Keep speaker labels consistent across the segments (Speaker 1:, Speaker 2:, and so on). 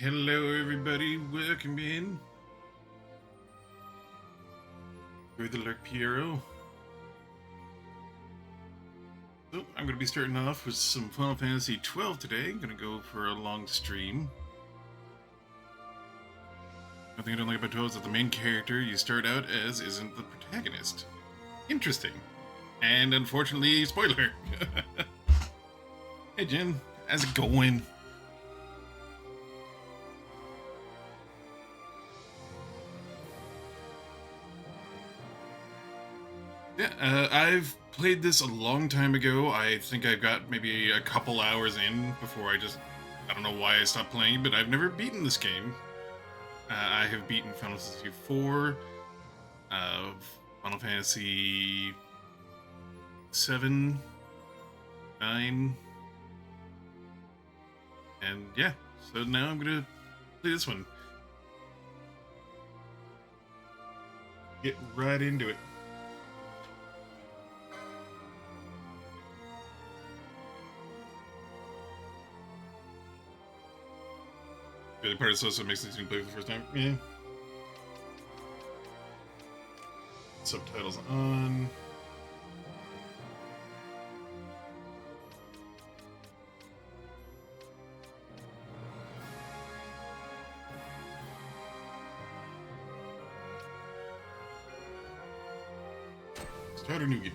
Speaker 1: Hello, everybody. Welcome in. You're the Lurk Piero. So, I'm going to be starting off with some Final Fantasy 12 today. I'm going to go for a long stream. One thing I don't like about 12 is that the main character you start out as isn't the protagonist. Interesting. And unfortunately, spoiler. Hey, Jen. How's it going? Yeah, I've played this a long time ago. I think I've got maybe a couple hours in before I don't know why I stopped playing, but I've never beaten this game. I have beaten Final Fantasy 4, Final Fantasy 7, 9, and yeah, so now I'm gonna play this one. Get right into it. The part of the makes things you play for the first time. Yeah. Subtitles on. Start a new game.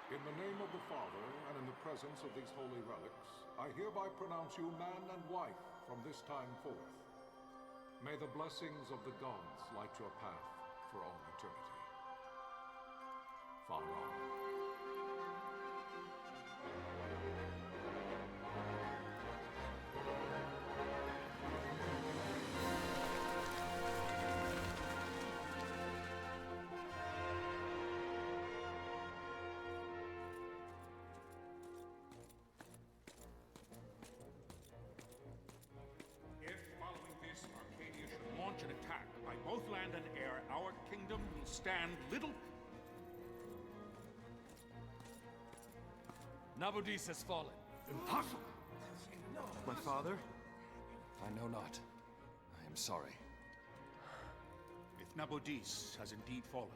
Speaker 2: In the name of the Father, and in the presence of these holy relics, I hereby pronounce you man and wife from this time forth. May the blessings of the gods light your path for all eternity. Far on.
Speaker 3: An attack by both land and air, our kingdom will stand little.
Speaker 4: Nabudis has fallen.
Speaker 3: Impossible!
Speaker 4: My father? I know not. I am sorry.
Speaker 3: If Nabudis has indeed fallen,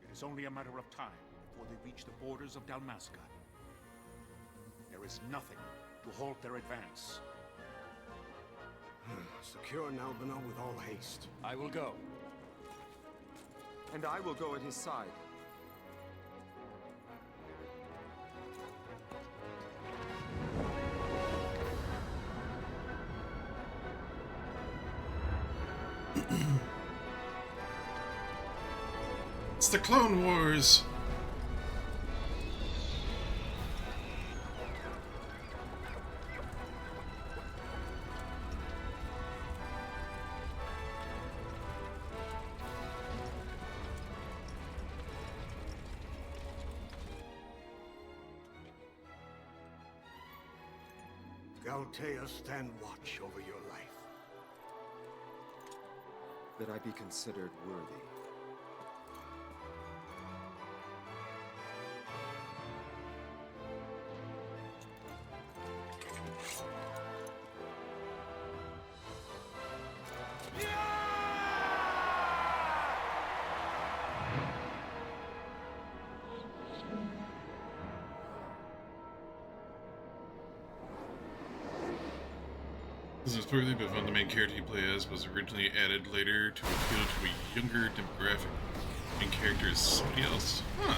Speaker 3: it is only a matter of time before they reach the borders of Dalmasca. There is nothing to halt their advance.
Speaker 5: Secure Nalbina with all haste.
Speaker 4: I will go.
Speaker 6: And I will go at his side.
Speaker 1: It's the Clone Wars!
Speaker 5: Galtea, stand watch over your life.
Speaker 6: That I be considered worthy.
Speaker 1: This is partly but fun. The main character you play as was originally added later to appeal to a younger demographic. The main character is somebody else. Huh.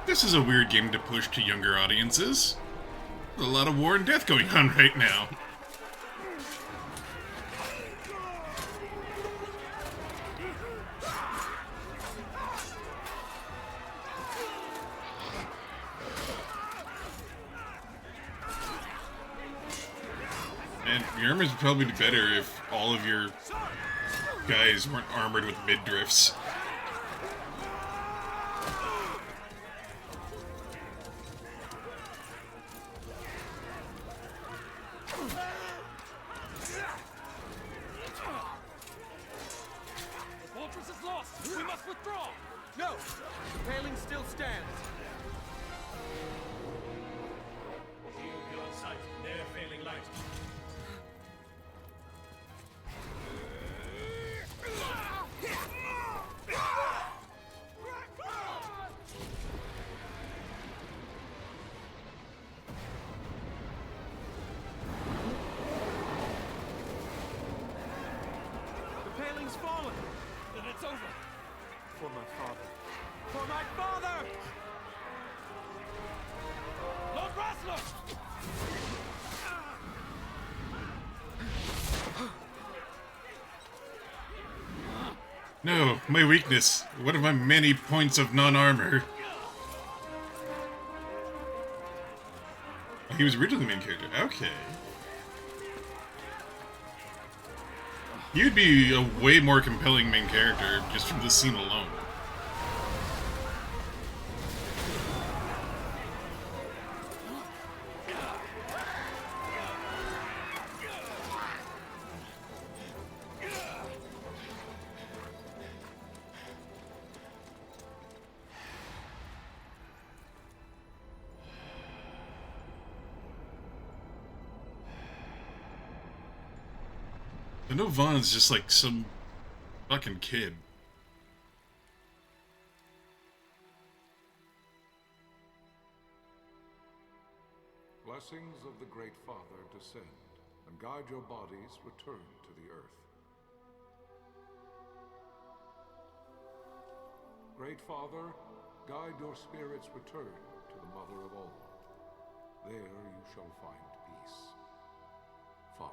Speaker 1: This is a weird game to push to younger audiences. There's a lot of war and death going on right now. And your armors would probably be better if all of your guys weren't armored with mid-drifts.
Speaker 6: No! The paling still stands!
Speaker 7: Shield be on sight. They're failing light.
Speaker 6: The paling's fallen!
Speaker 7: Then it's over.
Speaker 6: For my father. For my father!
Speaker 7: Lord Rasler!
Speaker 1: No, my weakness. One of my many points of non-armor. He was originally the main character. Okay. You'd be a way more compelling main character just from this scene alone. I know Vaughn's just like some fucking kid.
Speaker 2: Blessings of the Great Father descend, and guide your bodies return to the earth. Great Father, guide your spirits return to the Mother of all. There you shall find peace. Pharaoh.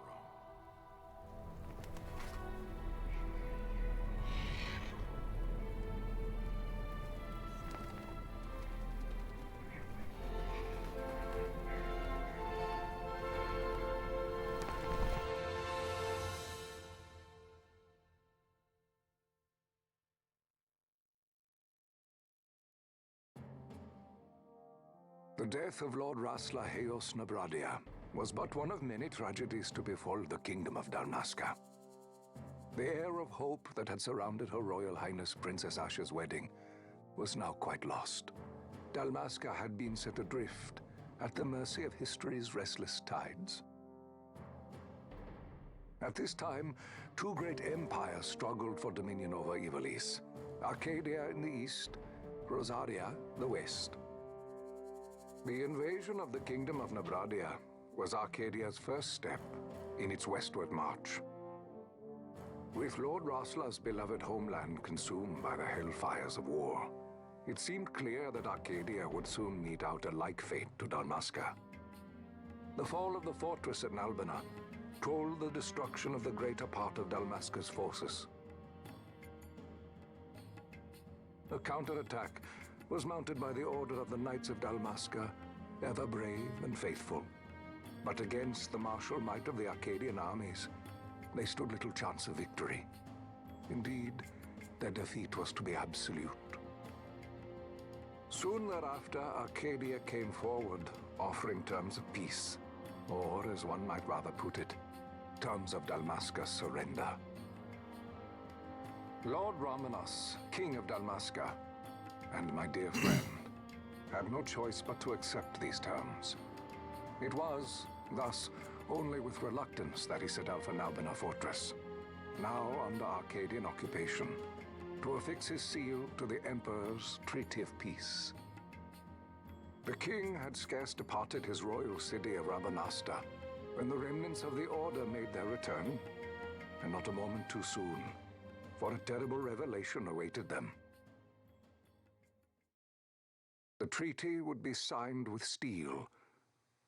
Speaker 8: The death of Lord Rasla Heos Nabradia was but one of many tragedies to befall the Kingdom of Dalmasca. The air of hope that had surrounded Her Royal Highness Princess Asha's wedding was now quite lost. Dalmasca had been set adrift at the mercy of history's restless tides. At this time, two great empires struggled for dominion over Ivalice: Arcadia in the east, Rosaria the west. The invasion of the Kingdom of Nabradia was Arcadia's first step in its westward march. With Lord Rasla's beloved homeland consumed by the hellfires of war, it seemed clear that Arcadia would soon mete out a like fate to Dalmasca. The fall of the fortress at Nalbina told the destruction of the greater part of Dalmasca's forces. A counterattack was mounted by the order of the Knights of Dalmasca, ever brave and faithful. But against the martial might of the Arcadian armies, they stood little chance of victory. Indeed, their defeat was to be absolute. Soon thereafter, Arcadia came forward, offering terms of peace, or, as one might rather put it, terms of Dalmasca's surrender. Lord Romanos, King of Dalmasca, and my dear friend, had no choice but to accept these terms. It was, Thus, only with reluctance that he set out for Nalbina Fortress, now under Arcadian occupation, to affix his seal to the Emperor's Treaty of Peace. The king had scarce departed his royal city of Rabanasta when the remnants of the Order made their return, and not a moment too soon, for a terrible revelation awaited them. The treaty would be signed with steel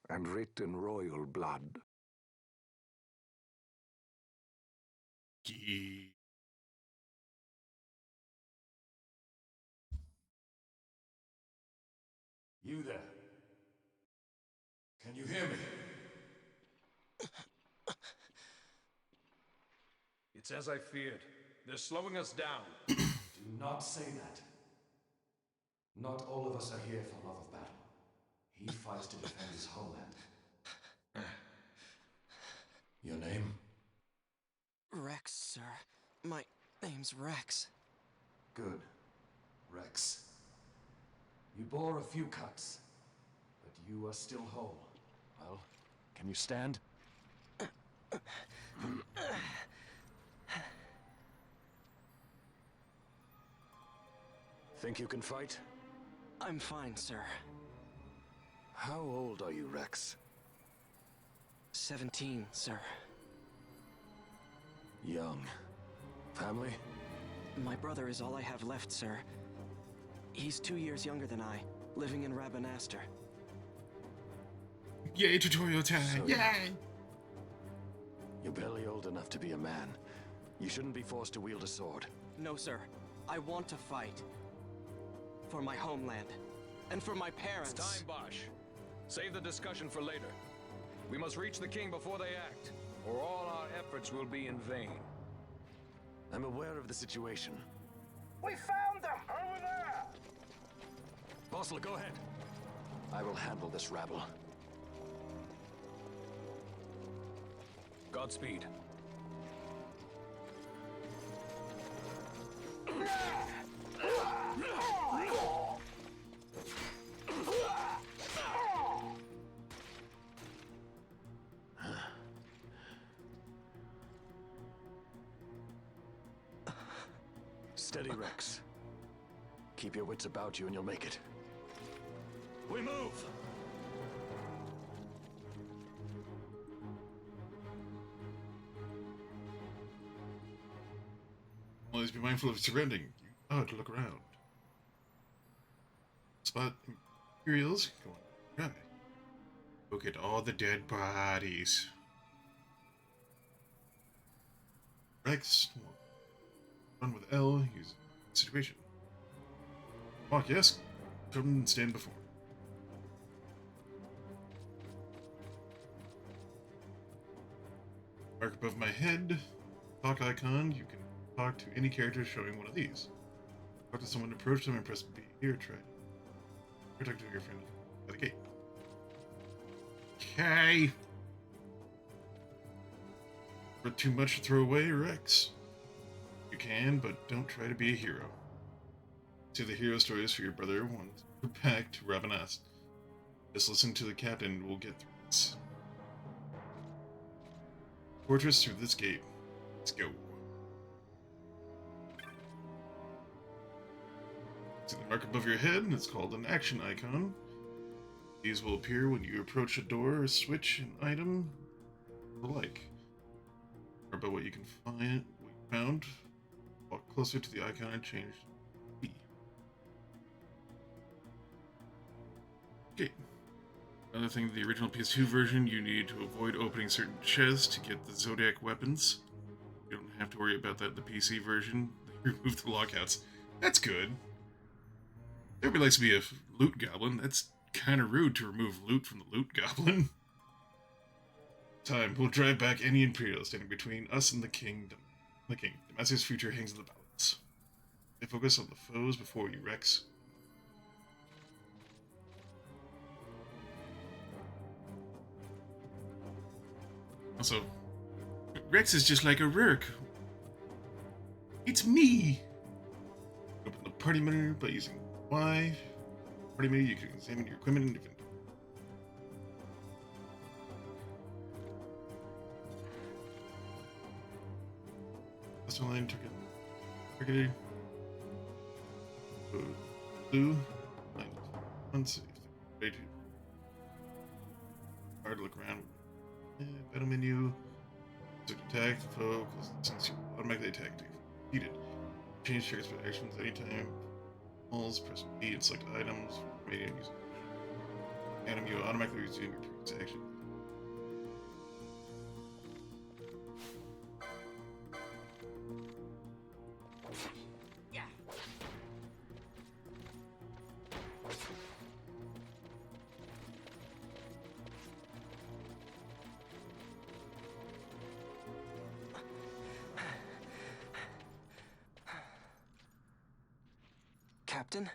Speaker 8: and writ in royal blood.
Speaker 4: You there? Can you hear me?
Speaker 6: It's as I feared. They're slowing us down.
Speaker 4: Do not say that. Not all of us are here for love of battle. He fights to defend his homeland. Your name?
Speaker 9: Rex, sir. My name's Rex.
Speaker 4: Good. Rex. You bore a few cuts, but you are still whole. Well, can you stand? Think you can fight?
Speaker 9: I'm fine, sir.
Speaker 4: How old are you, Rex?
Speaker 9: 17, sir.
Speaker 4: Young. Family?
Speaker 9: My brother is all I have left, sir. He's 2 years younger than I, living in Rabanastre.
Speaker 1: Yay, tutorial time!
Speaker 4: So
Speaker 1: Yay!
Speaker 4: You're barely old enough to be a man. You shouldn't be forced to wield a sword.
Speaker 9: No, sir. I want to fight. For my homeland. And for my parents.
Speaker 10: It's time, Bosch. Save the discussion for later. We must reach the king before they act, or all our efforts will be in vain.
Speaker 4: I'm aware of the situation.
Speaker 5: We found them! Over there!
Speaker 4: Bossler, go ahead. I will handle this rabble.
Speaker 10: Godspeed.
Speaker 4: Steady, Rex. Keep your wits about you and you'll make it. We move!
Speaker 1: Always be mindful of surrounding. Oh, to look around. Spot Imperials. Go on. Right. Look at all the dead bodies. Rex. Run with L. Use situation. Walk, yes. Come and stand before. Mark above my head. Talk icon. You can talk to any character showing one of these. Talk to someone, approach them, and press B. Here, try. Or talk to your friend at the gate. Okay. For too much to throw away, Rex. You can, but don't try to be a hero. See the hero stories for your brother once you're back to Ravenast. Just listen to the captain, we'll get through this. Fortress through this gate. Let's go. See the mark above your head? It's called an action icon. These will appear when you approach a door or switch an item or the like. Or about what you can find, what you found. Walk closer to the icon and change B. Okay. Another thing, the original PS2 version, you need to avoid opening certain chests to get the Zodiac weapons. You don't have to worry about that in the PC version. They removed the lockouts. That's good. Everybody likes to be a loot goblin. That's kind of rude to remove loot from the loot goblin. Time. We'll drive back any Imperial standing between us and the kingdom. The king. Demacia's future hangs in the balance. They focus on the foes before you, Rex. Also, Rex is just like a Rurk. It's me! Open the party menu by using Y. Party menu, you can examine your equipment and inventory. That's the line targeted. Blue. Unsafe. Ready to. Hard to look around. Battle menu. Attack the foe. Since you automatically attack defeated. Change triggers for actions anytime. Press B and select items. Medium use. Item you automatically resume your previous action.
Speaker 9: Captain?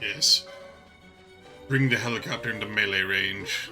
Speaker 1: Yes. Bring the helicopter into melee range.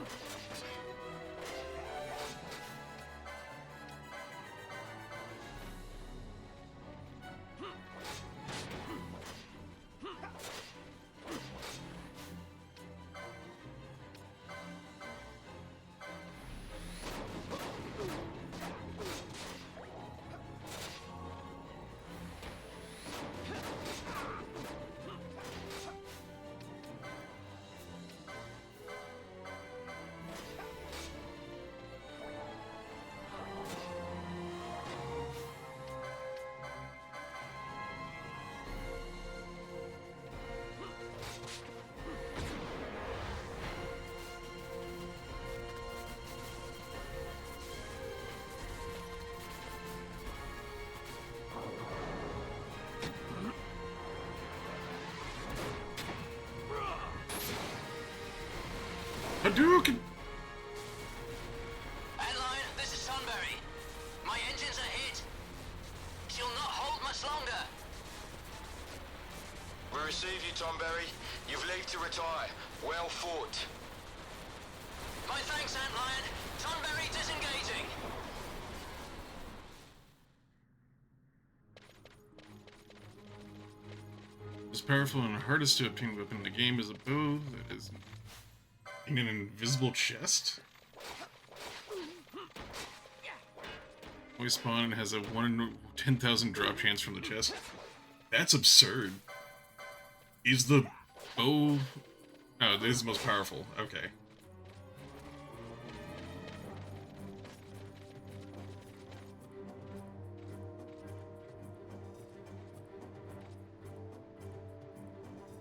Speaker 1: Hadouken!
Speaker 11: Adeline, this is Sunbury. My engines are hit. She'll not hold much longer.
Speaker 12: We receive you, Tomberry. You've leave to retire. Well fought.
Speaker 11: My thanks, Antlion. Sunbury disengaging.
Speaker 1: Most powerful and hardest to obtain weapon in the game is a bow that is in an invisible chest. Always spawn and has a 1 in 10,000 drop chance from the chest. That's absurd. Is the bow... Oh, this is the most powerful. Okay.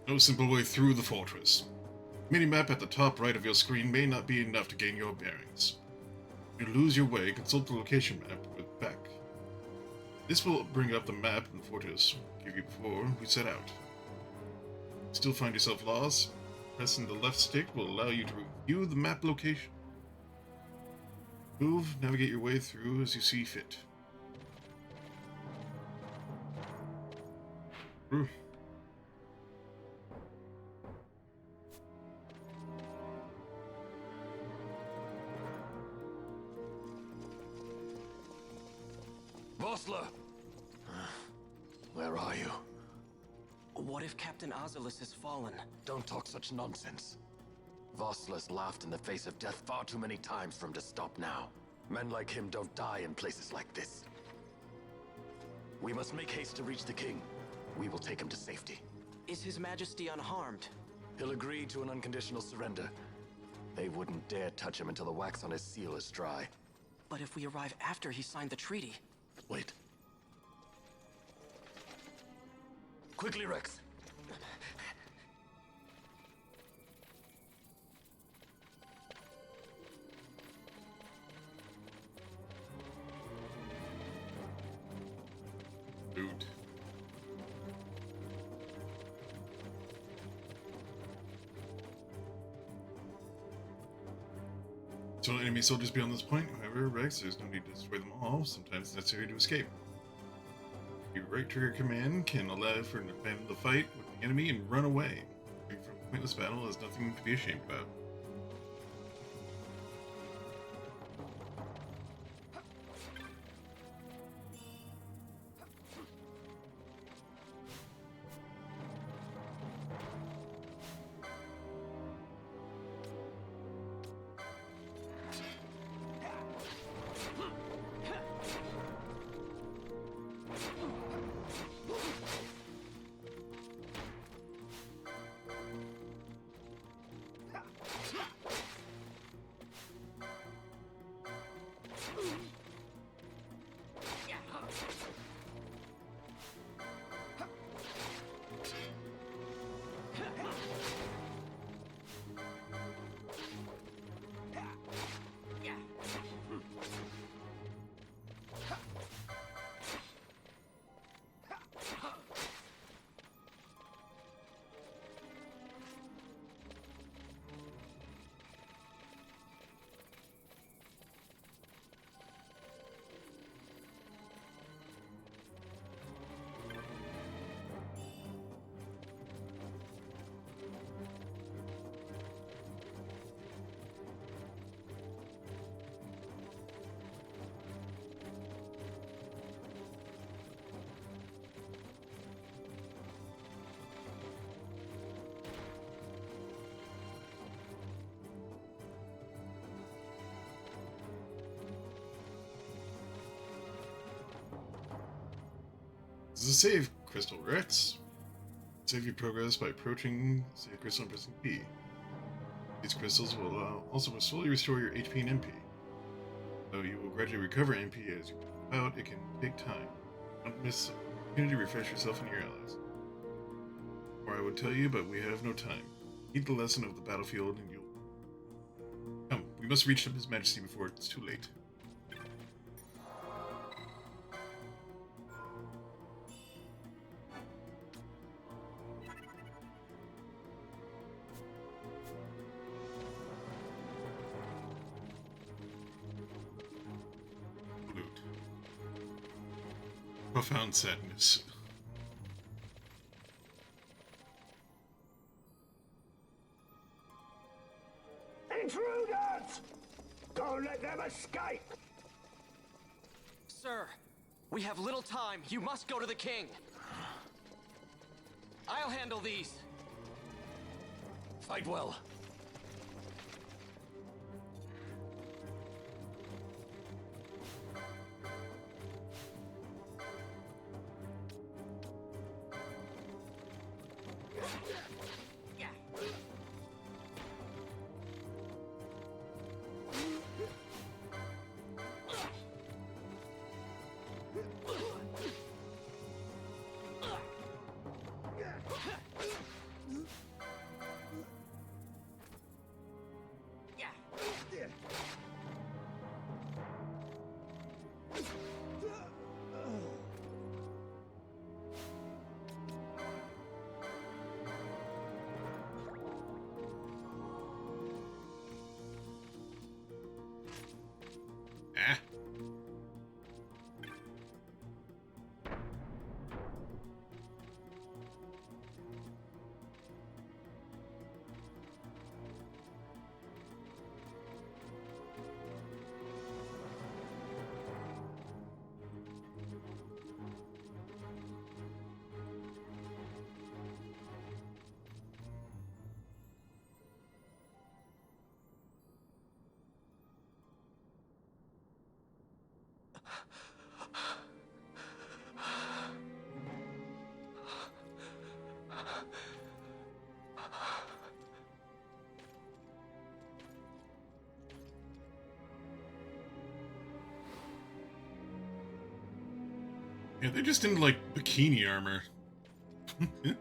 Speaker 1: No simple way through the fortress. Minimap at the top right of your screen may not be enough to gain your bearings. If you lose your way, consult the location map with Beck. This will bring up the map in the fortress we gave you before we set out. Still find yourself lost? Pressing the left stick will allow you to review the map location. Move, navigate your way through as you see fit. Ooh.
Speaker 4: Vossler! Where are you?
Speaker 9: What if Captain Oculus has fallen?
Speaker 4: Don't talk such nonsense. Vossler's laughed in the face of death far too many times for him to stop now. Men like him don't die in places like this. We must make haste to reach the king. We will take him to safety.
Speaker 9: Is His Majesty unharmed?
Speaker 4: He'll agree to an unconditional surrender. They wouldn't dare touch him until the wax on his seal is dry.
Speaker 9: But if we arrive after he signed the treaty...
Speaker 4: Wait. Quickly, Rex.
Speaker 1: Dude. So enemy soldiers beyond this point, however, Rex, there's no need to destroy them all. Sometimes it's necessary to escape. Your right trigger command can allow for an abandon the fight with the enemy and run away. From pointless battle is nothing to be ashamed about. is a save crystal, Rex. Save your progress by approaching save crystal and pressing P. These crystals will also slowly restore your HP and MP. Though you will gradually recover MP as you move out, it can take time. Don't miss the opportunity to refresh yourself and your allies. Or I would tell you, but we have no time. Eat the lesson of the battlefield and you'll... Come, we must reach His Majesty before it's too late. Loot. Profound sadness.
Speaker 5: Intruders! Don't let them escape!
Speaker 9: Sir, we have little time. You must go to the king. I'll handle these.
Speaker 4: Fight well.
Speaker 1: Ah. Yeah, they're just in, like, bikini armor.
Speaker 9: Your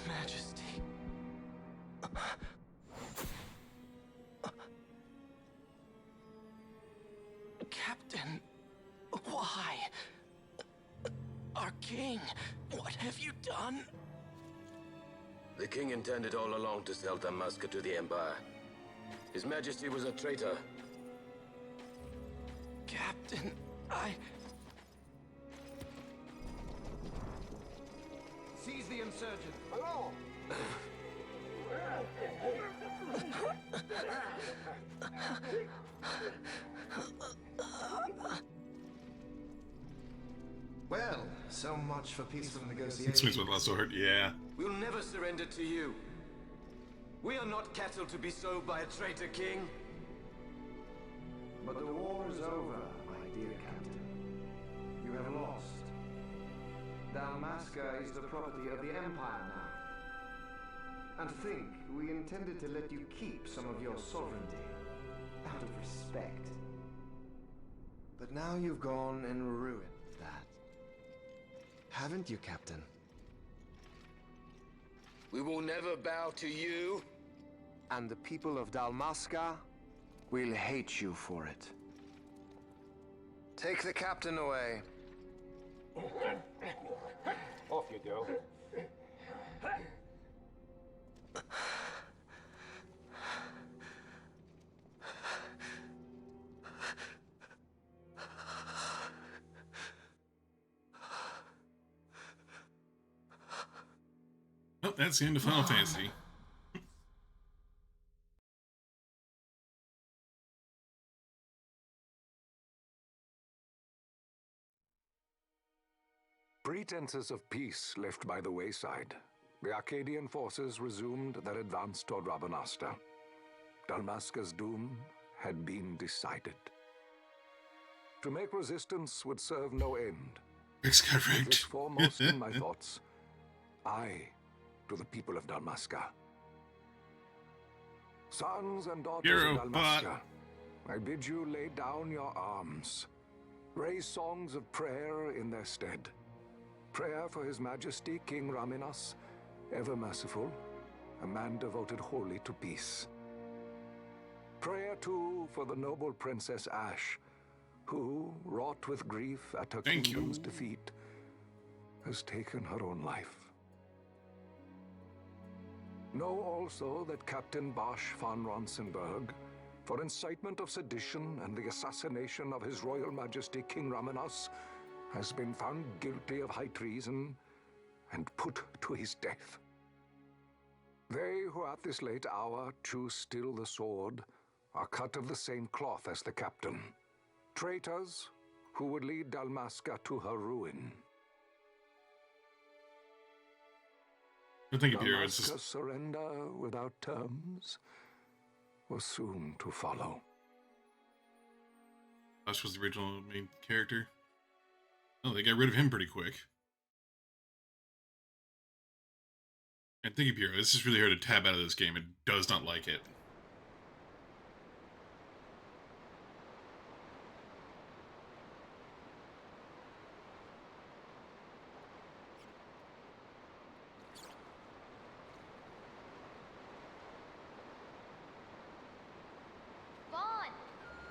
Speaker 9: Majesty. Captain, why? Our king, what have you done?
Speaker 4: The king intended all along to sell Damaska to the Empire. His Majesty was a traitor.
Speaker 9: Captain,
Speaker 6: Seize the insurgent.
Speaker 5: Along!
Speaker 6: Well, so much for peaceful
Speaker 1: Swings
Speaker 6: negotiations.
Speaker 1: with last sword, yeah.
Speaker 4: We'll never surrender to you. We are not cattle to be sold by a traitor king.
Speaker 6: But the war is over, my dear captain. You have lost. Dalmasca is the property of the Empire now. And to think, we intended to let you keep some of your sovereignty, out of respect. But now you've gone and ruined that. Haven't you, Captain?
Speaker 4: We will never bow to you.
Speaker 6: And the people of Dalmasca will hate you for it. Take the captain away.
Speaker 5: Off you go.
Speaker 1: Oh, that's the end of Final Fantasy.
Speaker 8: Pretenses of peace left by the wayside, the Arcadian forces resumed their advance toward Rabanasta. Dalmasca's doom had been decided. To make resistance would serve no end.
Speaker 1: X got
Speaker 8: With
Speaker 1: rigged.
Speaker 8: this foremost in my thoughts, I, to the people of Dalmasca. Sons and daughters
Speaker 1: Hero
Speaker 8: of
Speaker 1: bot.
Speaker 8: Dalmasca, I bid you lay down your arms. Raise songs of prayer in their stead. Prayer for His Majesty King Raminas, ever merciful, a man devoted wholly to peace. Prayer, too, for the noble Princess Ash, who, wrought with grief at her kingdom's defeat, has taken her own life. Know also that Captain Bosch von Ronsenberg, for incitement of sedition and the assassination of His Royal Majesty King Raminas, has been found guilty of high treason and put to his death. They who at this late hour choose still the sword are cut of the same cloth as the captain. Traitors who would lead Dalmasca to her ruin.
Speaker 1: Thank you, Piero. It's
Speaker 8: Dalmasca's
Speaker 1: just...
Speaker 8: surrender without terms was soon to follow.
Speaker 1: Ash was the original main character. Oh, they got rid of him pretty quick. And thank you, Piero. This is really hard to tab out of this game. It does not like it.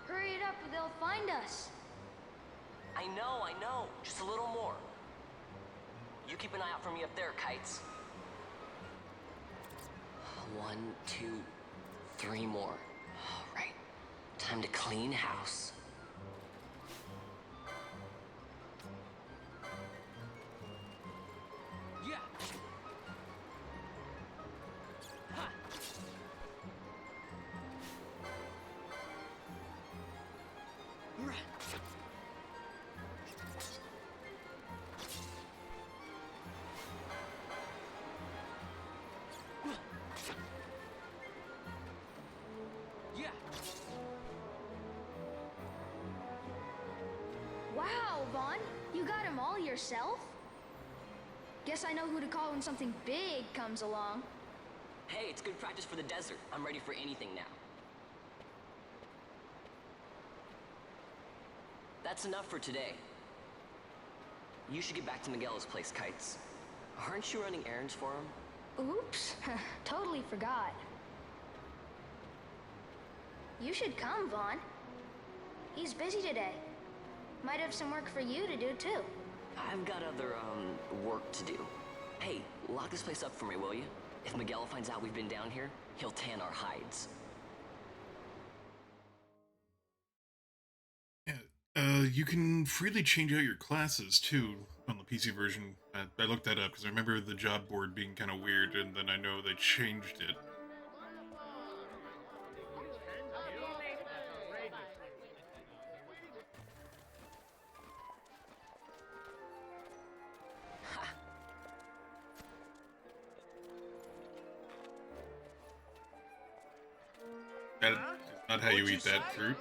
Speaker 13: Hurry it up or they'll find us.
Speaker 11: I know. Just a little more. You keep an eye out for me up there, Kites. 1, 2, 3 more. All right. Time to clean house. Yeah. Ha.
Speaker 13: Wow, Vaughn, you got him all yourself? Guess I know who to call when something big comes along.
Speaker 11: Hey, it's good practice for the desert. I'm ready for anything now. That's enough for today. You should get back to Miguel's place, Kites. Aren't you running errands for him?
Speaker 13: Oops, totally forgot. You should come, Vaughn. He's busy today. Might have some work for you to do, too.
Speaker 11: I've got other, work to do. Hey, lock this place up for me, will you? If Miguel finds out we've been down here, he'll tan our hides.
Speaker 1: Yeah, you can freely change out your classes, too, on the PC version. I looked that up, because I remember the job board being kind of weird, and then I know they changed it. That's not how you eat that fruit.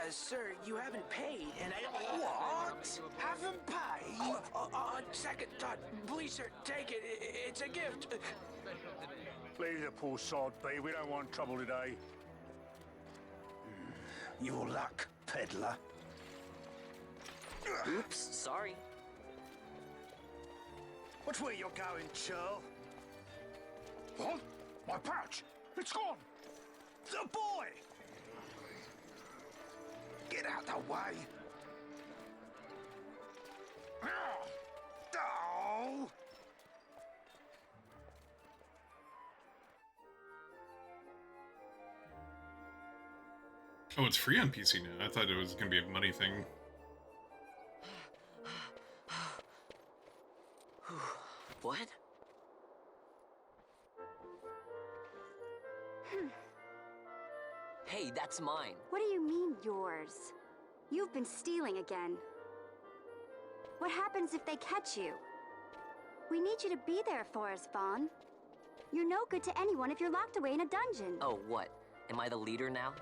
Speaker 14: Sir, you haven't paid, and I... What? Haven't paid? Second thought. Please, sir, take it. It's a gift.
Speaker 3: Leave the poor sod be. We don't want trouble today.
Speaker 14: Your luck, peddler.
Speaker 11: Oops, sorry.
Speaker 3: Which way you're going, churl? What? My pouch! It's gone! The boy!
Speaker 14: Get out the way. Oh!
Speaker 1: Oh, it's free on PC now. I thought it was going to be a money thing.
Speaker 11: What? Hey, that's mine.
Speaker 15: What do you mean, yours? You've been stealing again. What happens if they catch you? We need you to be there for us, Vaughn. You're no good to anyone if you're locked away in a dungeon.
Speaker 11: Oh, what? Am I the leader now?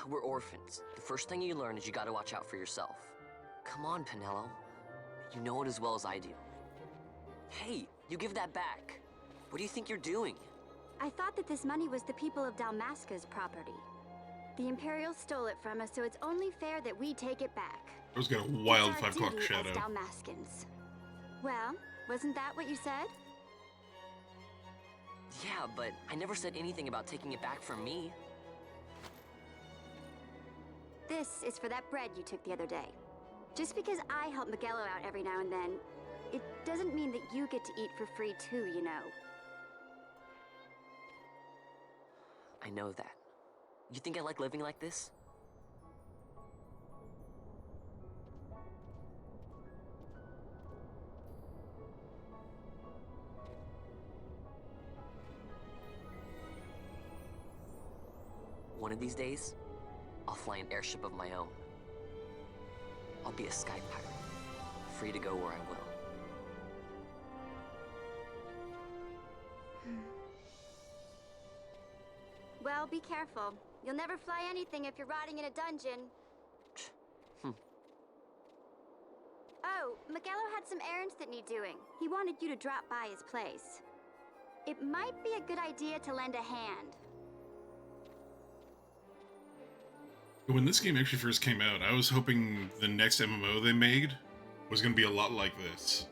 Speaker 11: We're orphans. The first thing you learn is you gotta watch out for yourself. Come on, Pinello. You know it as well as I do. Hey, you give that back. What do you think you're doing?
Speaker 15: I thought that this money was the people of Dalmasca's property. The Imperials stole it from us, so it's only fair that we take it back.
Speaker 1: I was got a wild
Speaker 15: It's our
Speaker 1: 5 o'clock
Speaker 15: duty
Speaker 1: shadow.
Speaker 15: as Dalmascans. Well, wasn't that what you said?
Speaker 11: Yeah, but I never said anything about taking it back from me.
Speaker 15: This is for that bread you took the other day. Just because I help Miguelo out every now and then, it doesn't mean that you get to eat for free too, you know.
Speaker 11: I know that. You think I like living like this? One of these days, I'll fly an airship of my own. I'll be a sky pirate, free to go where I will.
Speaker 15: Well, be careful. You'll never fly anything if you're rotting in a dungeon. Oh, Miguelo had some errands that need doing. He wanted you to drop by his place. It might be a good idea to lend a hand.
Speaker 1: When this game actually first came out, I was hoping the next MMO they made was going to be a lot like this.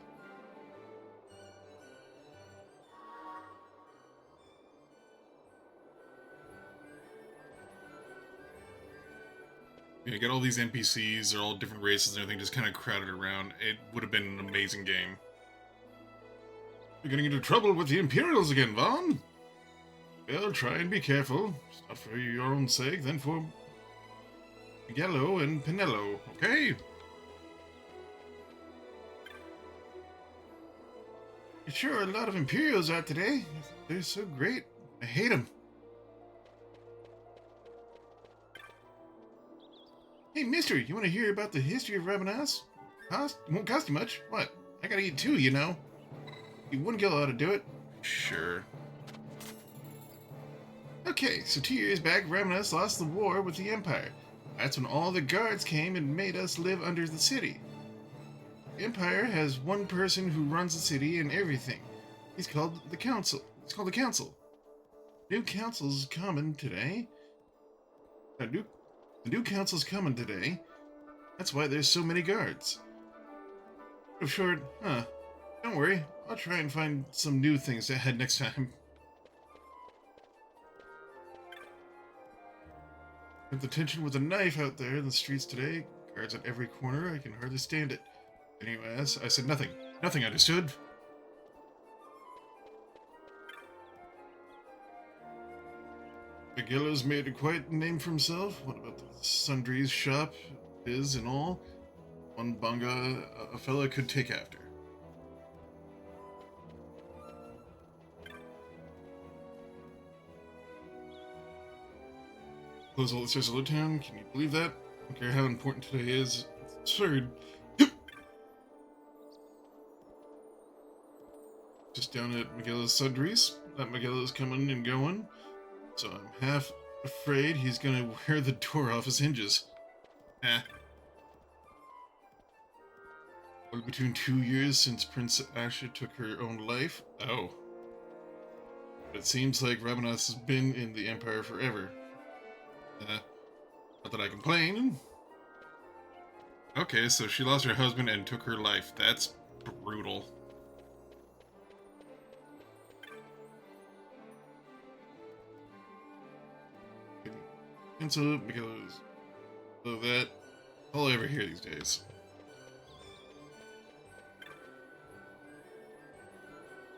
Speaker 1: You get all these NPCs, they're all different races and everything just kind of crowded around. It would have been an amazing game. You're getting into trouble with the Imperials again, Vaughn? Well, try and be careful. It's not for your own sake, then for Miguelo and Pinello, okay? There sure are a lot of Imperials out today. They're so great. I hate them. Hey, mister, you want to hear about the history of Rabanaz? Won't cost you much. What? I gotta eat too, you know. You wouldn't get a lot to do it. Sure. Okay, so 2 years back, Rabanaz lost the war with the Empire. That's when all the guards came and made us live under the city. The Empire has one person who runs the city and everything. He's called the Council. It's called the Council. New Council's coming today. The new Council's coming today. That's why there's so many guards. Oh, short, huh? Don't worry. I'll try and find some new things to add next time. With the tension with a knife out there in the streets today, guards at every corner, I can hardly stand it. Anyways, I said nothing. Nothing, understood? Miguelo's made a quite name for himself. What about the sundries shop, biz and all? One banga a fella could take after. Close all the stores of Low Town. Can you believe that? I don't care how important today is. It's absurd. Just down at Miguelo's sundries. That Miguelo's coming and going. So I'm half afraid he's gonna wear the door off his hinges. Eh. Well, between 2 years since Prince Asha took her own life. Oh. But it seems like Rabanaz has been in the Empire forever. Not that I complain. Okay, so she lost her husband and took her life. That's brutal. And so because of that, all I ever hear these days.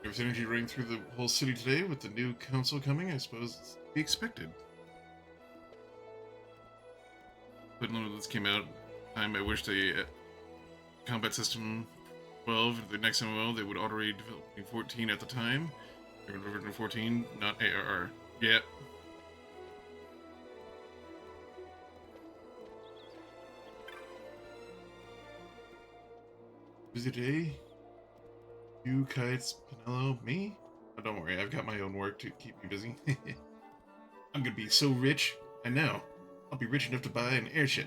Speaker 1: There's energy running through the whole city today with the new council coming. I suppose it's to be expected. But when this came out, I wish the combat system 12, the next MMO, they would already develop 14 at the time. They were delivered in 14, not ARR. Yeah. Busy day? You, Kites, Pinello, me? Oh, don't worry, I've got my own work to keep me busy. I'm gonna be so rich, I know. I'll be rich enough to buy an airship.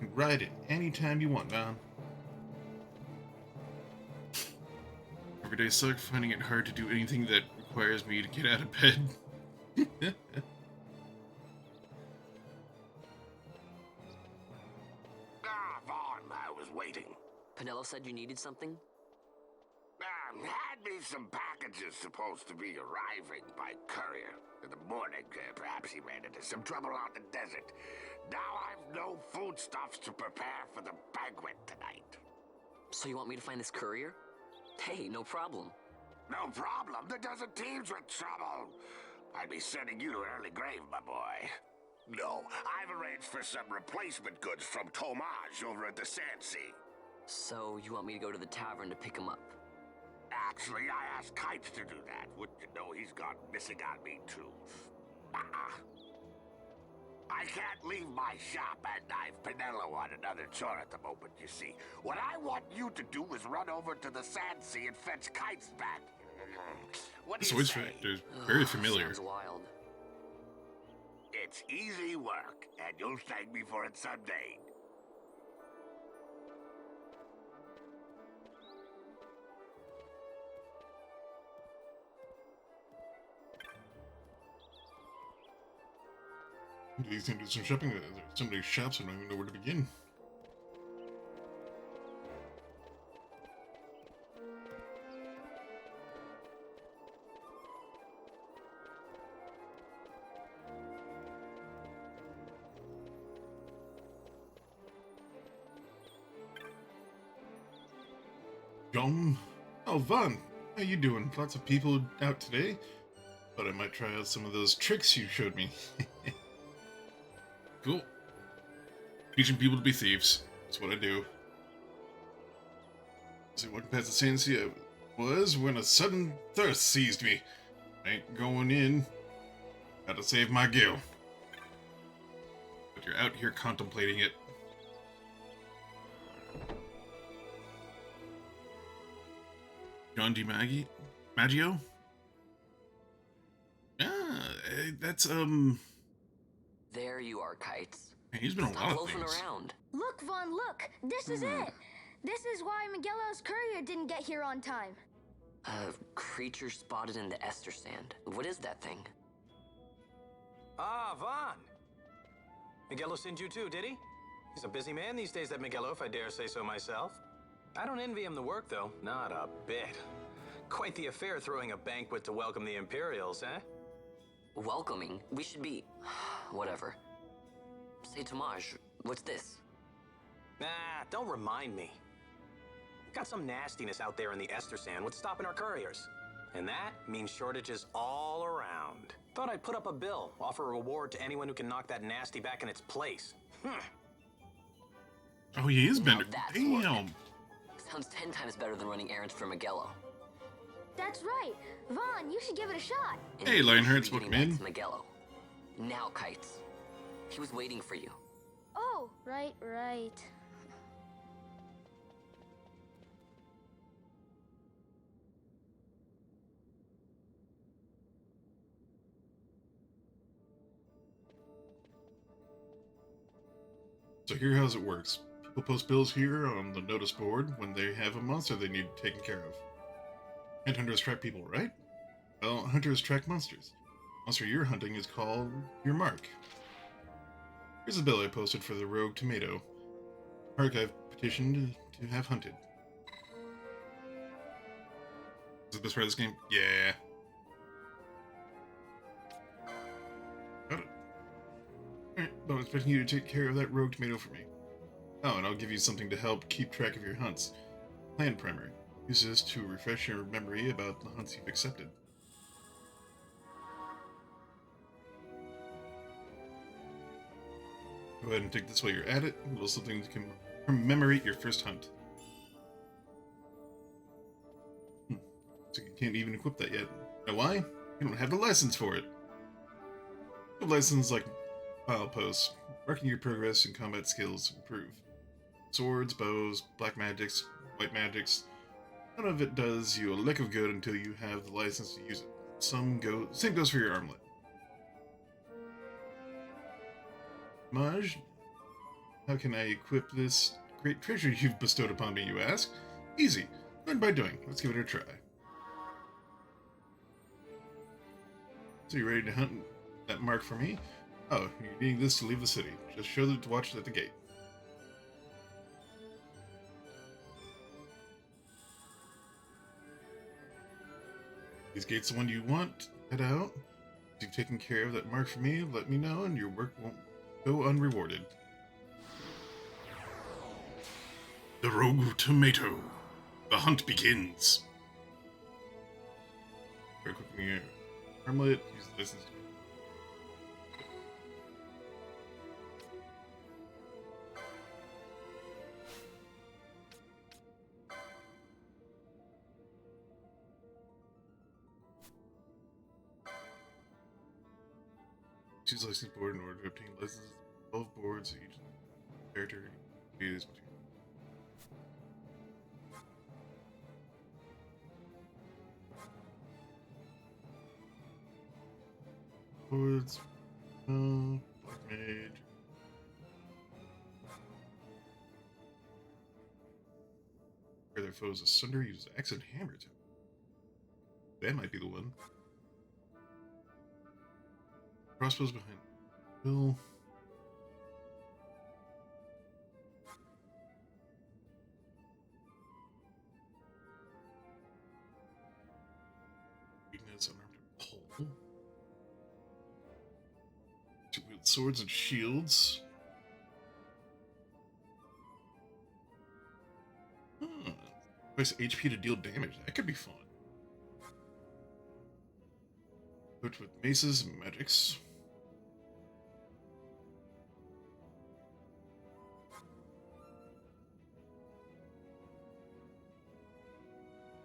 Speaker 1: You can ride it anytime you want, Von. Every day suck, finding it hard to do anything that requires me to get out of bed.
Speaker 5: Vaughn, I was waiting.
Speaker 11: Pinello said you needed something?
Speaker 5: Had me some packages supposed to be arriving by courier. In the morning, perhaps he ran into some trouble out in the desert. Now I've no foodstuffs to prepare for the banquet tonight.
Speaker 11: So you want me to find this courier? Hey, no problem.
Speaker 5: No problem. The desert teems with trouble. I'd be sending you to an early grave, my boy. No, I've arranged for some replacement goods from Tomage over at the Sandsea.
Speaker 11: So you want me to go to the tavern to pick him up?
Speaker 5: Actually, I asked Kites to do that. Wouldn't you know he's gone missing on me, too. I can't leave my shop, and I've Pinello on another chore at the moment, you see. What I want you to do is run over to the Sandsea and fetch Kites back. What do
Speaker 1: This
Speaker 5: you
Speaker 1: voice
Speaker 5: say?
Speaker 1: actor is very familiar.
Speaker 11: Sounds wild.
Speaker 5: It's easy work, and you'll thank me for it someday.
Speaker 1: He's gonna do some shopping. There's so many shops, I don't even know where to begin. John? Oh, Vaughn, how you doing? Lots of people out today? Thought I might try out some of those tricks you showed me. Cool. Teaching people to be thieves. That's what I do. As I walked past the Sandsea, I was when a sudden thirst seized me. I ain't going in. Gotta save my gil. But you're out here contemplating it. John D. Maggio? Ah, that's,
Speaker 11: There you are, Kites.
Speaker 1: Man, he's been a lot
Speaker 11: Stop
Speaker 1: of
Speaker 11: loafing
Speaker 1: things.
Speaker 11: around.
Speaker 13: Look, Vaughn, look! This is it! This is why Miguelo's courier didn't get here on time.
Speaker 11: Creature spotted in the Ester Sand. What is that thing?
Speaker 16: Ah, Vaughn. Miguelo sent you too, did he? He's a busy man these days, that Miguelo, if I dare say so myself. I don't envy him the work, though. Not a bit. Quite the affair throwing a banquet to welcome the Imperials, eh?
Speaker 11: Welcoming? We should be... whatever. Say, Tomage, what's this?
Speaker 16: Nah, don't remind me. Got some nastiness out there in the Ester Sand. What's stopping our couriers? And that means shortages all around. Thought I'd put up a bill, offer a reward to anyone who can knock that nasty back in its place.
Speaker 1: Oh, he is
Speaker 11: Now
Speaker 1: Bender.
Speaker 11: that's
Speaker 1: Damn.
Speaker 11: working. Sounds 10 times better than running errands for Miguelo.
Speaker 13: That's right. Vaughn, you should give it a shot.
Speaker 11: And
Speaker 1: Hey,
Speaker 11: you
Speaker 1: Lionheart's
Speaker 11: should be
Speaker 1: welcome
Speaker 11: getting
Speaker 1: in.
Speaker 11: back to Miguelo. Now, Kites. He was waiting for you.
Speaker 13: Oh, right.
Speaker 1: So here how's it works. People post bills here on the notice board when they have a monster they need taken care of. And hunters track people, right? Well, hunters track monsters. Monster you're hunting is called your mark. Here's a bill I posted for the rogue tomato. Mark I've petitioned to have hunted. Is it the best part of this game? Yeah. Got it. Alright, but I'm expecting you to take care of that rogue tomato for me. Oh, and I'll give you something to help keep track of your hunts. Plan primer. Use this to refresh your memory about the hunts you've accepted. Go ahead and take this while you're at it. A little something to commemorate your first hunt. So you can't even equip that yet. Know why? You don't have the license for it. The license like mileposts, marking your progress and combat skills improve. Swords, bows, black magics, white magics. None of it does you a lick of good until you have the license to use it. Same goes for your armlet. Maj, how can I equip this great treasure you've bestowed upon me, you ask? Easy. Learn by doing. Let's give it a try. So you ready to hunt that mark for me? Oh, you're needing this to leave the city. Just show them to watch at the gate. These gates the one you want? Head out. If you've taken care of that mark for me, let me know and your work won't go unrewarded. The Rogue Tomato. The hunt begins. Very quickly here. Armlet, use the license. Choose license board in order to obtain licenses. 12 boards each character. Use boards. Black mage. Tear their foes asunder. Use axe and hammer to. That might be the one. Crossbows behind. Bill. Weakness unarmed pole. To wield swords and shields. Increase HP to deal damage. That could be fun. Equipped with maces and magics.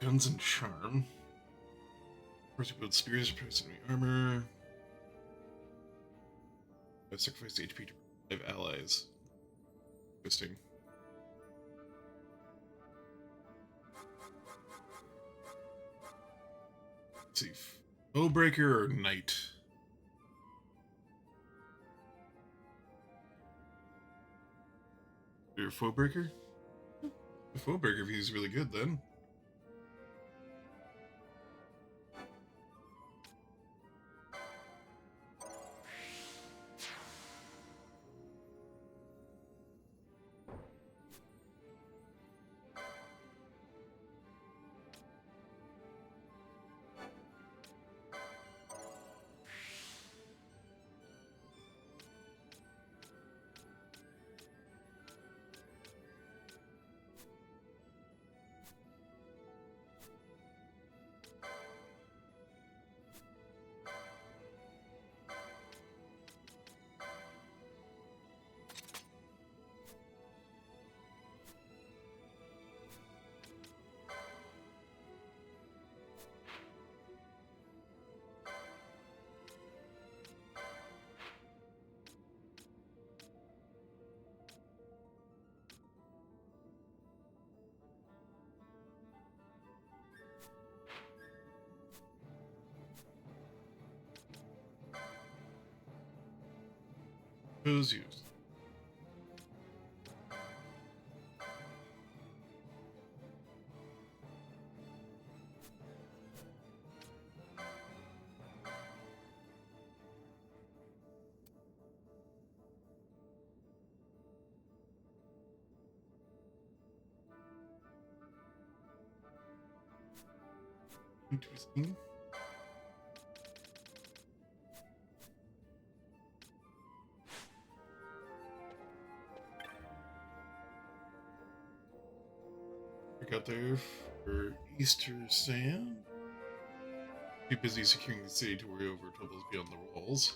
Speaker 1: Guns and charm. First, build spears, press enemy armor. I've sacrificed HP to revive allies. Interesting. Let's see. Bowbreaker or Knight? You're a Foebreaker? The Foebreaker view is really good then. Who's used? Interesting. Out there for Easter Sand. Too busy securing the city to worry over troubles beyond the walls.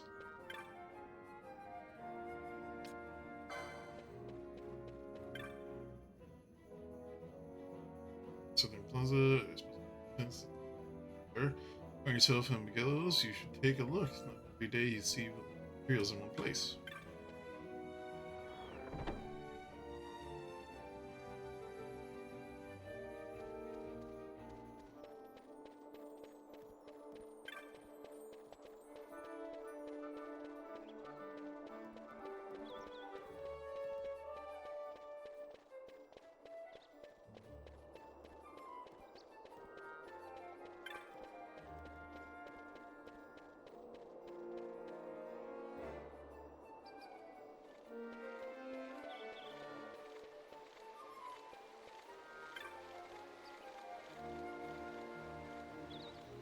Speaker 1: Southern Plaza is find yourself in Miguelos, you should take a look. It's not every day you see materials in one place.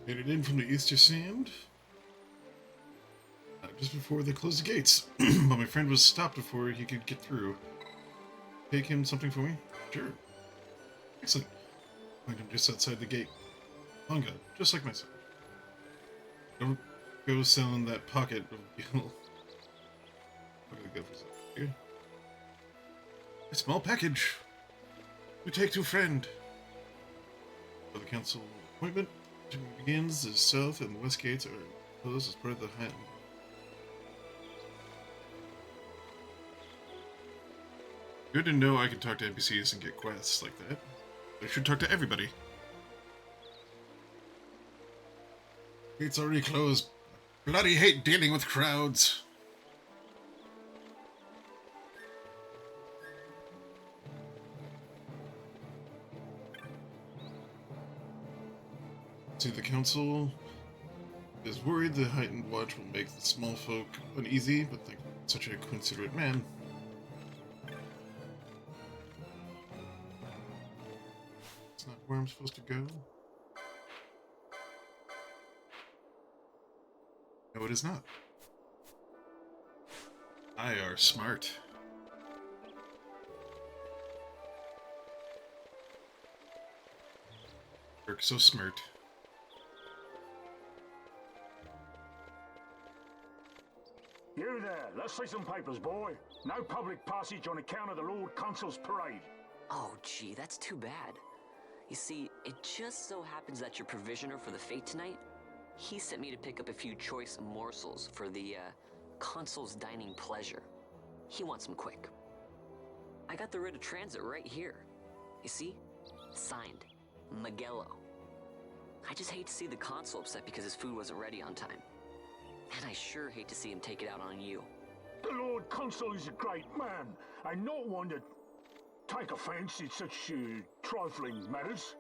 Speaker 1: Headed in from the Easter Sand. Just before they closed the gates. But my friend was stopped before he could get through. Take him something for me? Sure. Excellent. Find him just outside the gate. Manga, just like myself. Don't go selling that pocket of gil. I'm gonna go for something here. A small package. We take to friend. For the council appointment begins. The south and west gates are closed as part of the hand. Good to know I can talk to NPCs and get quests like that. I should talk to everybody. Gates already closed. Bloody hate dealing with crowds. See, the council is worried the heightened watch will make the small folk uneasy, but think such a considerate man. It's not where I'm supposed to go. No, it is not. I are smart. Work so smart.
Speaker 3: You there, let's see some papers, boy. No public passage on account of the Lord Consul's parade.
Speaker 11: Oh, gee, that's too bad. You see, it just so happens that your provisioner for the fete tonight, he sent me to pick up a few choice morsels for the, Consul's dining pleasure. He wants them quick. I got the writ of transit right here. You see? Signed, Magello. I just hate to see the Consul upset because his food wasn't ready on time. And I sure hate to see him take it out on you.
Speaker 3: The Lord Consul is a great man, and not one to take offense in such trifling matters.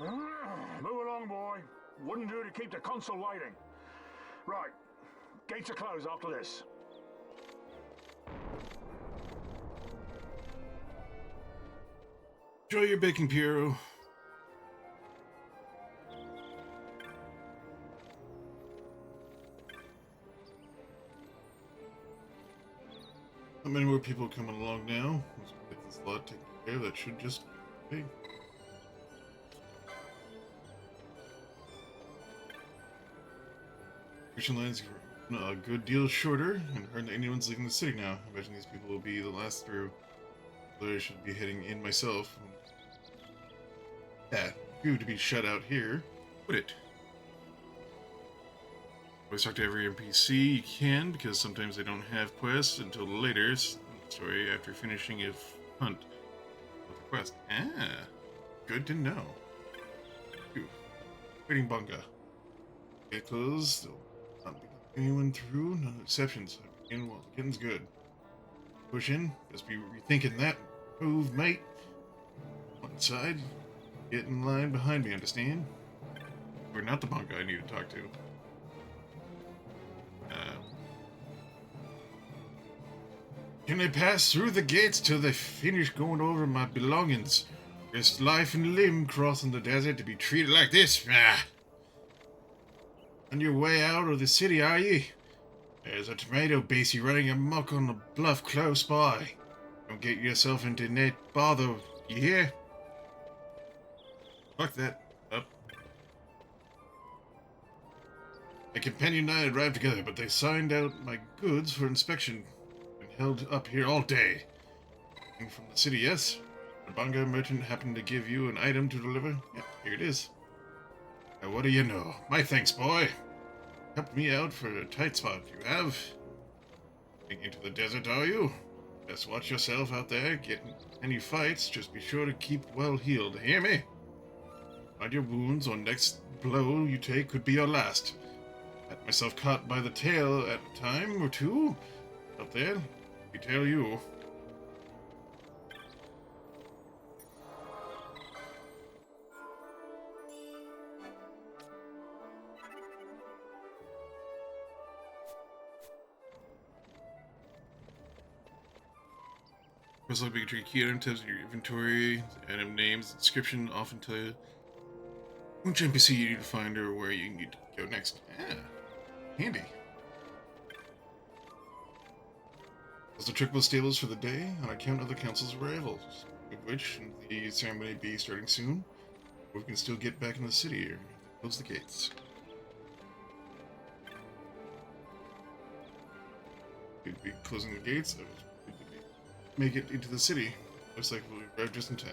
Speaker 3: Move along, boy. Wouldn't do to keep the Consul waiting. Right. Gates are closed after this.
Speaker 1: Enjoy your baking, Piero. Not many more people coming along now. Let's get this lot taken care of. That should just be. Christian lines are a good deal shorter, and hardly anyone's leaving the city now. I imagine these people will be the last through. I should be heading in myself. Yeah, good to be shut out here. Would it? Always talk to every NPC you can, because sometimes they don't have quests until later. Sorry, after finishing a hunt with a quest. Ah, good to know. Ooh. Waiting bunga. Get closed. There'll not be anyone through. No exceptions. Again, well, getting's good. Push in. Just be rethinking that move, mate. One side. Get in line behind me, understand? We're not the bunga I need to talk to. Can I pass through the gates till they finish going over my belongings? Risk life and limb crossing the desert to be treated like this? Ah. On your way out of the city, are ye? There's a tomato beastie running amok on the bluff close by. Don't get yourself into net bother, you hear? Fuck that. Up. My companion and I arrived together, but they signed out my goods for inspection and held up here all day. And from the city, yes? The bunga merchant happened to give you an item to deliver? Yep, here it is. Now what do you know? My thanks, boy. Helped me out for a tight spot you have. Getting into the desert, are you? Best watch yourself out there. Getting any fights, just be sure to keep well healed. Hear me? Mind your wounds, or next blow you take could be your last. Had myself caught by the tail at a time or two. Out there, we tell you. Press like big key item tabs in your inventory. Item names, description often tell you which NPC you need to find or where you need to go next. Yeah, handy. As the trickle stables for the day on account of the council's arrivals, of which the ceremony be starting soon, or we can still get back in the city or close the gates. We'd be closing the gates. Make it into the city. Looks like we'll arrive just in time.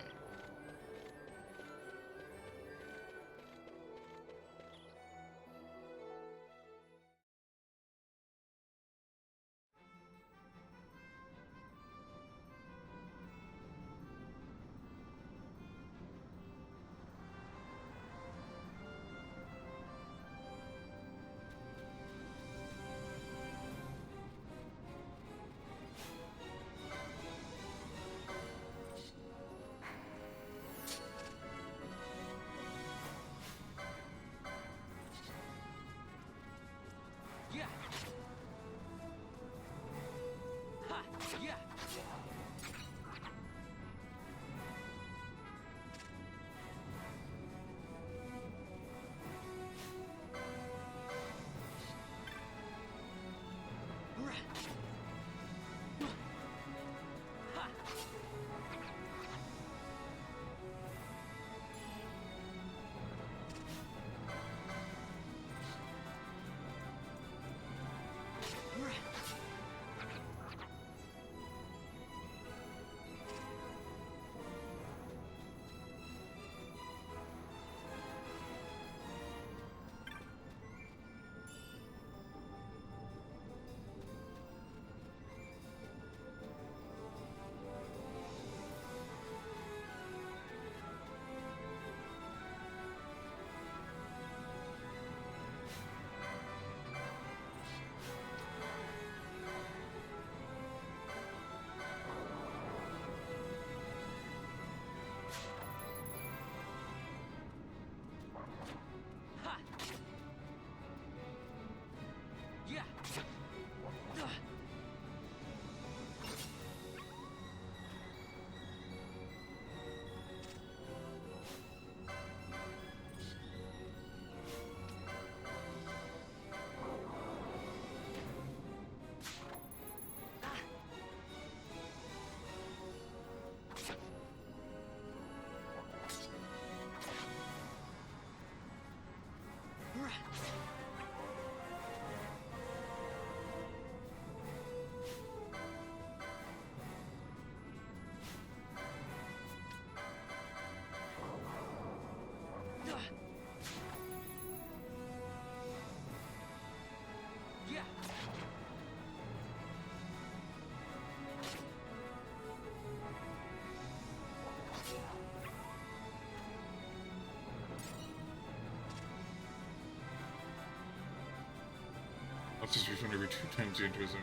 Speaker 1: Let's just refund every 2 times the interest.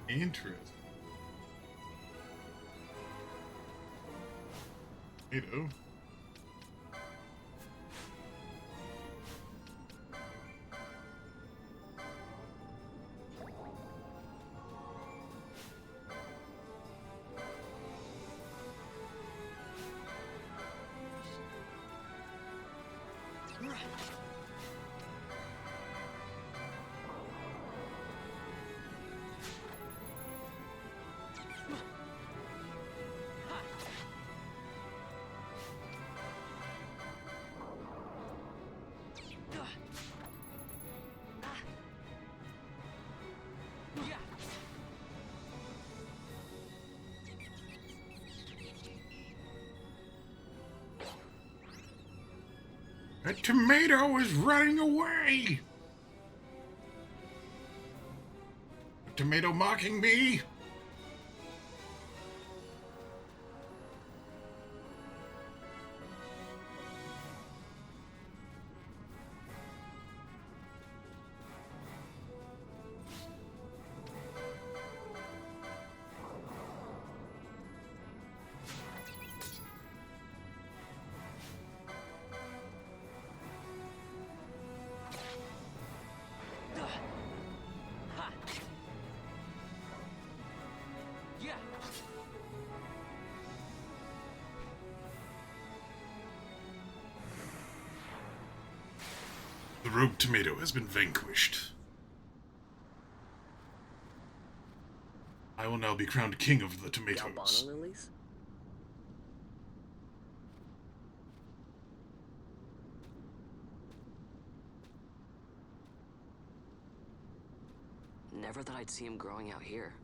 Speaker 1: Interest. Tomato. That tomato is running away! A tomato mocking me? rogue tomato has been vanquished. I will now be crowned king of the tomatoes.
Speaker 11: Galbana lilies? Never thought I'd see him growing out here.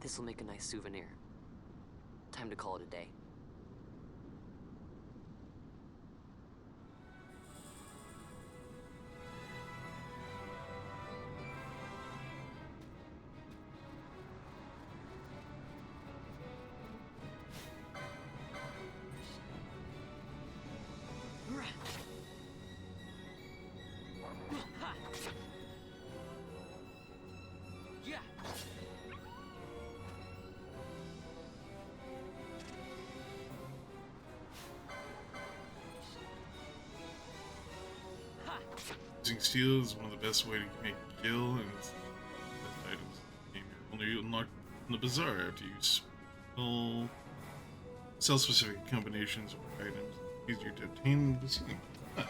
Speaker 11: This'll make a nice souvenir. Time to call it a day.
Speaker 1: Using steel is one of the best way to make gil and best items in the game. Only unlocked in the bazaar after you sell specific combinations of items. Easier to obtain the same. Huh.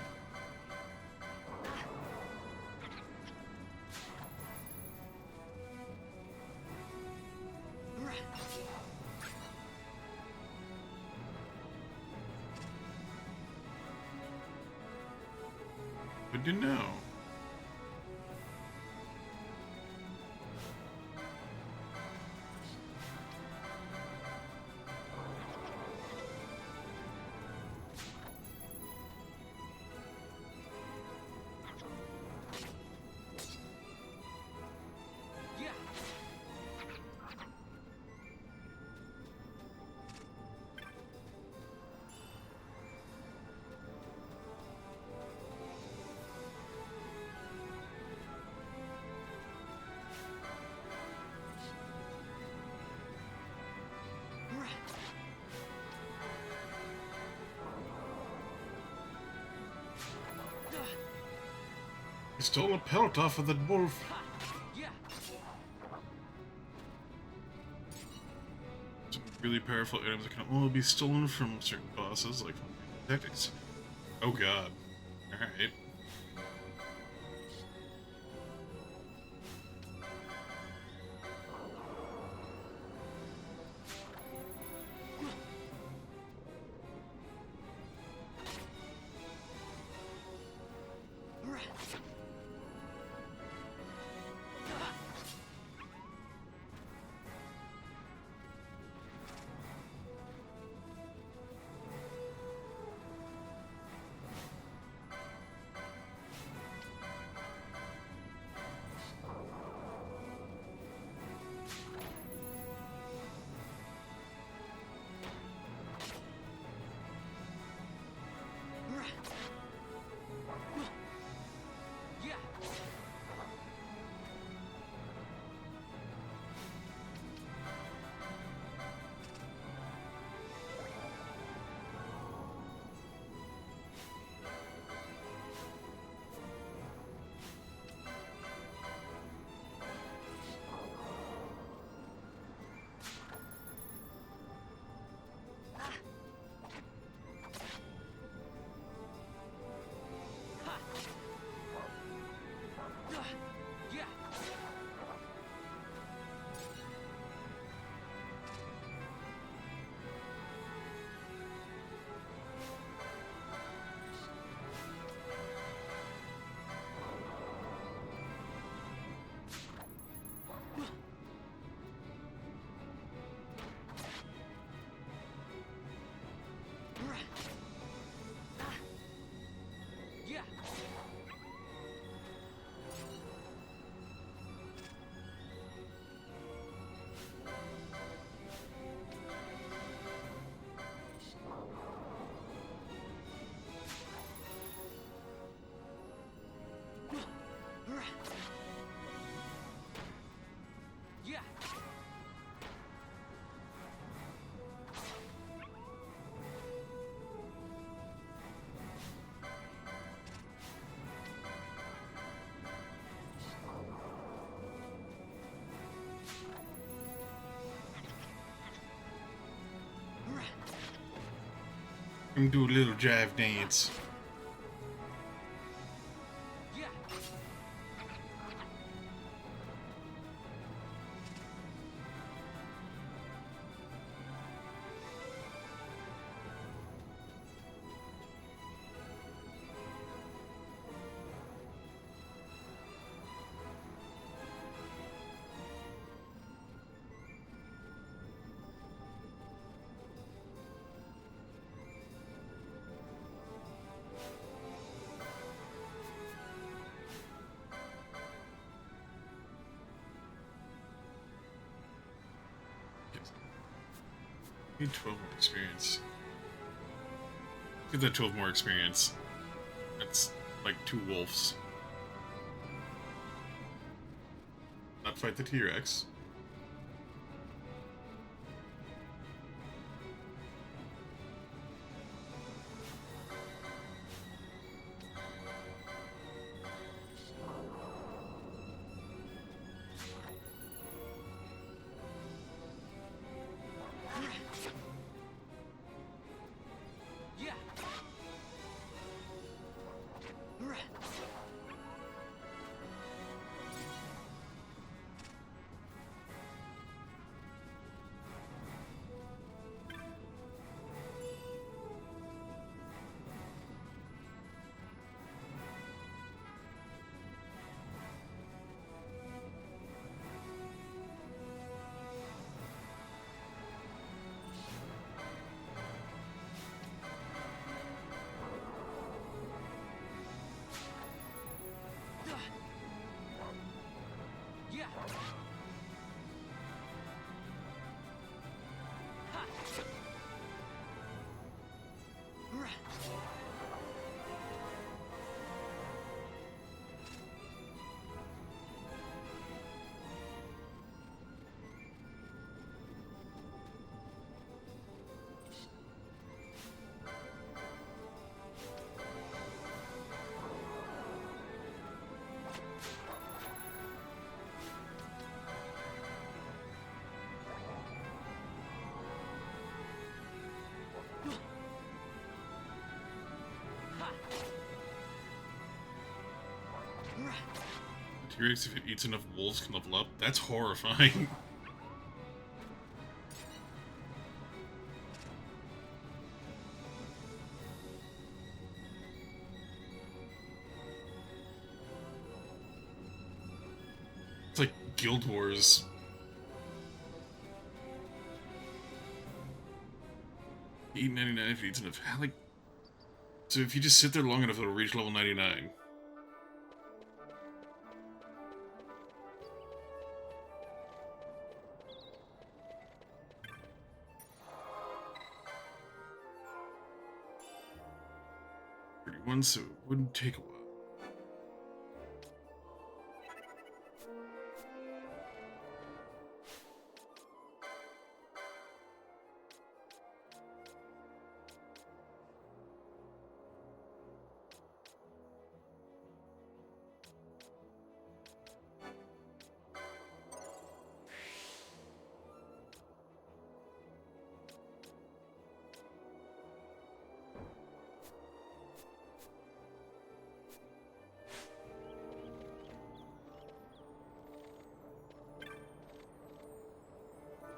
Speaker 1: Good to know. I stole a pelt off of the dwarf. Some really powerful items that can only be stolen from certain bosses, like tactics. Oh god. Alright. and do a little jive dance. Need 12 more experience. Get that 12 more experience. That's like 2 wolves. Not fight the T-Rex. T-Rex, if it eats enough wolves, can level up. That's horrifying. It's like Guild Wars. Eat 99 if it eats enough. Like, so if you just sit there long enough, it'll reach level 99. So it wouldn't take a while.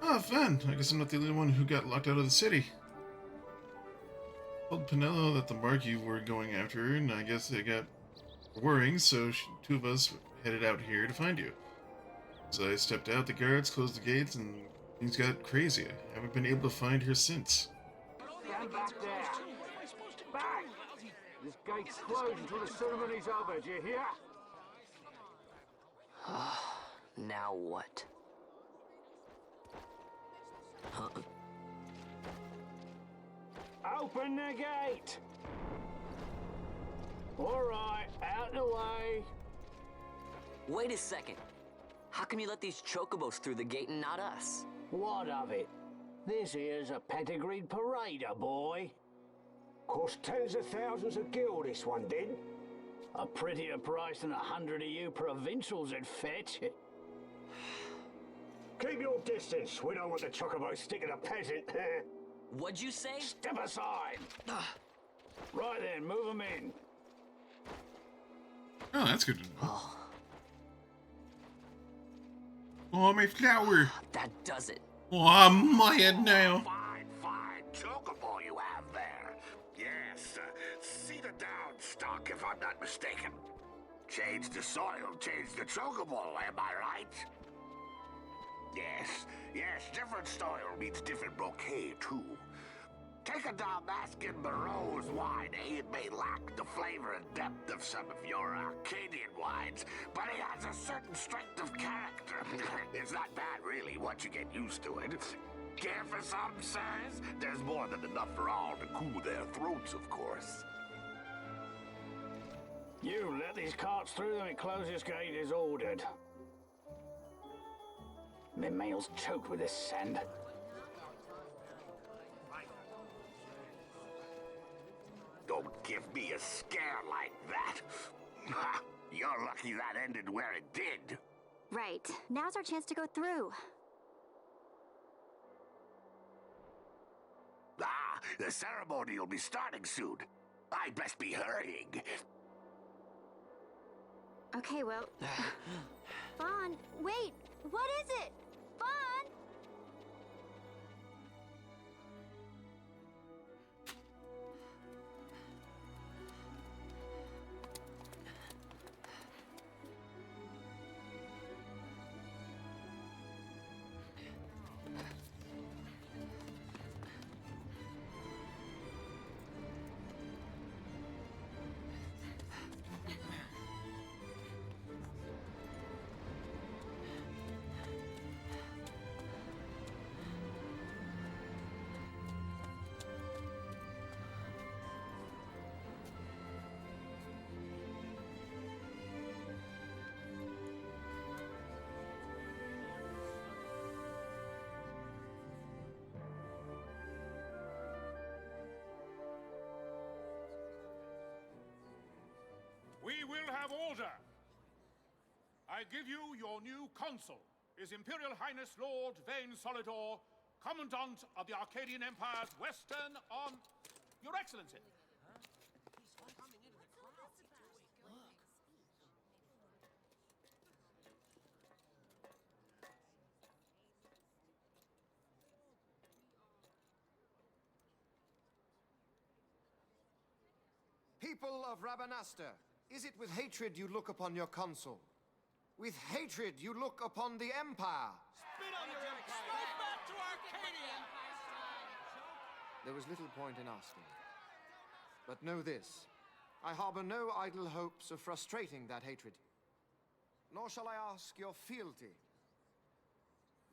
Speaker 1: Ah, fun. I guess I'm not the only one who got locked out of the city. I told Pinello that the mark you were going after, and I guess they got worrying, so 2 of us headed out here to find you. As I stepped out, the guards closed the gates, and things got crazy. I haven't been able to find her since.
Speaker 17: Stand back there! Back! This gate's closed until the ceremony's over, do you hear?
Speaker 11: Now what? Huh?
Speaker 17: Open the gate! Alright, out the way.
Speaker 11: Wait a second. How come you let these chocobos through the gate and not us?
Speaker 17: What of it? This here's a pedigreed parader, boy. Cost tens of thousands of gil, this one did. A prettier price than 100 of you provincials would fetch. Keep your distance. We don't want the chocobos sticking a peasant.
Speaker 11: What'd you say?
Speaker 17: Step aside! Right then, move them in.
Speaker 1: Oh, that's good to know.
Speaker 11: Oh,
Speaker 1: Oh, my flower.
Speaker 11: that does it.
Speaker 1: Oh, I'm my head now.
Speaker 5: Fine, fine. Chocobo you have there. Yes, cedar down stock, if I'm not mistaken. Change the soil, change the chocobo, am I right? Yes, yes, different soil means different bouquet, too. Take a Dalmascan Barrow's wine, eh? It may lack the flavor and depth of some of your Arcadian wines, but it has a certain strength of character. It's not bad, really, once you get used to it. Care for some, sirs? There's more than enough for all to cool their throats, of course.
Speaker 17: You let these carts through and the closest gate is ordered. My mail's choked with this sand.
Speaker 5: Don't give me a scare like that. You're lucky that ended where it did.
Speaker 15: Right. Now's our chance to go through.
Speaker 5: Ah, the ceremony will be starting soon. I'd best be hurrying.
Speaker 15: Okay, well... Fawn, wait! What is it? Fawn!
Speaker 3: We will have order. I give you your new consul, His Imperial Highness Lord Vane Solidor, Commandant of the Arcadian Empire's Western on... Your Excellency.
Speaker 6: People of Rabanastre, is it with hatred you look upon your consul? With hatred you look upon the Empire?
Speaker 7: Spit on your empire! Strike back to Arcadia!
Speaker 6: There was little point in asking. But know this, I harbor no idle hopes of frustrating that hatred. Nor shall I ask your fealty.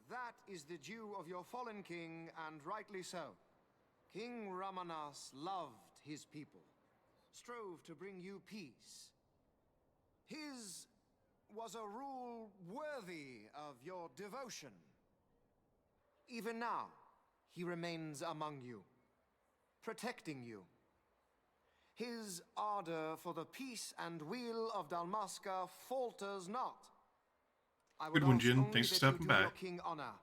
Speaker 6: That is the due of your fallen king, and rightly so. King Ramanas loved his people, strove to bring you peace. His was a rule worthy of your devotion. Even now, he remains among you, protecting you. His ardor for the peace and weal of Dalmasca falters not. I would
Speaker 1: Good one,
Speaker 6: ask
Speaker 1: Jin.
Speaker 6: only
Speaker 1: Thanks for
Speaker 6: that you
Speaker 1: stopping
Speaker 6: do
Speaker 1: by.
Speaker 6: your king honor.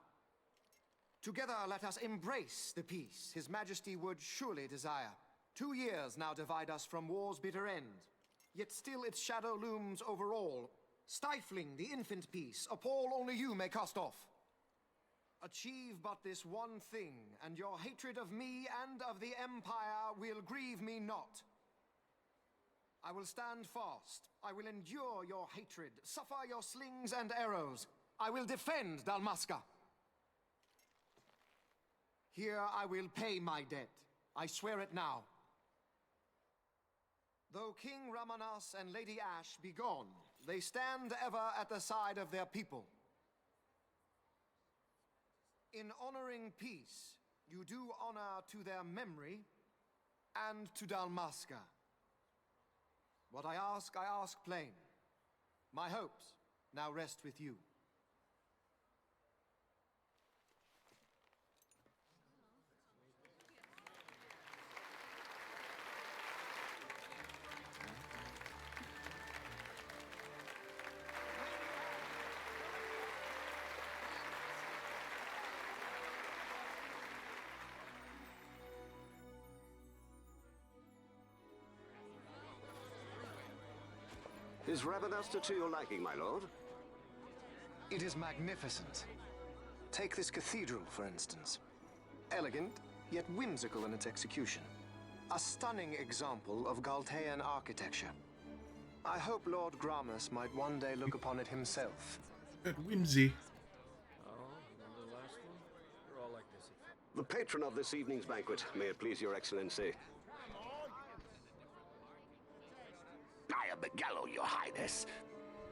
Speaker 6: Together, let us embrace the peace His Majesty would surely desire. 2 years now divide us from war's bitter end, yet still its shadow looms over all, stifling the infant peace a pall only you may cast off. Achieve but this one thing, and your hatred of me and of the Empire will grieve me not. I will stand fast. I will endure your hatred, suffer your slings and arrows. I will defend Dalmasca. Here I will pay my debt. I swear it now. Though King Ramanas and Lady Ash be gone, they stand ever at the side of their people. In honoring peace, you do honor to their memory and to Dalmasca. What I ask plain. My hopes now rest with you.
Speaker 18: Is Rabanasta to your liking, my lord?
Speaker 6: It is magnificent. Take this cathedral, for instance. Elegant, yet whimsical in its execution. A stunning example of Galtean architecture. I hope Lord Gramus might one day look upon it himself.
Speaker 1: That whimsy.
Speaker 18: The patron of this evening's banquet, may it please your excellency.
Speaker 5: I am Miguelo, your highness.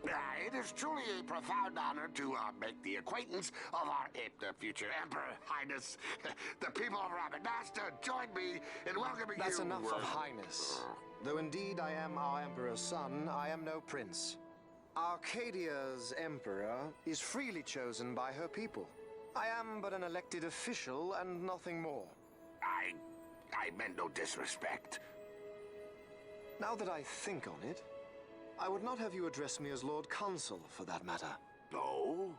Speaker 5: It is truly a profound honor to make the acquaintance of our future emperor, highness. The people of Rabanasta join me in welcoming
Speaker 6: That's
Speaker 5: you.
Speaker 6: enough of highness. Though indeed I am our emperor's son, I am no prince. Arcadia's emperor is freely chosen by her people. I am but an elected official and nothing more.
Speaker 5: I meant no disrespect.
Speaker 6: Now that I think on it, I would not have you address me as Lord Consul, for that matter.
Speaker 5: No?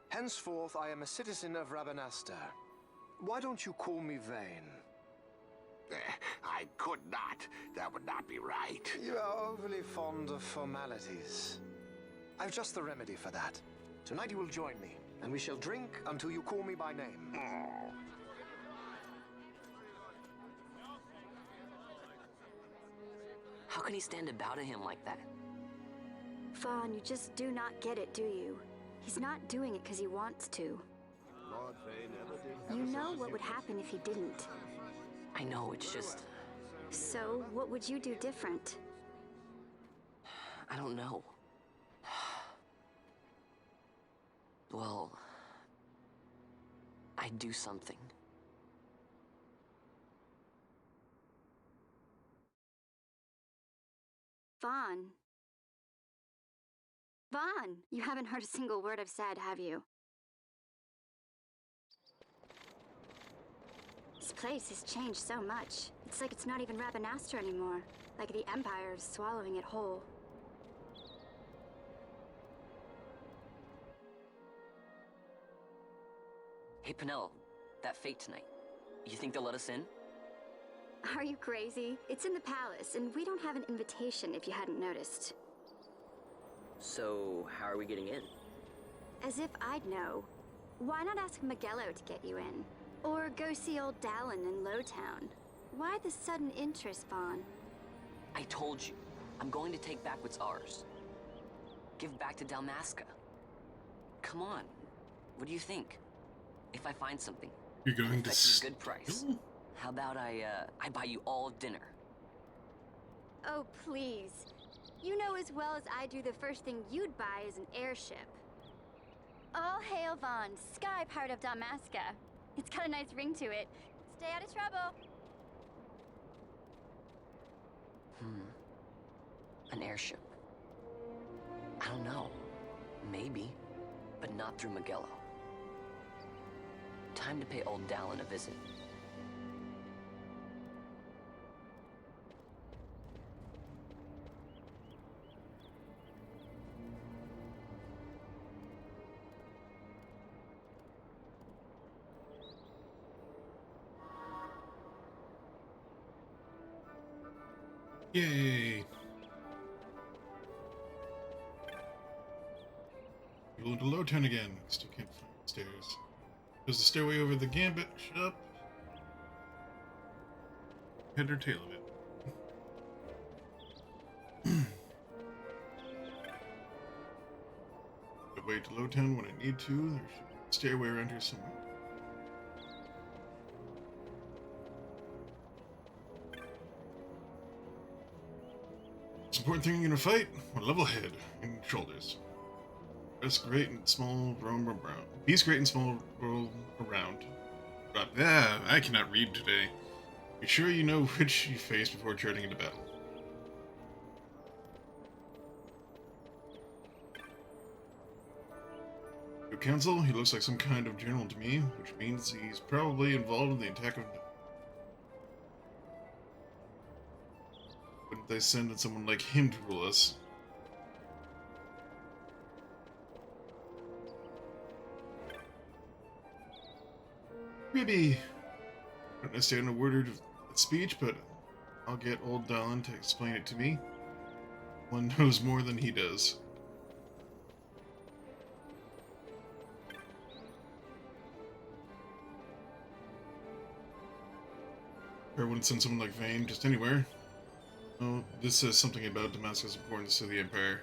Speaker 6: Henceforth, I am a citizen of Rabanasta. Why don't you call me Vane?
Speaker 5: I could not. That would not be right.
Speaker 6: You are overly fond of formalities. I've just the remedy for that. Tonight you will join me, and we shall drink until you call me by name.
Speaker 5: Oh.
Speaker 11: How can he stand about to him like that?
Speaker 15: Fawn, you just do not get it, do you? He's not doing it because he wants to.
Speaker 18: Lord Vane ever did.
Speaker 15: You know what would happen if he didn't.
Speaker 11: I know, it's just...
Speaker 15: So, what would you do different?
Speaker 11: I don't know. Well... I'd do something.
Speaker 15: Vaughn. Vaughn, you haven't heard a single word I've said, have you? This place has changed so much. It's like it's not even Rabanasta anymore. Like the Empire is swallowing it whole.
Speaker 11: Hey, Penelo, that fete tonight. You think they'll let us in?
Speaker 15: Are you crazy? It's in the palace, and we don't have an invitation if you hadn't noticed.
Speaker 11: So, how are we getting in?
Speaker 15: As if I'd know. Why not ask Miguelo to get you in? Or go see old Dallin in Lowtown? Why the sudden interest, Vaughn?
Speaker 11: I told you, I'm going to take back what's ours. Give back to Dalmasca. Come on, what do you think? If I find something,
Speaker 1: You're going to
Speaker 11: a good price. How about I buy you all dinner?
Speaker 15: Oh, please. You know as well as I do the first thing you'd buy is an airship. All hail Vaughn, sky part of Dalmasca. It's got a nice ring to it. Stay out of trouble.
Speaker 11: An airship. I don't know. Maybe, but not through Miguelo. Time to pay old Dallin a visit.
Speaker 1: Yay! We're going to Lowtown again. Still can't find the stairs. There's the stairway over the Gambit shop. Head or tail of it. The way to Lowtown when I need to. There should be a stairway around here somewhere. Most important thing you're gonna fight? A level head and shoulders. Beast great and small roam around. Beast great and small roam around. But I cannot read today. Be sure you know which you face before charging into battle. Your counsel, he looks like some kind of general to me, which means he's probably involved in the attack of... Wouldn't they send in someone like him to rule us? Maybe I don't understand a word of speech, but I'll get old Dallin to explain it to me. one knows more than he does. I wouldn't send someone like Vane just anywhere. Oh, this says something about Damascus' importance to the Empire.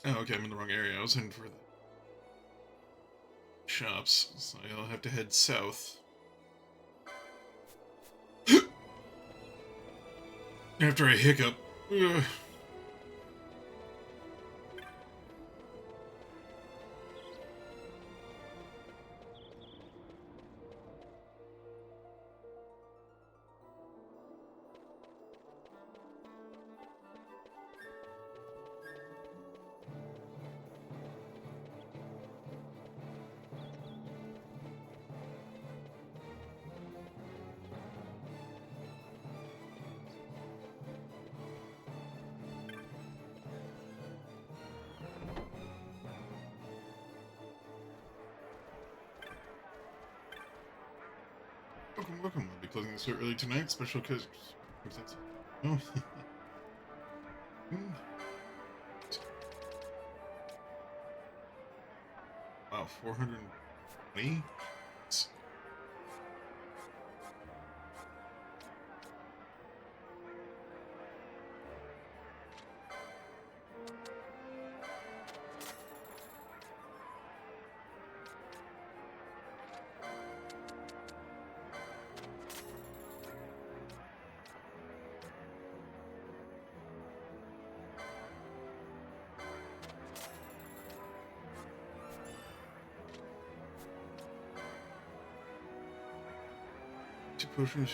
Speaker 1: Oh, okay, I'm in the wrong area. I was heading for the shops, so I'll have to head south. After I hiccup. Ugh. Welcome. I'll be closing the store early tonight. Special cause. Oh. Wow, 420? Two potions.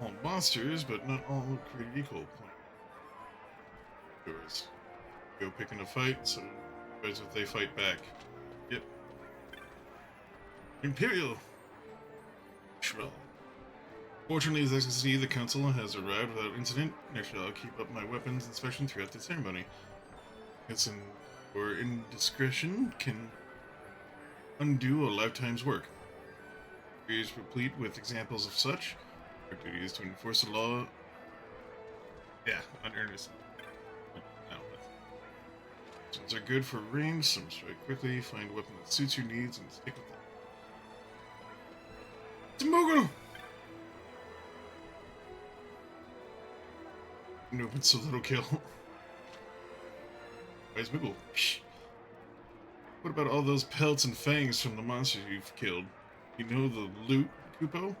Speaker 1: All monsters, but not all created equal. Yours. Go picking a fight, so as if they fight back. Yep. Imperial! Shrill. Fortunately, as I can see, the council has arrived without incident. Actually, I'll keep up my weapons inspection throughout the ceremony. Or indiscretion can undo a lifetime's work. It is replete with examples of such. Our duty is to enforce the law. Yeah, unearnestly. No, some are good for range, some strike quickly, find a weapon that suits your needs, and stick with it. Timogul! No, it's a little kill. Where's Moogle? What about all those pelts and fangs from the monsters you've killed? You know the loot, Kupo?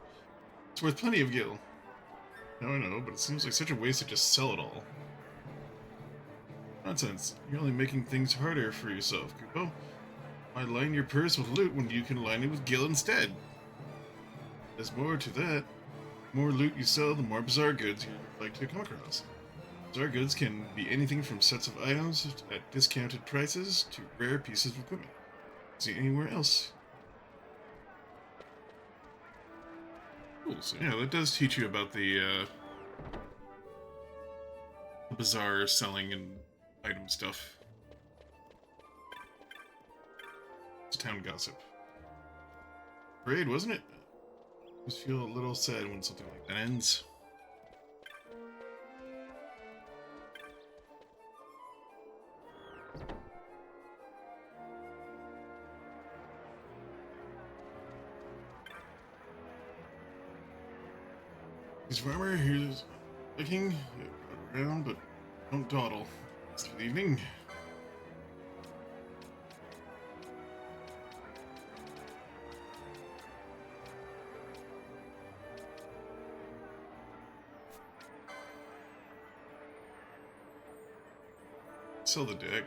Speaker 1: It's worth plenty of gil. No, I know, but it seems like such a waste to just sell it all. Nonsense. You're only making things harder for yourself, Kupo. Why line your purse with loot when you can line it with gil instead? There's more to that. The more loot you sell, the more bizarre goods you're likely to come across. Bizarre goods can be anything from sets of items at discounted prices to rare pieces of equipment. See anywhere else. Cool, so yeah, that does teach you about the bizarre selling and item stuff. It's town gossip. Parade, wasn't it? I just feel a little sad when something like that ends. He's farmer, here's looking around, but don't dawdle. It's the evening. Sell the dagger.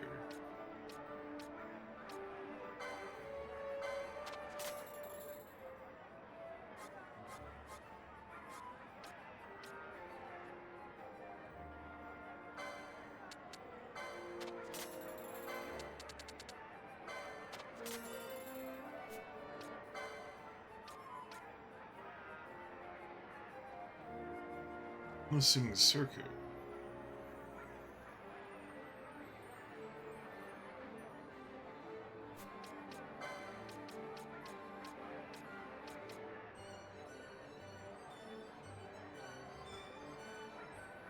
Speaker 1: I'm assuming Circo.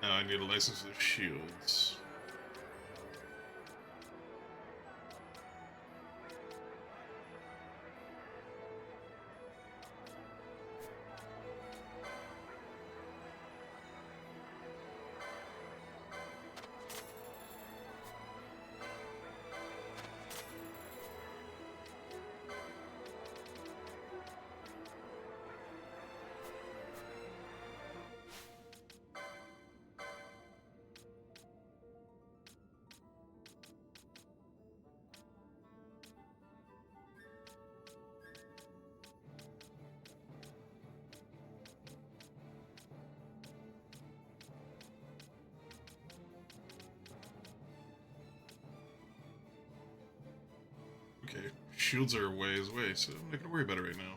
Speaker 1: Now I need a license for the shields. Okay, shields are a ways away, so I'm not gonna worry about it right now.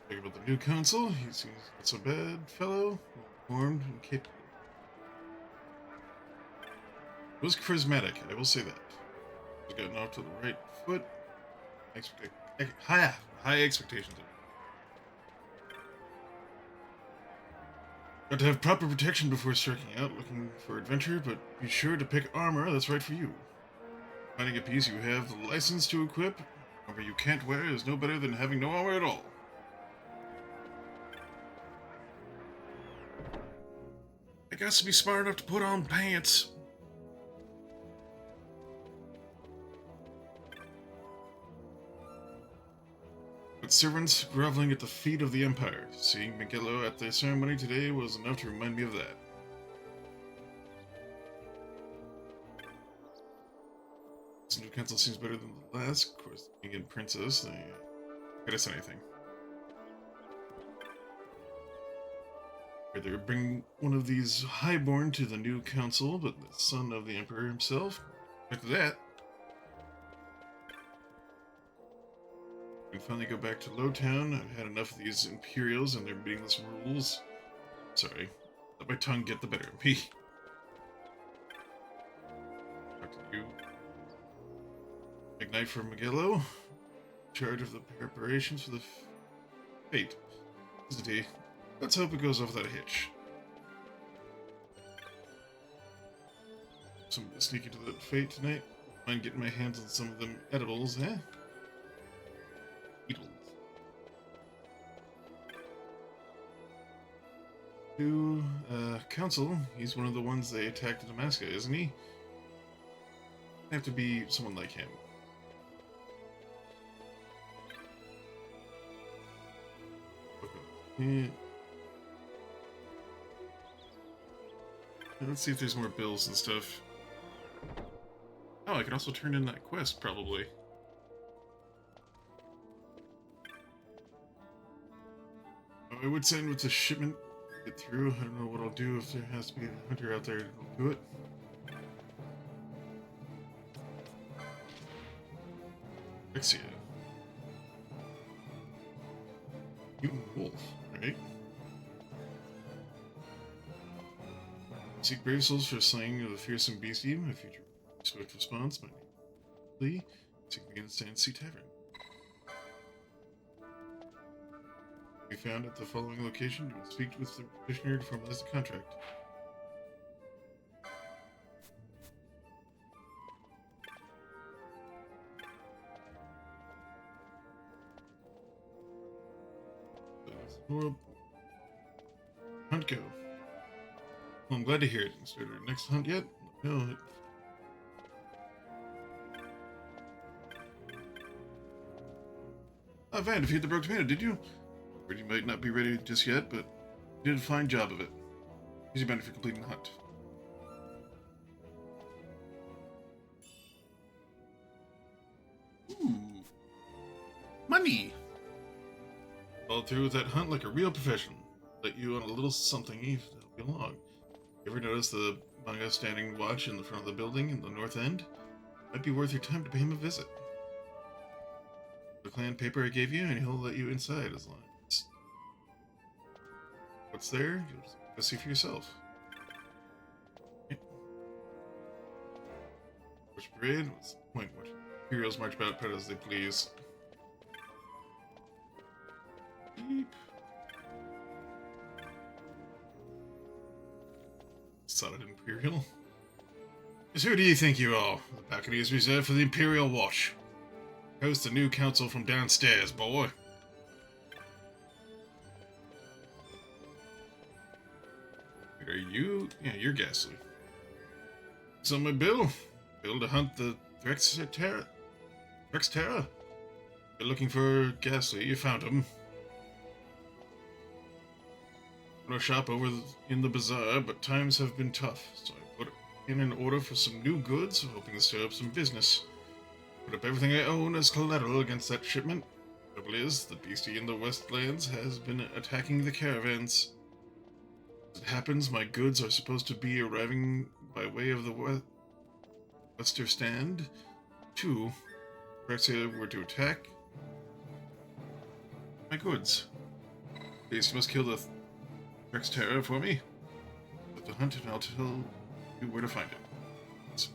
Speaker 1: Think about the new console. He seems not so bad, fellow. Well-informed and capable. It was charismatic, I will say that. He's gotten off to the right foot. High expectations. Got to have proper protection before striking out, looking for adventure, but be sure to pick armor that's right for you. Finding a piece you have the license to equip, armor you can't wear is no better than having no armor at all. I got to be smart enough to put on pants. But servants groveling at the feet of the Empire. Seeing Miguelo at the ceremony today was enough to remind me of that. This new council seems better than the last. Of course, the king and princess, they get us anything. They would bring one of these highborn to the new council, but the son of the Emperor himself. After that, we can finally go back to Lowtown. I've had enough of these Imperials and their meaningless rules. Sorry, let my tongue get the better of me. Talk to you. Big night for Miguelo. Charge of the preparations for the fate. Visiting. Let's hope it goes off without a hitch. So I'm gonna sneak into that fate tonight. Mind getting my hands on some of them edibles, eh? Beetles. To Council, he's one of the ones they attacked in Damascus, isn't he? Have to be someone like him. Yeah. Let's see if there's more bills and stuff. Oh, I could also turn in that quest, probably. I would send with the shipment get through. I don't know what I'll do if there has to be a hunter out there to do it. Alexia. Mutant wolf, right? Seek brave souls for slaying of the fearsome beastie. My future swift response. My name is Lee. Seek me in the Sand Sea Tavern. Be found at the following location. You will speak with the petitioner to formalize the contract. Hunt go. Well, I'm glad to hear it. Started our next hunt yet? No. Oh, Van, defeat the broke tomato, did you? You might not be ready just yet, but you did a fine job of it. Easy bounty for completing the hunt. Ooh. Money! Followed through with that hunt like a real professional. Let you on a little something to help you along. You ever notice the manga standing watch in the front of the building in the north end? Might be worth your time to pay him a visit. The clan paper I gave you, and he'll let you inside as long what's there? Go see for yourself. Which parade? What's the point? What Imperials march about as they please. Beep. Solid Imperial. Just who do you think you are? The balcony is reserved for the Imperial Watch. Host the new council from downstairs, boy. Are you? Yeah, you're Ghastly. It's on my bill. Bill to hunt the Drexterra. You're looking for Ghastly. You found him. I'm gonna shop over in the bazaar, but times have been tough, so I put in an order for some new goods, hoping to stir up some business. Put up everything I own as collateral against that shipment. Trouble is, the beastie in the Westlands has been attacking the caravans. As it happens, my goods are supposed to be arriving by way of the Wester Stand. 2. Drexia were to attack my goods. Beast must kill the Drexterra for me. With the hunt, and I'll tell you where to find it.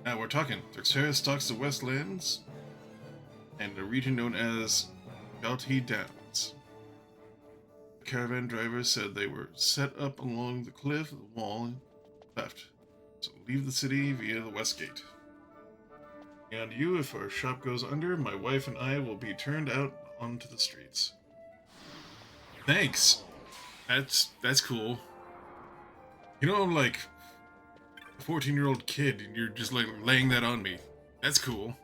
Speaker 1: Now we're talking. Drexterra stalks the Westlands and a region known as Galty Downs. The caravan drivers said they were set up along the cliff of the wall left. So leave the city via the west gate. And you, if our shop goes under, my wife and I will be turned out onto the streets. Thanks. That's cool. You know, I'm like a 14-year-old kid, and you're just like laying that on me. That's cool.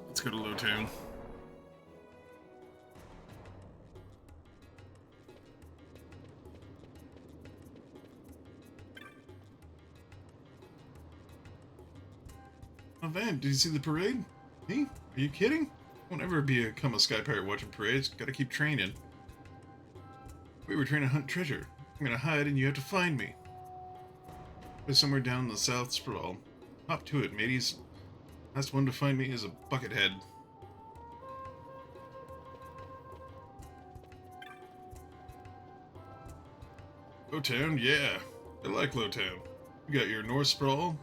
Speaker 1: Let's go to Lowtown. Oh, Van, did you see the parade? Me? Are you kidding? Won't ever become a Sky Pirate watching parades. Gotta keep training. We were trying to hunt treasure. I'm gonna hide and you have to find me. There's somewhere down the South Sprawl. Hop to it, mateys. Last one to find me is a buckethead. Lowtown, yeah. I like Lowtown. You got your North Sprawl,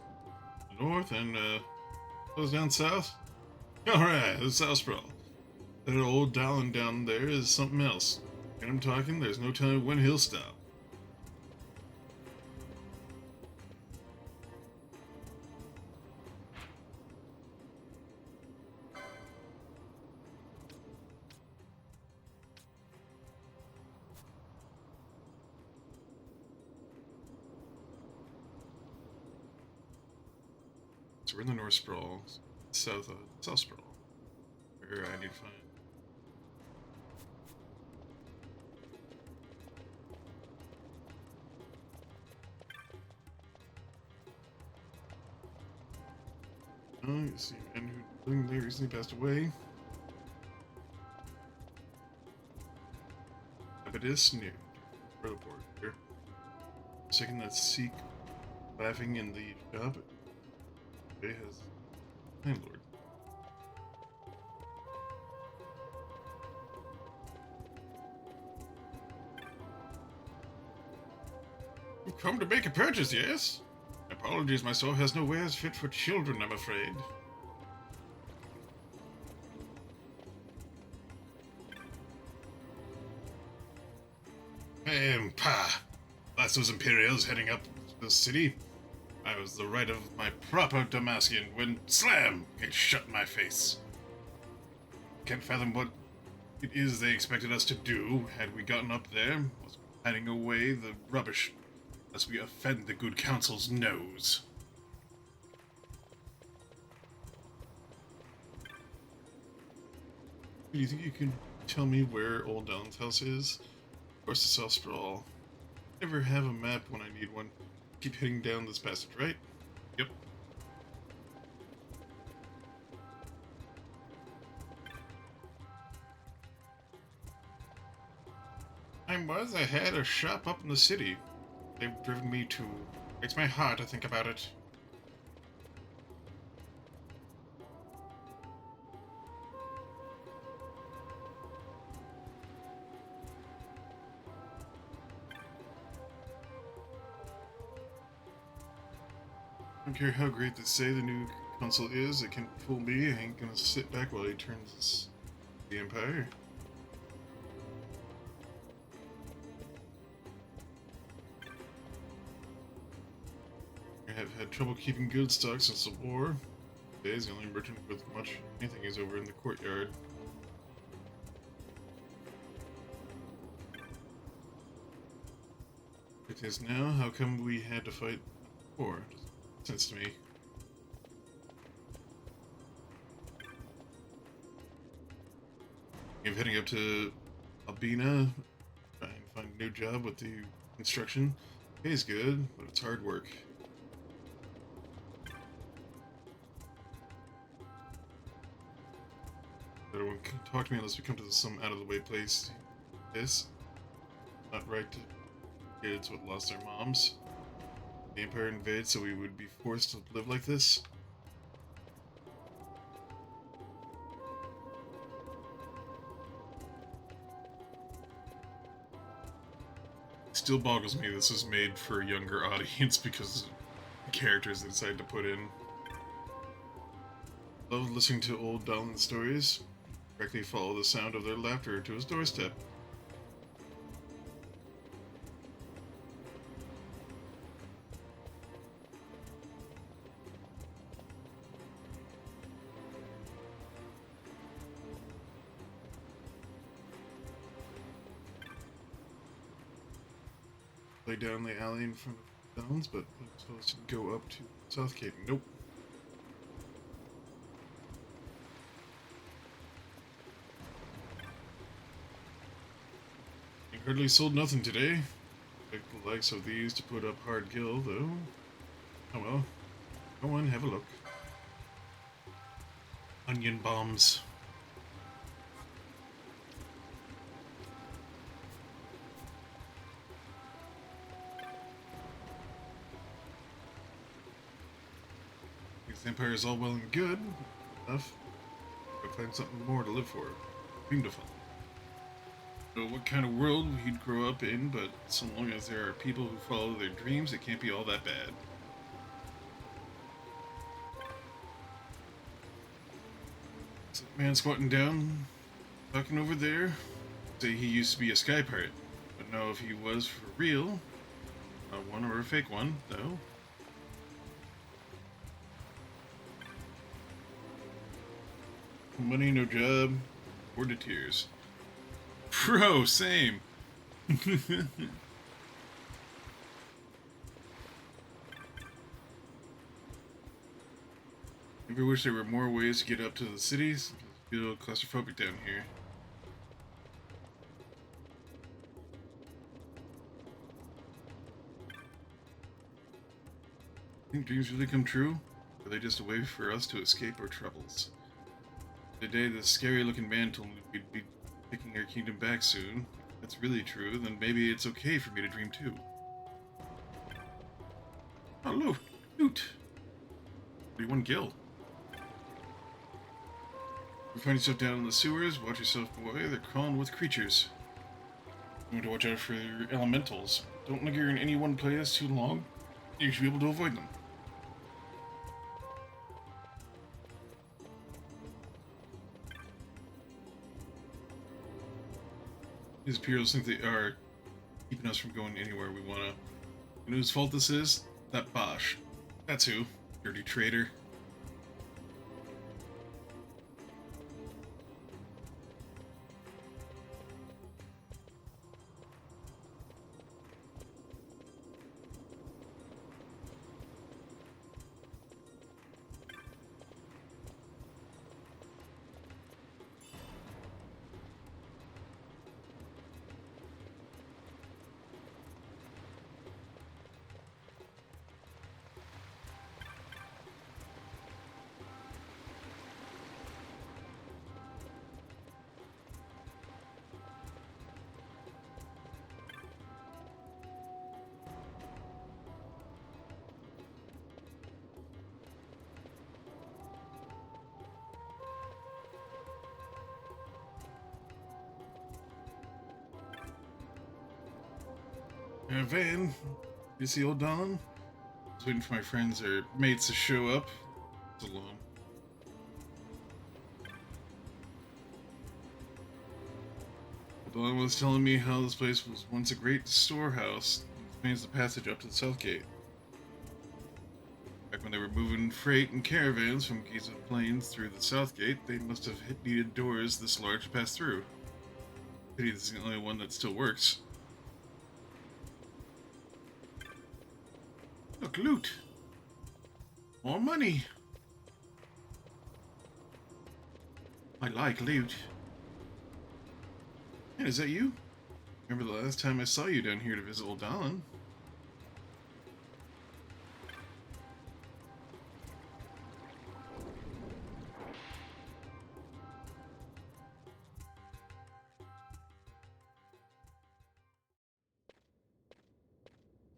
Speaker 1: the north, and goes down south. Alright, the South Sprawl. That old Dallin down there is something else. Get him talking, there's no telling when he'll stop. So we're in the North Sprawl, South Sprawl. Where I need to find. Oh, you see a man who living there recently passed away. Abadis new. Report here. Second that Sikh laughing in the shop. Has landlord. You've come to make a purchase, yes? Apologies, my store has no wares fit for children, I'm afraid. That's those Imperials heading up to the city. I was the right of my proper Damascian when slam it shut in my face. Can't fathom what it is they expected us to do had we gotten up there. Was hiding away the rubbish, lest we offend the good council's nose. Do you think you can tell me where Old Don's house is? Of course, the South Sprawl. Never have a map when I need one. Keep heading down this passage, right? Yep. time was, I had a shop up in the city. They've driven me to... Breaks my heart to think about it. I don't care how great they say the new console is, it can't fool me. I ain't gonna sit back while he turns the Empire. I have had trouble keeping good stock since the war. Today's the only merchant with much anything is over in the courtyard. It is now. How come we had to fight war? Doesn't make sense to me. I'm heading up to Albina, try and find a new job with the construction. Pays good, but it's hard work. Everyone can talk to me unless we come to some out-of-the-way place. This not right to kids who lost their moms. The Empire invades, so we would be forced to live like this. It still boggles me this was made for a younger audience because of the characters they decided to put in. Love listening to old Dolan stories. Directly follow the sound of their laughter to his doorstep. Lay down the alley in front of Downs, but I'm supposed to go up to South Cape. Nope. Hardly sold nothing today. Expect the likes of these to put up hard gill, though. Oh well. Go on, have a look. Onion bombs. This empire is all well and good enough. But find something more to live for. Dream to follow. Know what kind of world he'd grow up in, but so long as there are people who follow their dreams, it can't be all that bad. Is that man squatting down, talking over there? Say he used to be a sky pirate, but know if he was for real, a one or a fake one, though. Money, no job, or to tears. Bro, same. Ever wish there were more ways to get up to the cities? I feel claustrophobic down here. Think dreams really come true? Or are they just a way for us to escape our troubles? Today, the scary-looking man told me we'd be taking our kingdom back soon. If that's really true, then maybe it's okay for me to dream too. Oh, look! Loot! 41 gil. You find yourself down in the sewers, watch yourself, boy. They're crawling with creatures. You want to watch out for your elementals. Don't linger in any one place too long. You should be able to avoid them. These Imperials think they are keeping us from going anywhere we wanna. You know whose fault this is? That Bosch. That's who. Dirty traitor. Van, you see old Don? I was waiting for my friends or mates to show up. It's alone. Don was telling me how this place was once a great storehouse. He explains the passage up to the south gate. Back when they were moving freight and caravans from Giza Plains through the south gate, they must have needed doors this large to pass through. Pity this is the only one that still works. Look, loot! More money! I like loot. Hey, is that you? Remember the last time I saw you down here to visit old Dallin?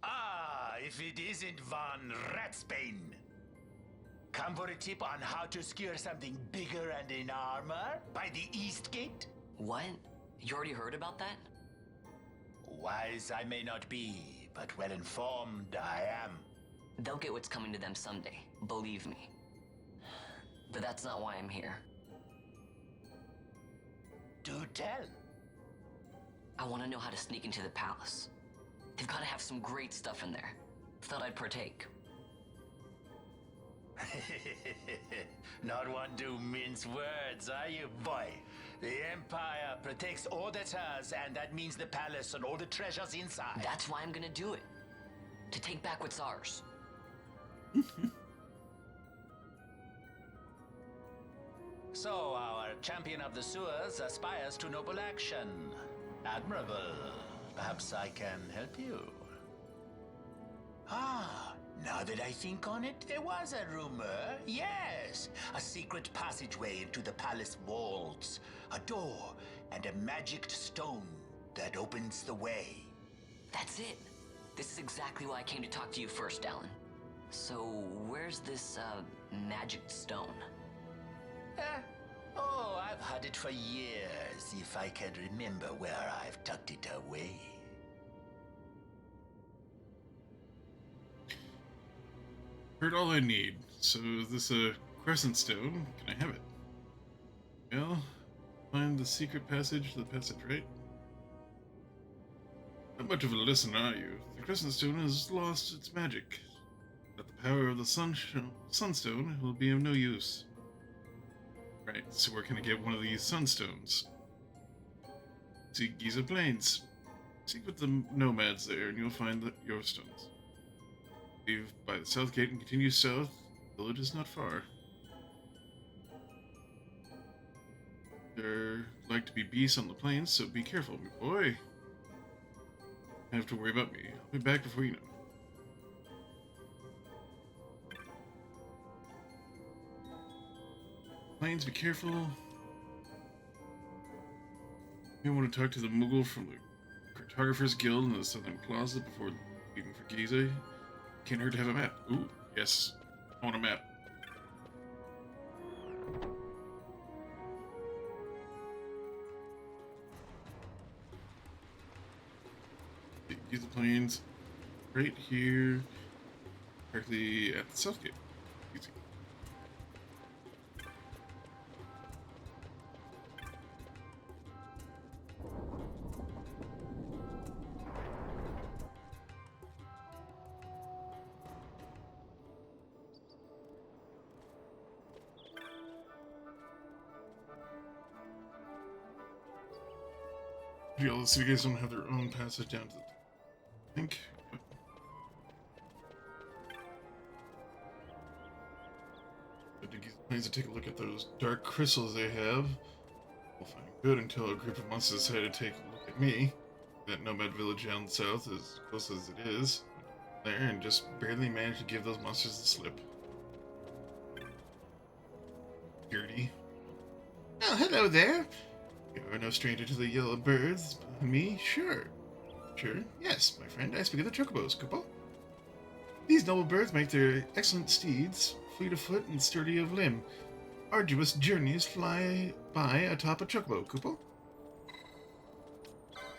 Speaker 19: Ah, if it isn't Von Ratsbane. Come for a tip on how to secure something bigger and in armor by the East Gate?
Speaker 11: What? You already heard about that?
Speaker 19: Wise I may not be, but well informed I am.
Speaker 11: They'll get what's coming to them someday, believe me. But that's not why I'm here.
Speaker 19: Do tell.
Speaker 11: I want to know how to sneak into the palace. They've got to have some great stuff in there. Thought I'd partake.
Speaker 19: Not one to mince words, are you, boy? The Empire protects all that's hers, and that means the palace and all the treasures inside.
Speaker 11: That's why I'm gonna do it. To take back what's ours.
Speaker 19: So, our champion of the sewers aspires to noble action. Admirable. Perhaps I can help you. Ah, now that I think on it, there was a rumor. Yes, a secret passageway into the palace walls. A door and a magic stone that opens the way.
Speaker 11: That's it. This is exactly why I came to talk to you first, Alan. So, where's this, magic stone?
Speaker 19: Oh, I've had it for years, if I can remember where I've tucked it away.
Speaker 1: Heard all I need. So is this a crescent stone? Can I have it? Well, find the secret passage to the passage, right? Not much of a listener, are you? The crescent stone has lost its magic. But the power of the sunstone will be of no use. Right, so where can I get one of these sunstones? See Giza Plains. Seek with the nomads there, and you'll find your stones. Leave by the south gate and continue south. The village is not far. There like to be beasts on the plains, so be careful, my boy. You don't have to worry about me. I'll be back before you know. Plains, be careful. You want to talk to the Mughal from the Cartographers Guild in the Southern Plaza before leaving for Giza. Can't hurt to have a map. Ooh, yes. I want a map. Use the plains right here, directly at the south gate. Easy. Yeah, let's see if you guys don't have their own passage down to the think. But Diggy's plans to take a look at those dark crystals they have. We'll find good until a group of monsters decide to take a look at me. That nomad village down south, as close as it is, there, and just barely managed to give those monsters the slip. Dirty. Oh, hello there. You are no stranger to the yellow birds behind me, sure. Sure, yes, my friend, I speak of the chocobos, Kupo. These noble birds make their excellent steeds, fleet of foot and sturdy of limb. Arduous journeys fly by atop a chocobo, Kupo.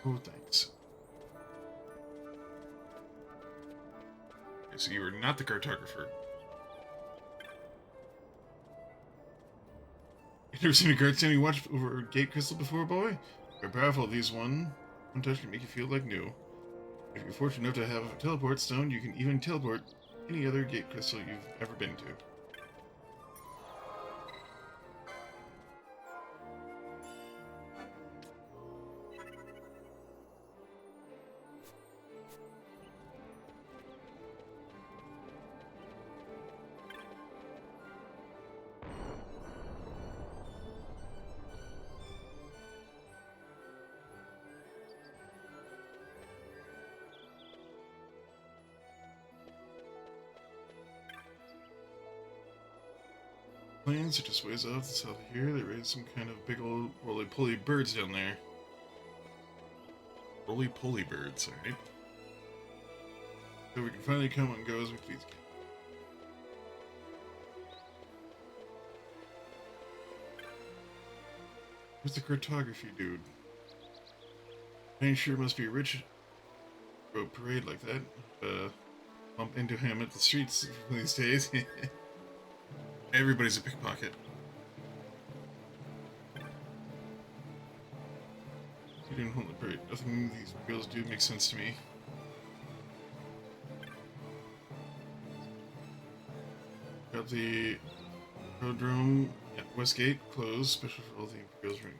Speaker 1: Oh, thanks. So you were not the cartographer. You never seen a guard standing watch over a gate crystal before, boy? Very powerful, these one touch can make you feel like new. If you're fortunate enough to have a teleport stone, you can even teleport any other gate crystal you've ever been to. Plains are just ways off the south of here. They raised some kind of big old roly-poly birds down there. Roly-poly birds, alright. So we can finally come and go as we please. Who's the cartography dude? I sure must be rich. Go parade like that. Bump into him at the streets these days. Everybody's a pickpocket. You didn't hold the parade. Nothing these girls do makes sense to me. Got the Prodrome at Westgate closed, special for all the Imperials ring.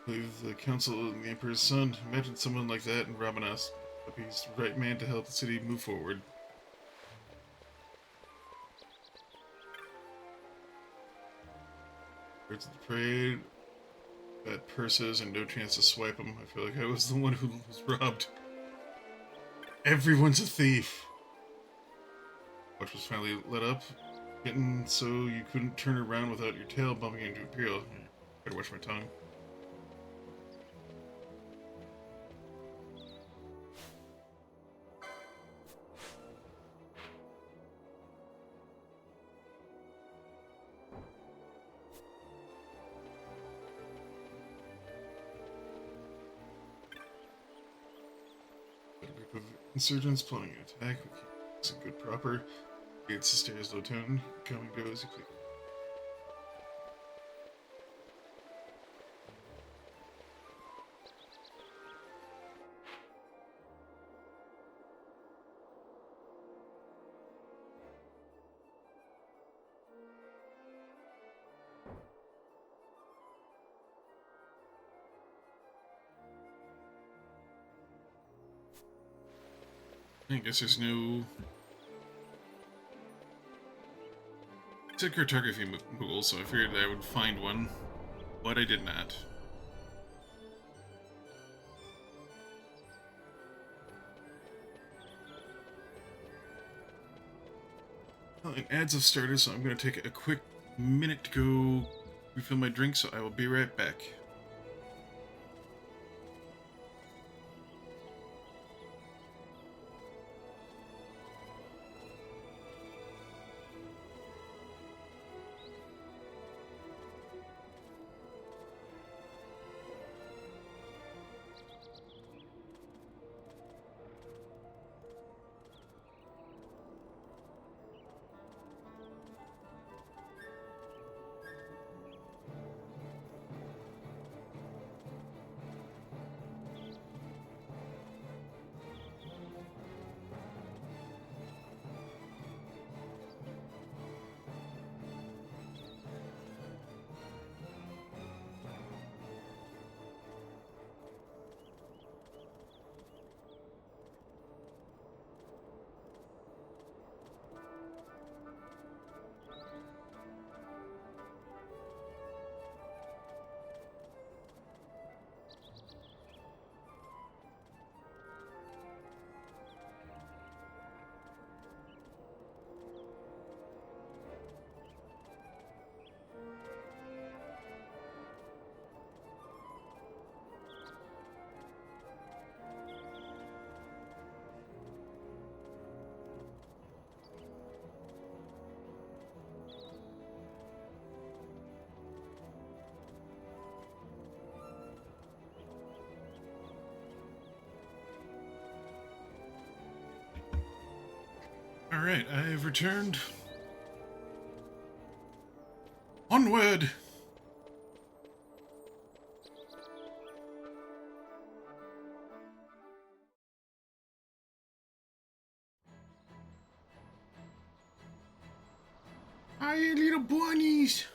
Speaker 1: I believe the council and the Emperor's son. Imagine someone like that in robbing us. But he's the right man to help the city move forward. Birds of the parade. Got purses and no chance to swipe them. I feel like I was the one who was robbed. Everyone's a thief. Watch was finally lit up. Getting so you couldn't turn around without your tail bumping into Imperial. Better watch my tongue. Of insurgents planning an attack. It's a good proper. Gates the stairs, low tone. Come and go as you please. I guess there's no... It's a cartography Google, so I figured I would find one, but I did not. Well, and ads have started, so I'm going to take a quick minute to go refill my drink, so I will be right back. Alright, I've returned. Onward! Hi, little bunnies!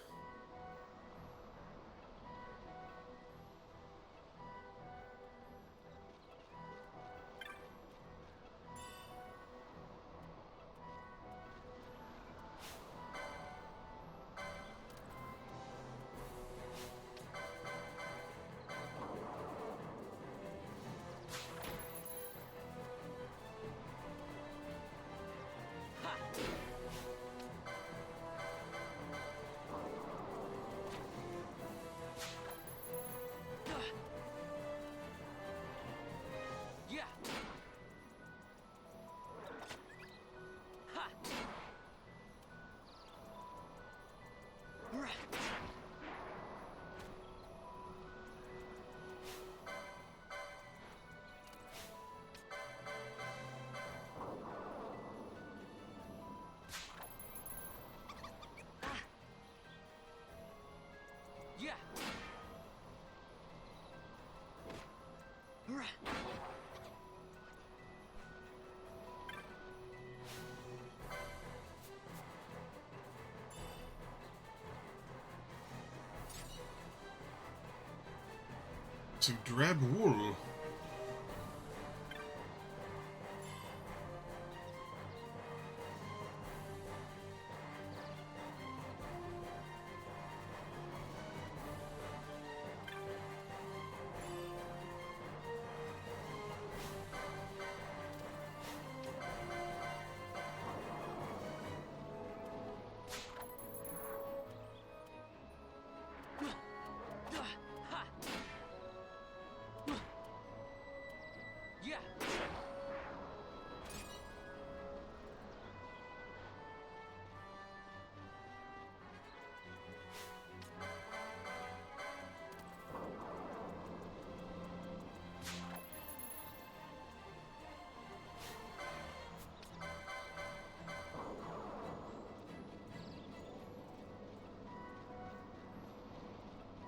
Speaker 1: Some drab wool.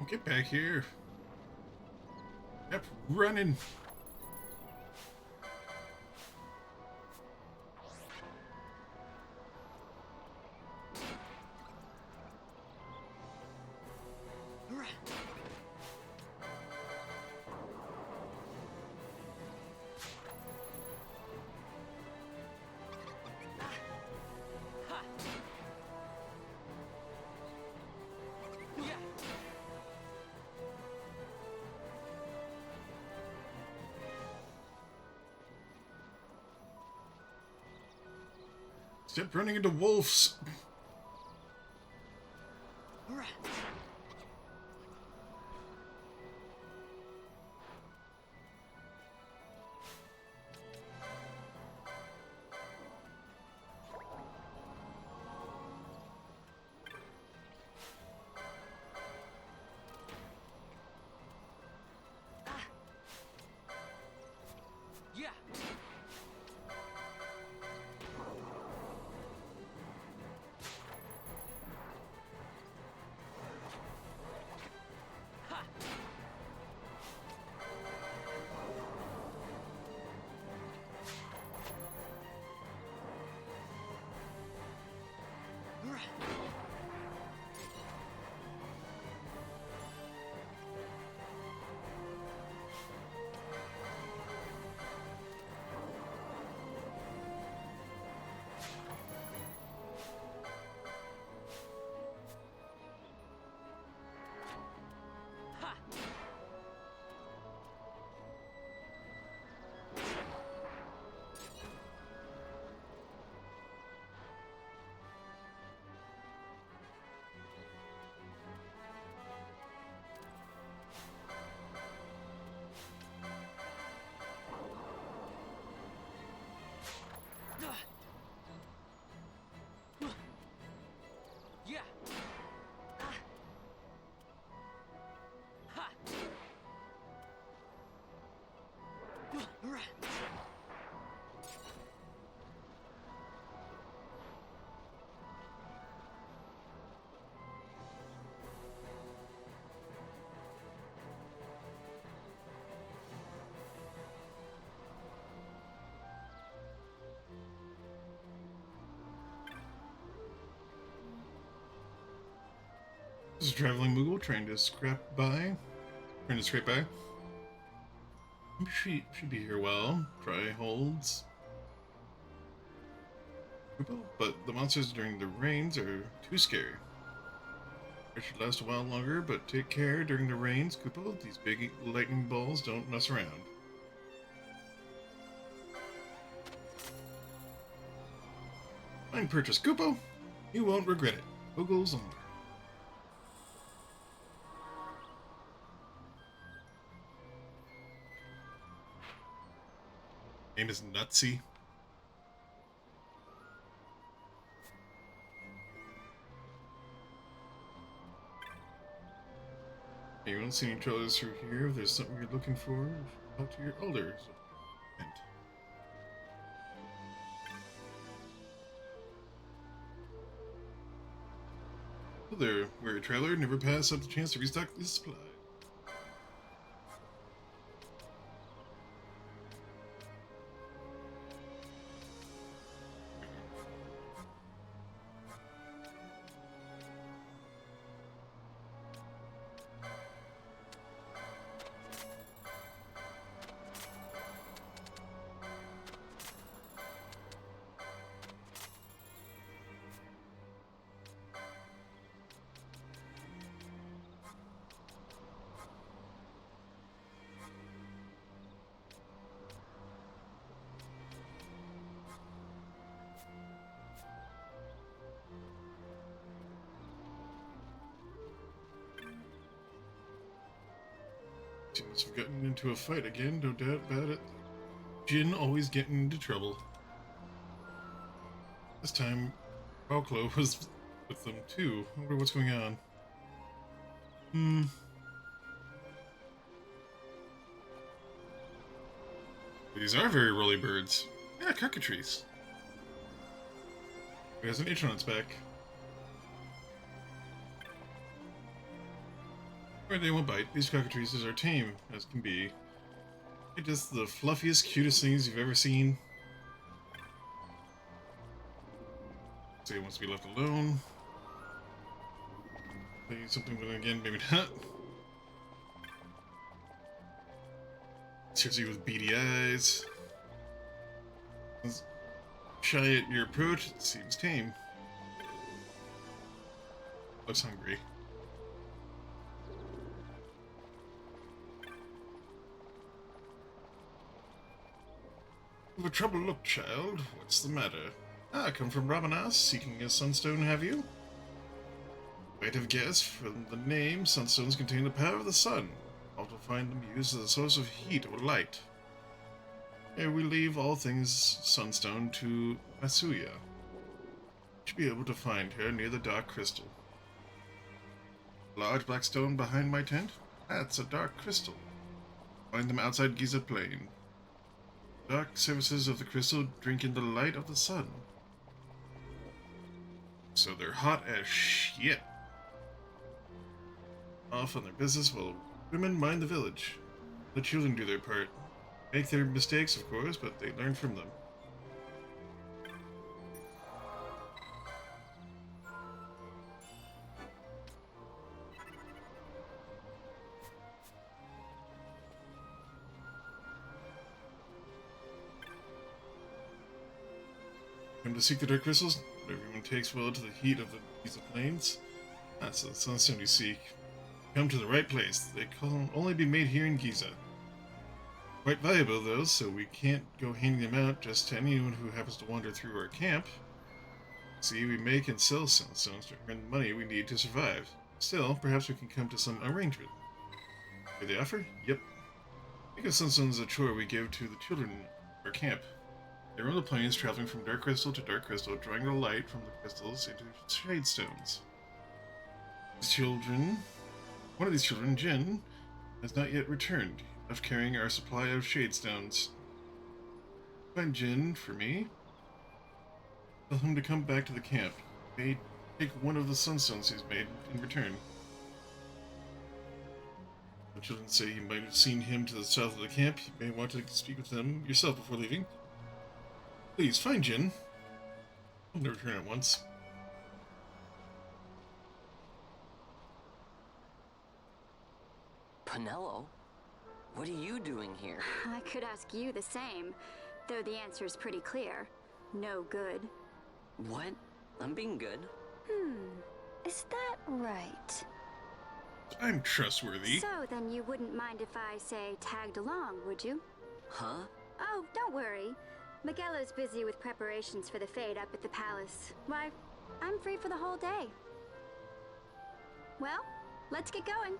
Speaker 1: Get back here. Yep, running. Stop running into wolves. This is a traveling Moogle trying to scrape by. Should be here well. Try holds. But the monsters during the rains are too scary. It should last a while longer, but take care during the rains, Koopo. These big lightning balls don't mess around. Fine purchase, Koopo. You won't regret it. Moogles on. Name is Nutsy. You won't see any trailers through here. If there's something you're looking for, talk to your elders. Oh there, we're a trailer. Never pass up the chance to restock this supply. Seems we've gotten into a fight again, no doubt about it. Jin always getting into trouble. This time, Balclo was with them too. I wonder what's going on. These are very rolly birds. Yeah, cockatrice. It has an itch on its back. Or they won't bite. These cockatrices are tame as can be. They're just the fluffiest, cutest things you've ever seen. Say it wants to be left alone. Maybe something, but again, maybe not. Seriously, with beady eyes. Shy at your approach, it seems tame. Looks hungry. You have a troubled look, child. What's the matter? Ah, come from Rabanas, seeking a sunstone, have you? Might have guessed from the name, sunstones contain the power of the sun. How to find them used as a source of heat or light. Here we leave all things sunstone to Masuya. Should be able to find her near the dark crystal. Large black stone behind my tent? That's a dark crystal. Find them outside Giza Plain. Dark surfaces of the crystal drink in the light of the sun. So they're hot as shit. Off on their business while women mind the village. The children do their part. Make their mistakes, of course, but they learn from them. Come to seek the dark crystals? Everyone takes well to the heat of the Giza Plains. That's the sunstone you seek. Come to the right place. They can only be made here in Giza. Quite valuable, though, so we can't go handing them out just to anyone who happens to wander through our camp. See, we make and sell sunstones to earn the money we need to survive. Still, perhaps we can come to some arrangement. Hear the offer? Yep. Think of sunstones as a chore we give to the children in our camp. They roam the plains, traveling from dark crystal to dark crystal, drawing the light from the crystals into shade stones. One of these children, Jin, has not yet returned, of carrying our supply of shade stones. Find Jin for me. Tell him to come back to the camp. May take one of the sunstones he's made in return. The children say you might have seen him to the south of the camp. You may want to speak with them yourself before leaving. Please, find Jin. I'll return at once.
Speaker 11: Penelo, what are you doing here?
Speaker 15: I could ask you the same, though the answer's pretty clear. No good.
Speaker 11: What? I'm being good.
Speaker 15: Is that right?
Speaker 1: I'm trustworthy.
Speaker 15: So then you wouldn't mind if I, say, tagged along, would you?
Speaker 11: Huh?
Speaker 15: Oh, don't worry. Miguelo's busy with preparations for the fete up at the palace. Why, I'm free for the whole day. Well, let's get going.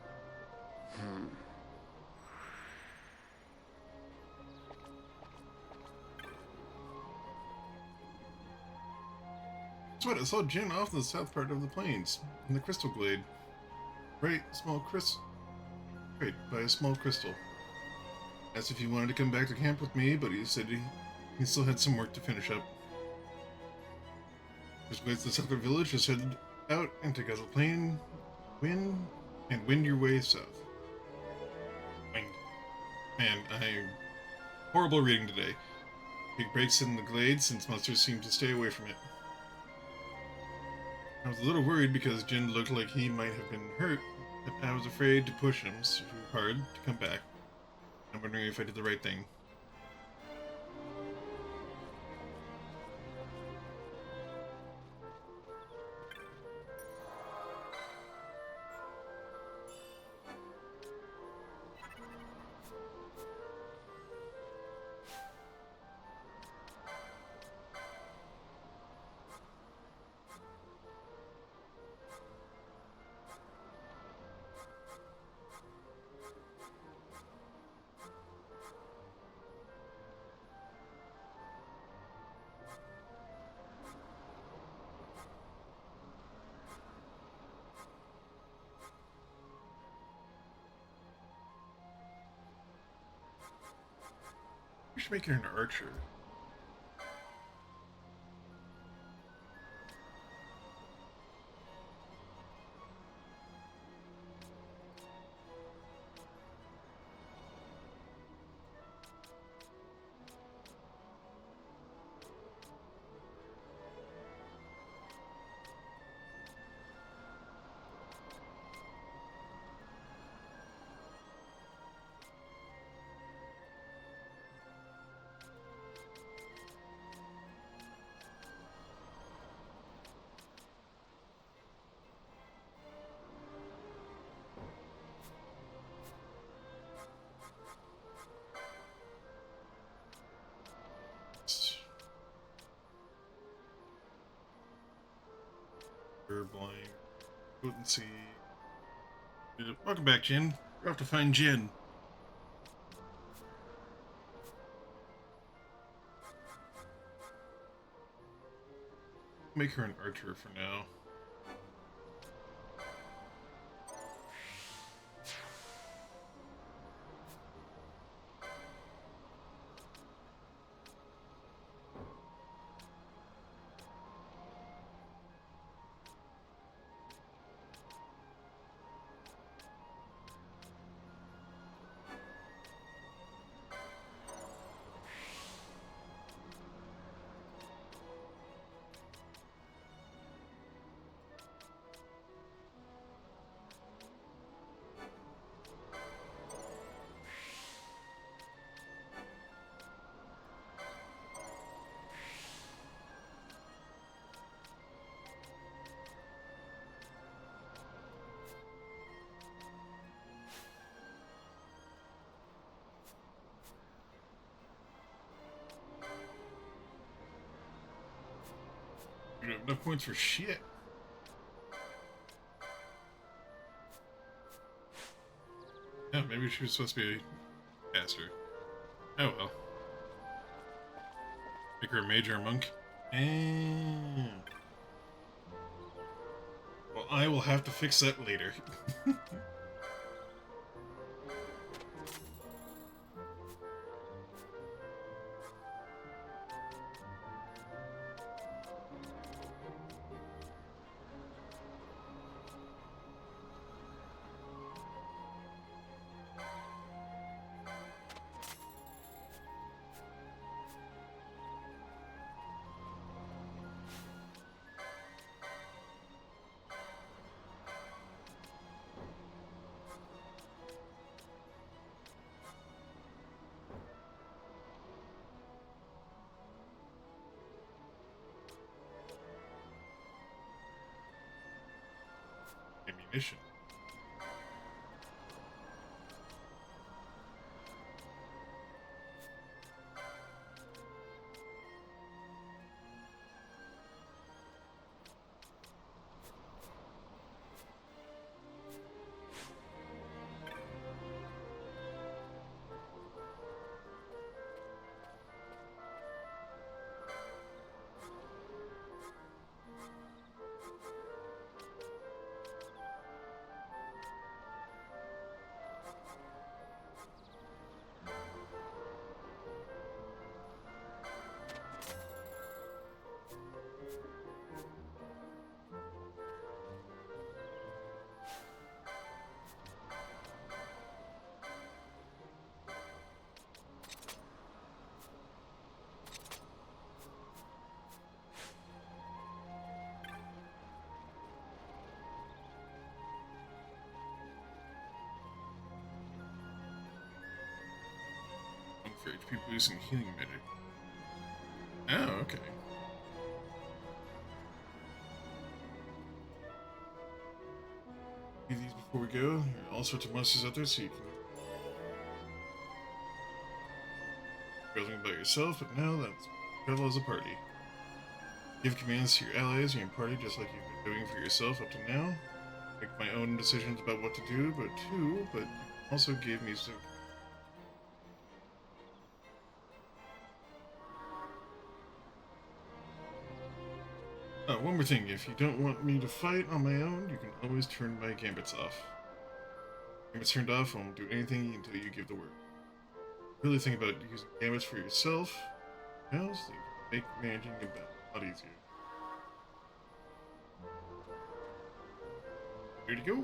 Speaker 1: That's what I saw Jin off in the south part of the plains, in the crystal glade. Right, by a small crystal. Asked if he wanted to come back to camp with me, but he said he still had some work to finish up. Just waits the southern village, just head out into Gazel Plain, wind your way south. Wind. Man, I'm horrible reading today. Big breaks in the glade since monsters seem to stay away from it. I was a little worried because Jin looked like he might have been hurt, but I was afraid to push him too hard to come back. I'm wondering if I did the right thing. We should make her an archer. Blind potency. Welcome back, Jin. We're off to find Jin. Make her an archer for now. You don't have enough points for shit. Yeah, maybe she was supposed to be a caster. Oh well. Make her a mage or a monk. Well, I will have to fix that later. mission. For HP boost and healing magic. Oh, okay. Do these before we go. There are all sorts of monsters out there, so you can building by yourself, but now that's travel as a party. Give commands to your allies and your party just like you've been doing for yourself up to now. Make my own decisions about what to do, but also gave me some. One more thing, if you don't want me to fight on my own, you can always turn my gambits off. Gambits turned off, I won't do anything until you give the word. Really think about using gambits for yourself, now, so you can make managing a lot easier. Here to go!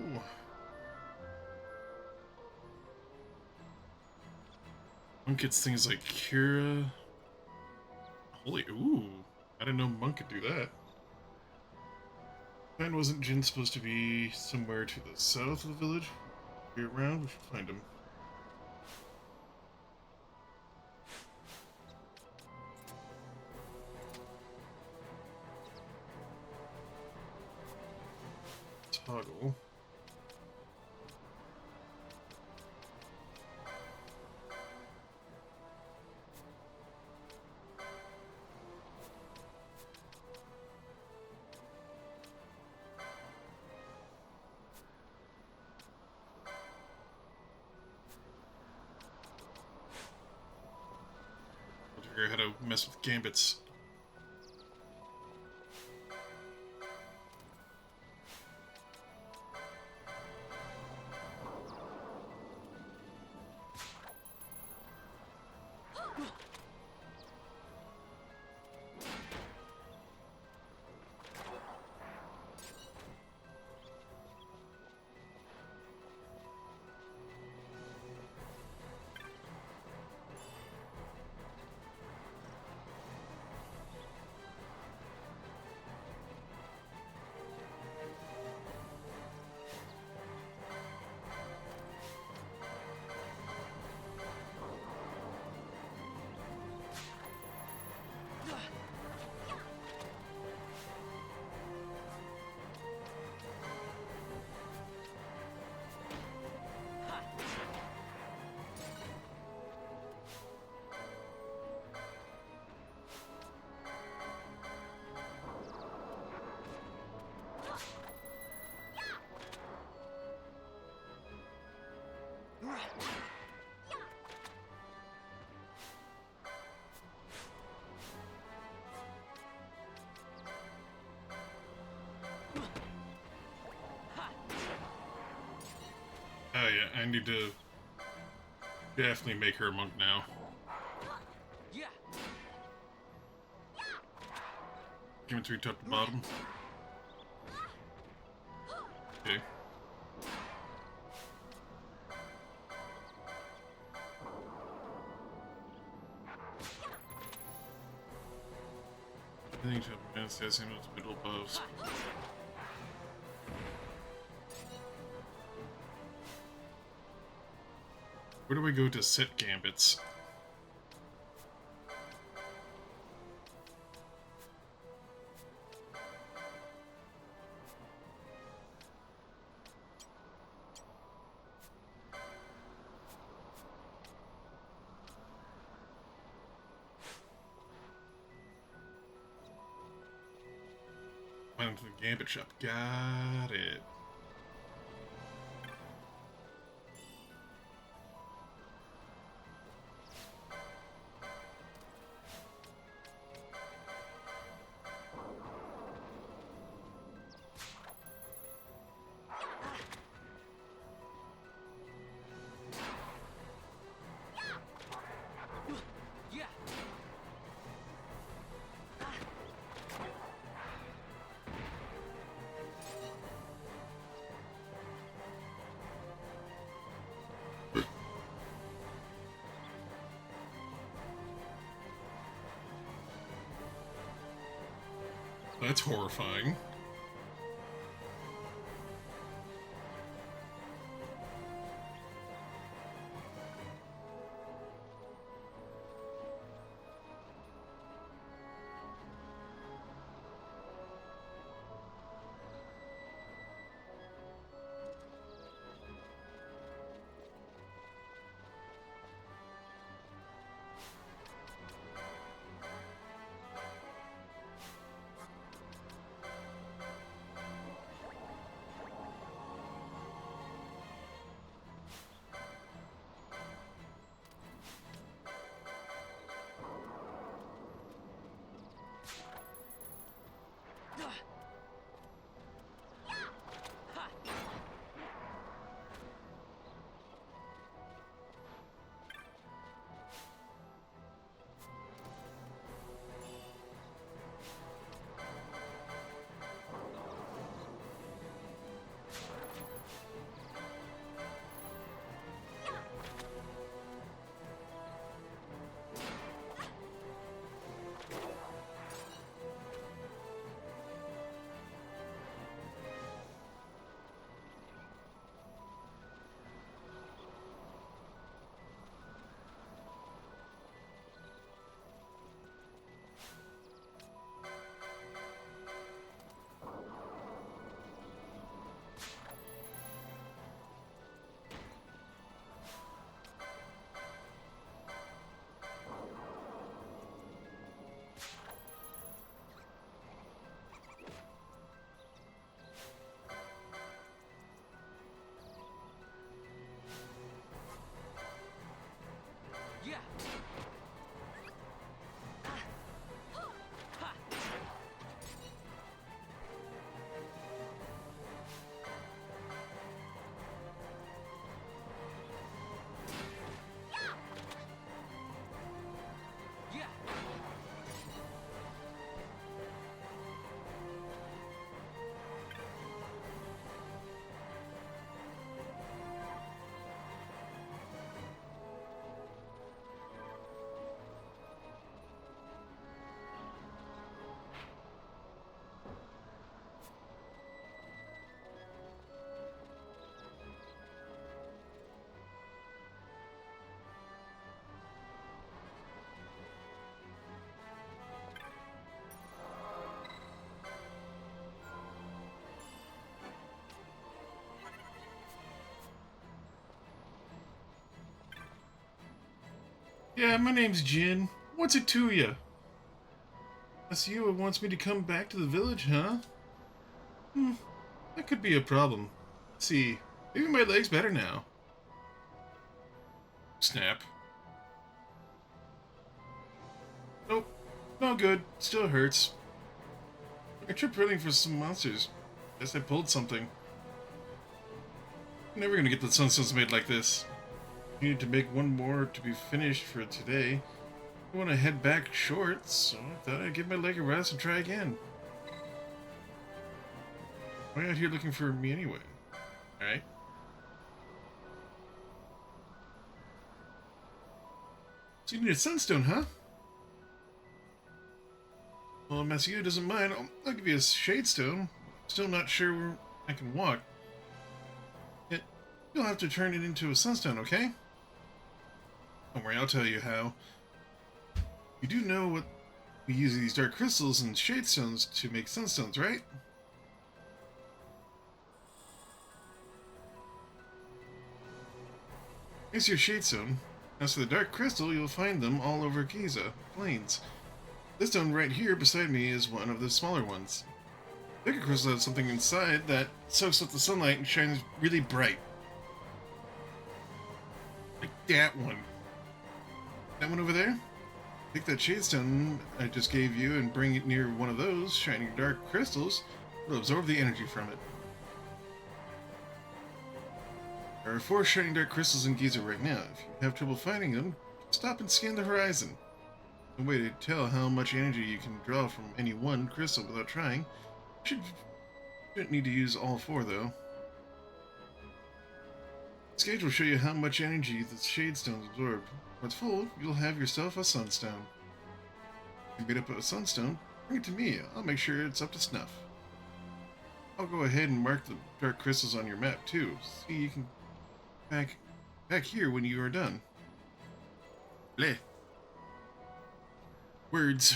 Speaker 1: Monk gets things like Kira. Holy, ooh! I didn't know Monk could do that. And wasn't Jin supposed to be somewhere to the south of the village? If you're around, we should find him. Toggle. How to mess with gambits. Oh yeah, I need to definitely make her a monk now. Give it to top to bottom. Okay. I think to have advanced the same as middle bows. Where do we go to set gambits? down to the Gambit shop. Got it. That's horrifying. Yeah, my name's Jin. What's it to ya? That's you who wants me to come back to the village, huh? That could be a problem. See, maybe my leg's better now. Snap. Nope. No good. Still hurts. I tripped running for some monsters. Guess I pulled something. I'm never gonna get the sunstones made like this. I need to make one more to be finished for today. I want to head back short, so I thought I'd give my leg a rest and try again. Why are you out here looking for me anyway? Alright. So you need a sunstone, huh? Well, if Matsuo doesn't mind, I'll give you a shadestone. Still not sure where I can walk. Yet, you'll have to turn it into a sunstone, okay? Don't worry, I'll tell you how. You do know what we use these dark crystals and shadestones to make sunstones, right? Here's your shadestone. As for the dark crystal, you'll find them all over Giza Plains. This stone right here beside me is one of the smaller ones. Liquid crystal has something inside that soaks up the sunlight and shines really bright. Like that one. That one over there? Take that shadestone I just gave you and bring it near one of those shining dark crystals. It'll absorb the energy from it. There are 4 shining dark crystals in Giza right now. If you have trouble finding them, stop and scan the horizon. No way to tell how much energy you can draw from any one crystal without trying. Shouldn't need to use all 4 though. This gauge will show you how much energy the shadestones absorb. When it's full, you'll have yourself a sunstone. If you beat up a sunstone, bring it to me. I'll make sure it's up to snuff. I'll go ahead and mark the dark crystals on your map too. See, you can back here when you are done. Bleh. Words.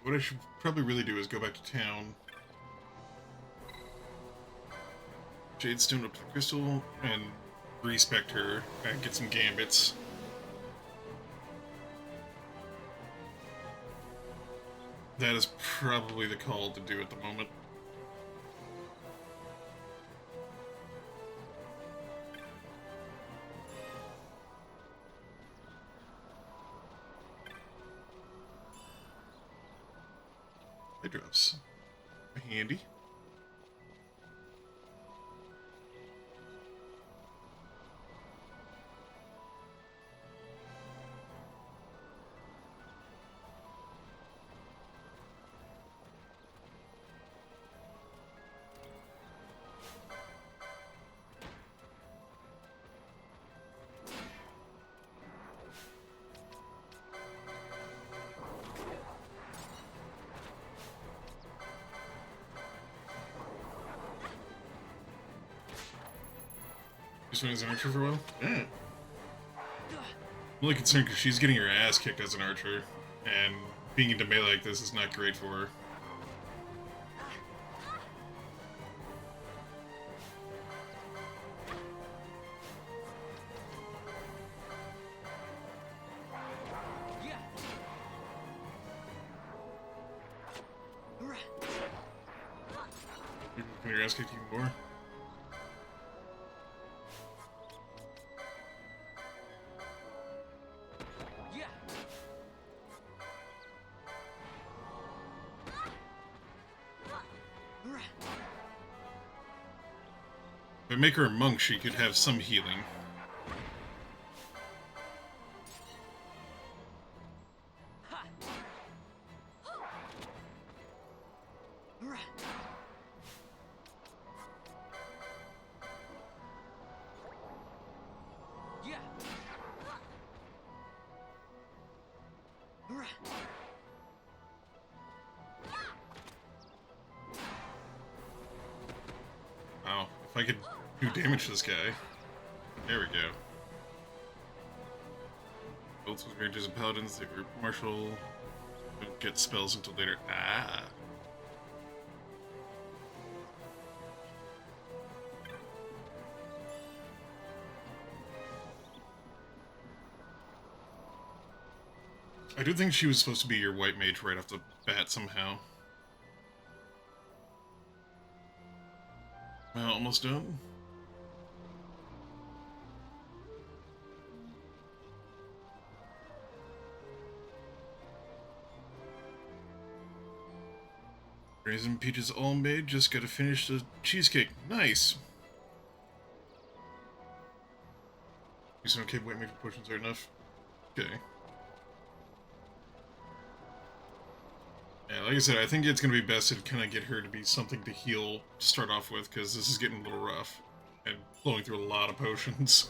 Speaker 1: What I should probably really do is go back to town. Jadestone up to the crystal and respect her and get some gambits. That is probably the call to do at the moment. It drops. Handy. This one is an archer for a while? Yeah. I'm really concerned because she's getting her ass kicked as an archer, and being into melee like this is not great for her. Can your ass kick even more? If I make her a monk, she could have some healing. Wow, if I could do damage to this guy. There we go. Both with ranges and paladins, they were martial. Don't get spells until later. Ah. I do think she was supposed to be your white mage right off the bat somehow. Well, almost done. Raisin Peaches all made, just gotta finish the cheesecake. Nice! You said okay, white mage potions are enough? Okay. Yeah, like I said, I think it's going to be best to kind of get her to be something to heal to start off with, because this is getting a little rough, and blowing through a lot of potions.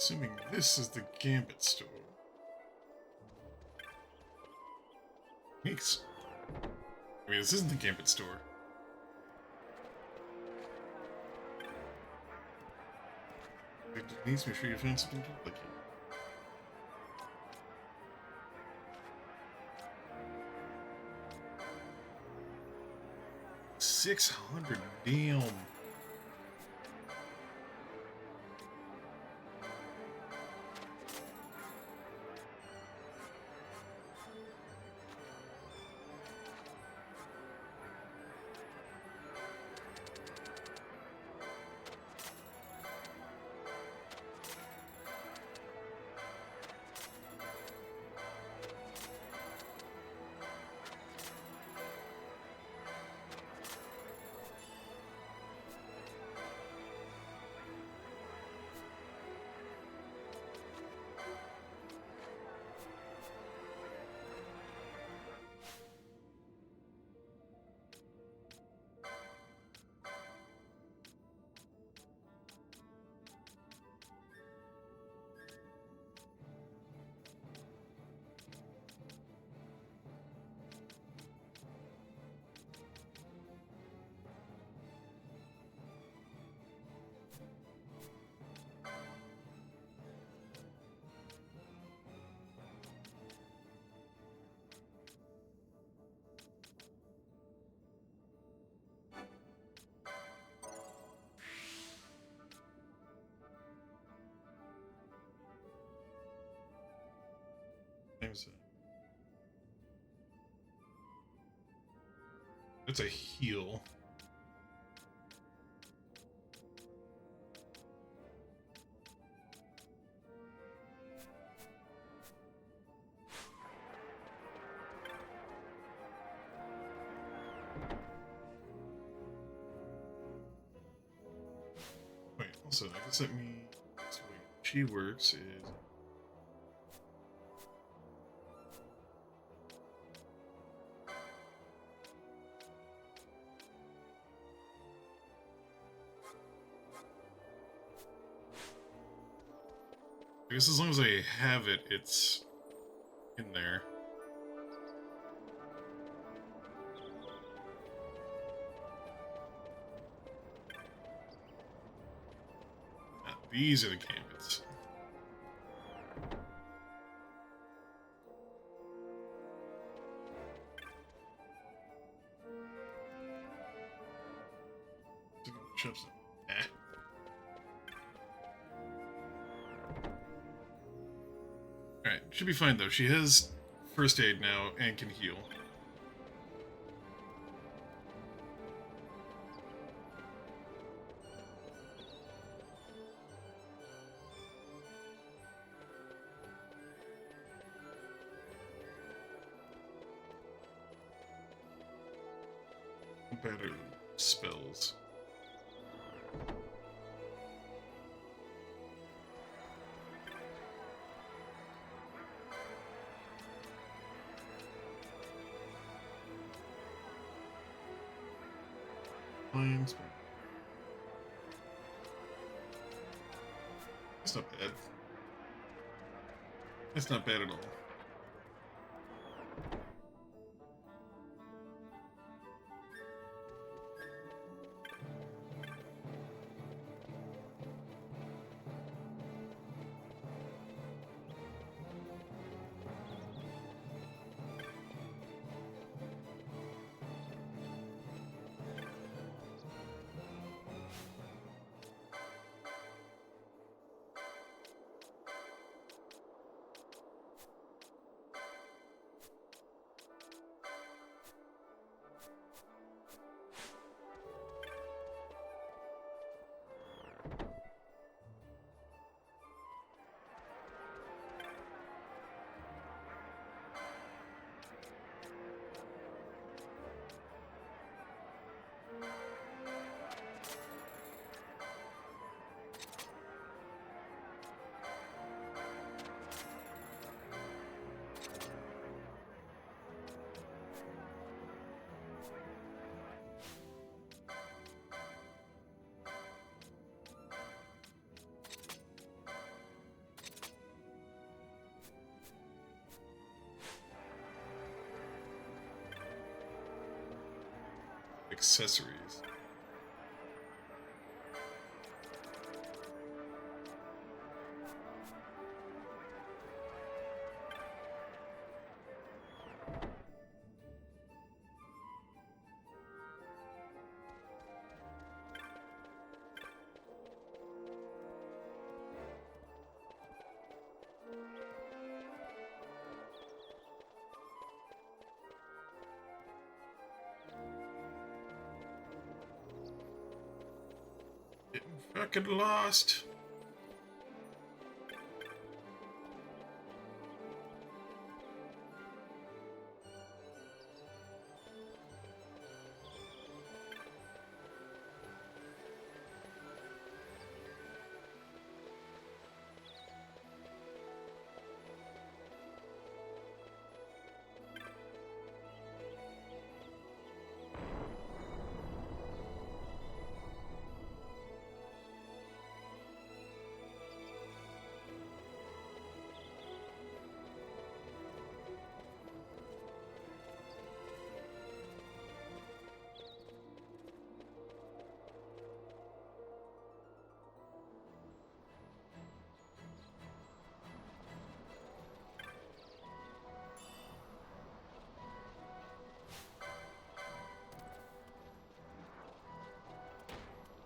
Speaker 1: Assuming this is the Gambit store. Thanks. I mean, this isn't the Gambit store. Denise, make sure you find something to like it. $600, damn. It's a heal. Wait, also, I guess that means the way she works is. I guess as long as I have it, it's in there. These are the gambits. Chips. Alright, should be fine though. She has first aid now and can heal. Better spells. That's not bad. That's not bad at all. accessories. Getting fucking lost.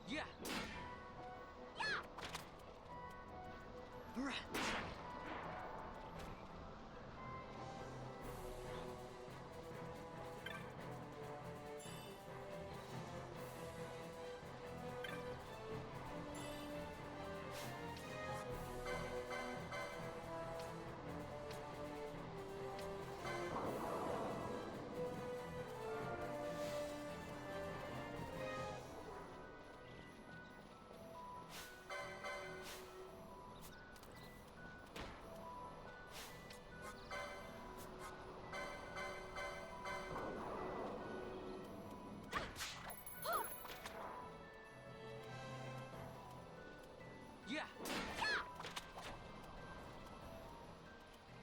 Speaker 14: Yeah. Right. Yeah.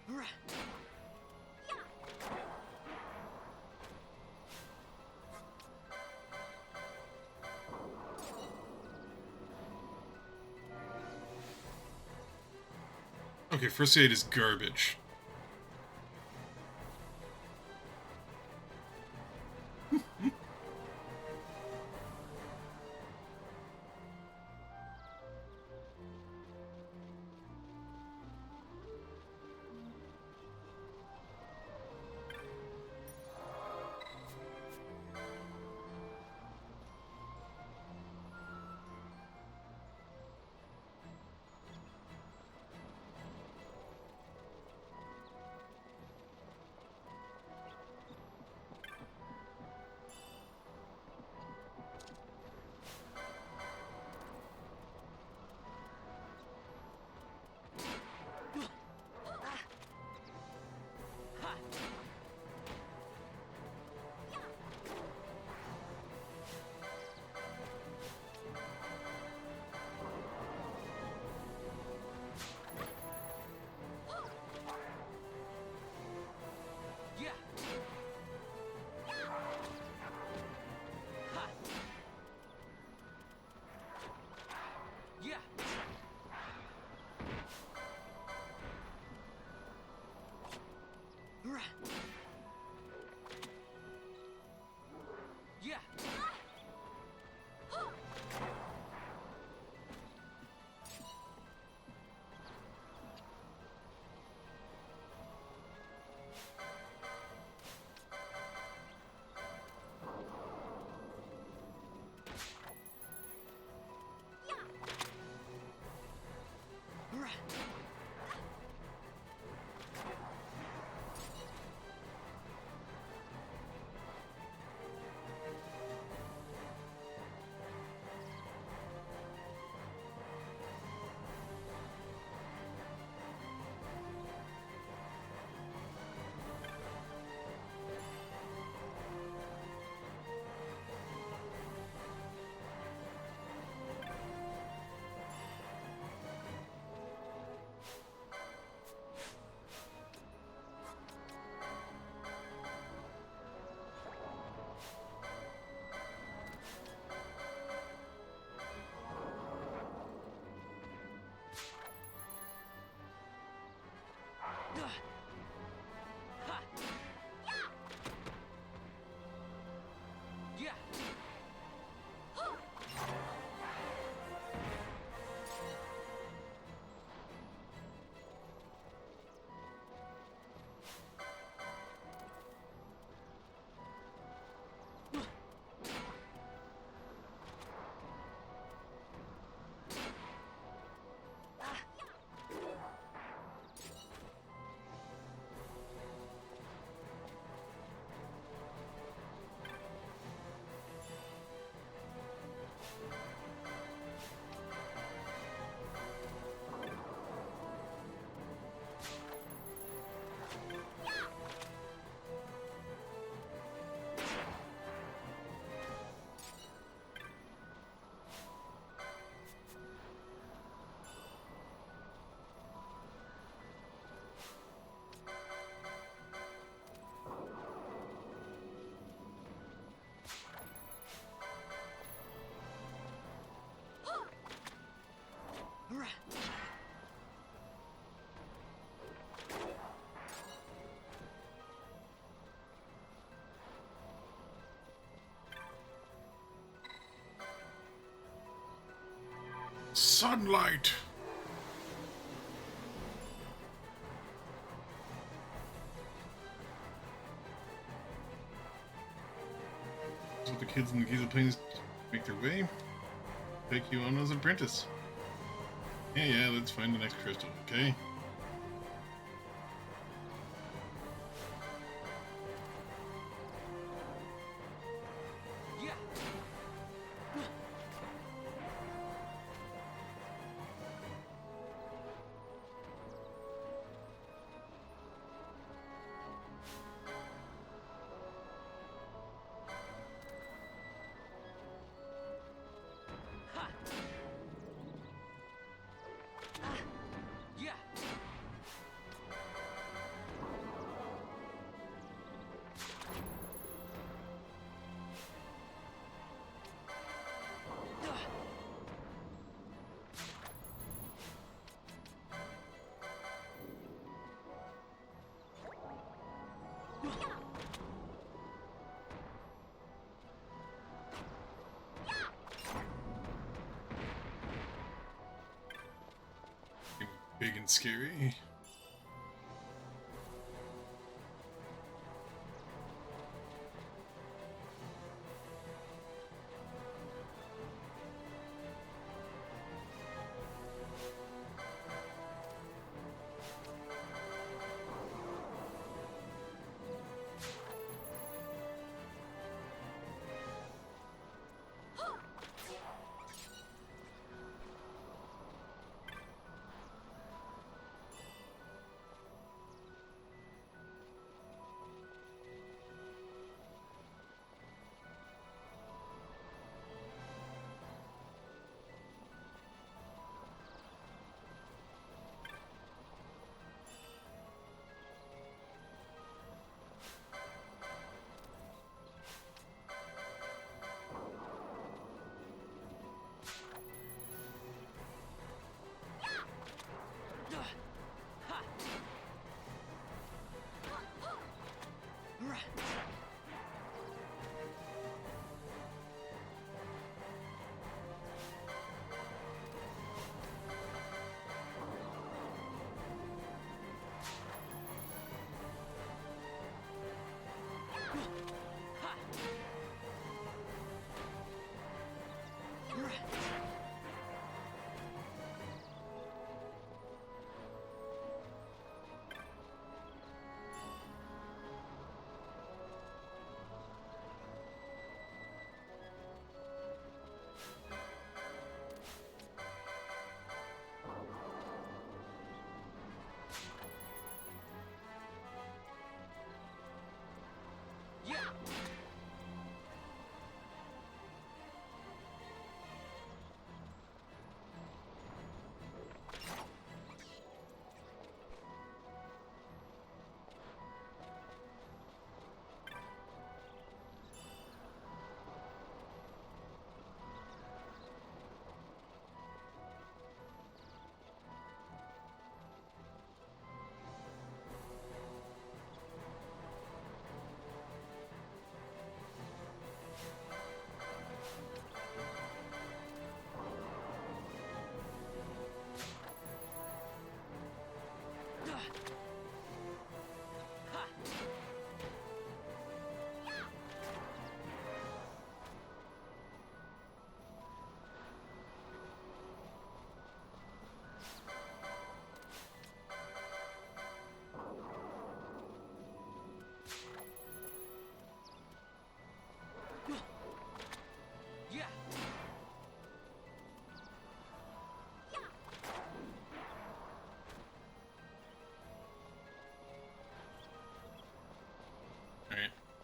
Speaker 14: Right.
Speaker 1: Okay, first aid is garbage. Sunlight! So the kids in the Giza Plains make their way. Take you on as an apprentice. Yeah, let's find the next crystal, okay? Big and scary.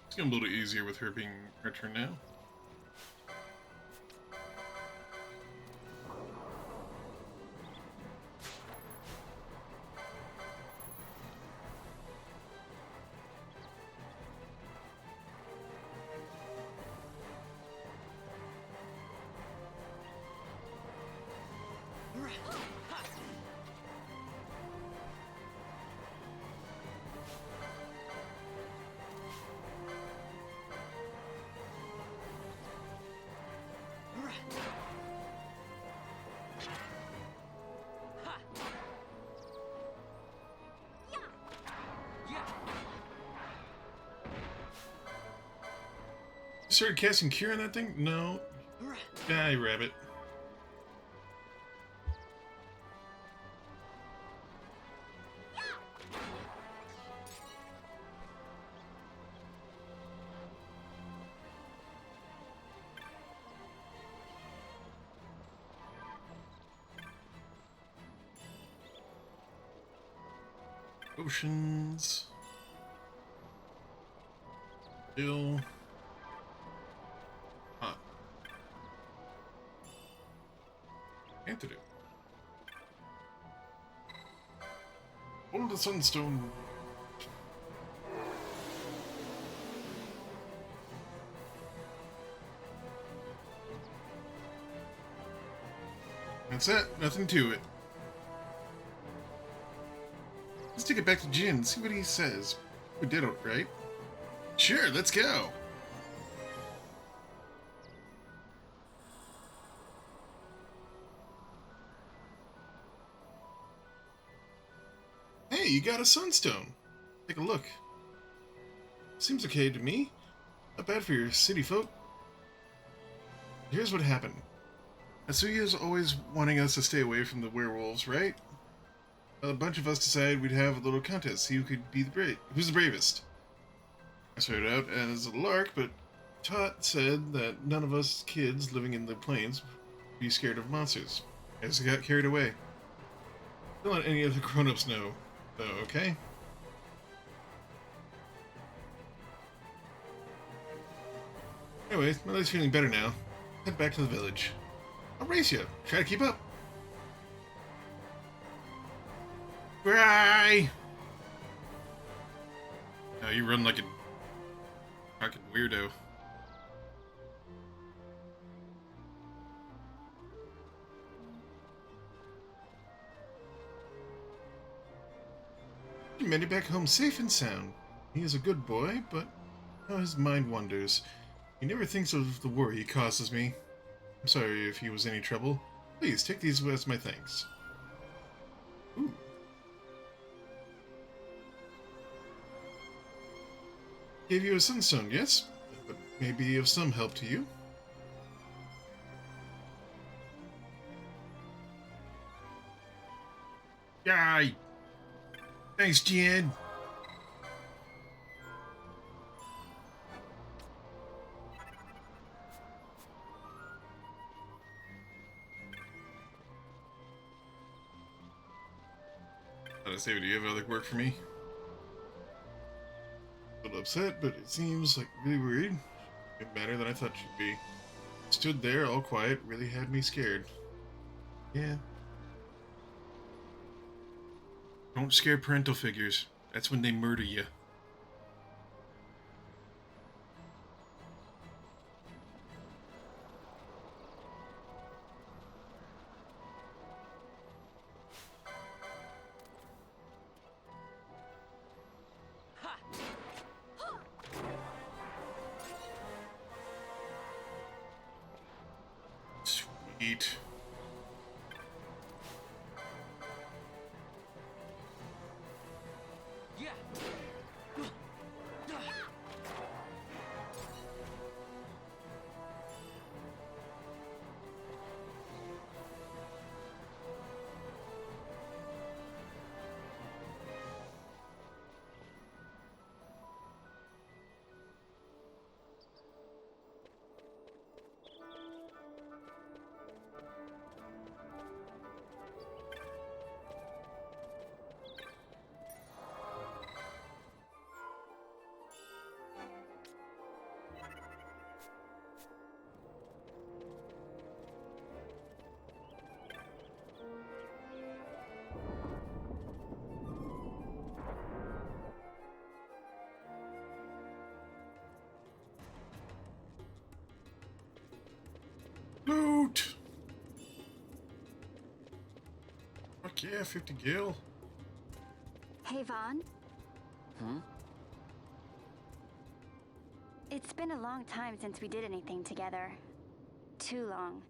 Speaker 1: It's getting a little easier with her being her turn now. You started casting Cure on that thing? No. Die, rabbit. Oceans. Still. Huh. Antidote. Hold the sunstone. That's it. Nothing to it. Let's take it back to Jin, see what he says. We did it, right? Sure, let's go. Hey, you got a sunstone. Take a look. Seems okay to me. Not bad for your city folk. Here's what happened. Asuya's always wanting us to stay away from the werewolves, right? A bunch of us decided we'd have a little contest, see who could be who's the bravest. I started out as a lark, but Tot said that none of us kids living in the plains would be scared of monsters. I just got carried away. Don't let any of the grown-ups know, though, okay? Anyway, my leg's feeling better now. Head back to the village. I'll race you. Try to keep up. Cry! Oh, you run like a fucking weirdo. You made it back home safe and sound. He is a good boy, but how his mind wanders. He never thinks of the worry he causes me. I'm sorry if he was any trouble. Please, take these as my thanks. Ooh. Gave you a sunstone, yes? But maybe of some help to you. Yay! Thanks, Jen. David, do you have other work for me? A little upset, but it seems like really worried. It better than I thought she'd be. Stood there all quiet, really had me scared. Yeah. Don't scare parental figures. That's when they murder you. Sweet. Loot! Fuck yeah, 50 gil.
Speaker 15: Hey, Vaughn.
Speaker 11: Hmm?
Speaker 15: It's been a long time since we did anything together. Too long.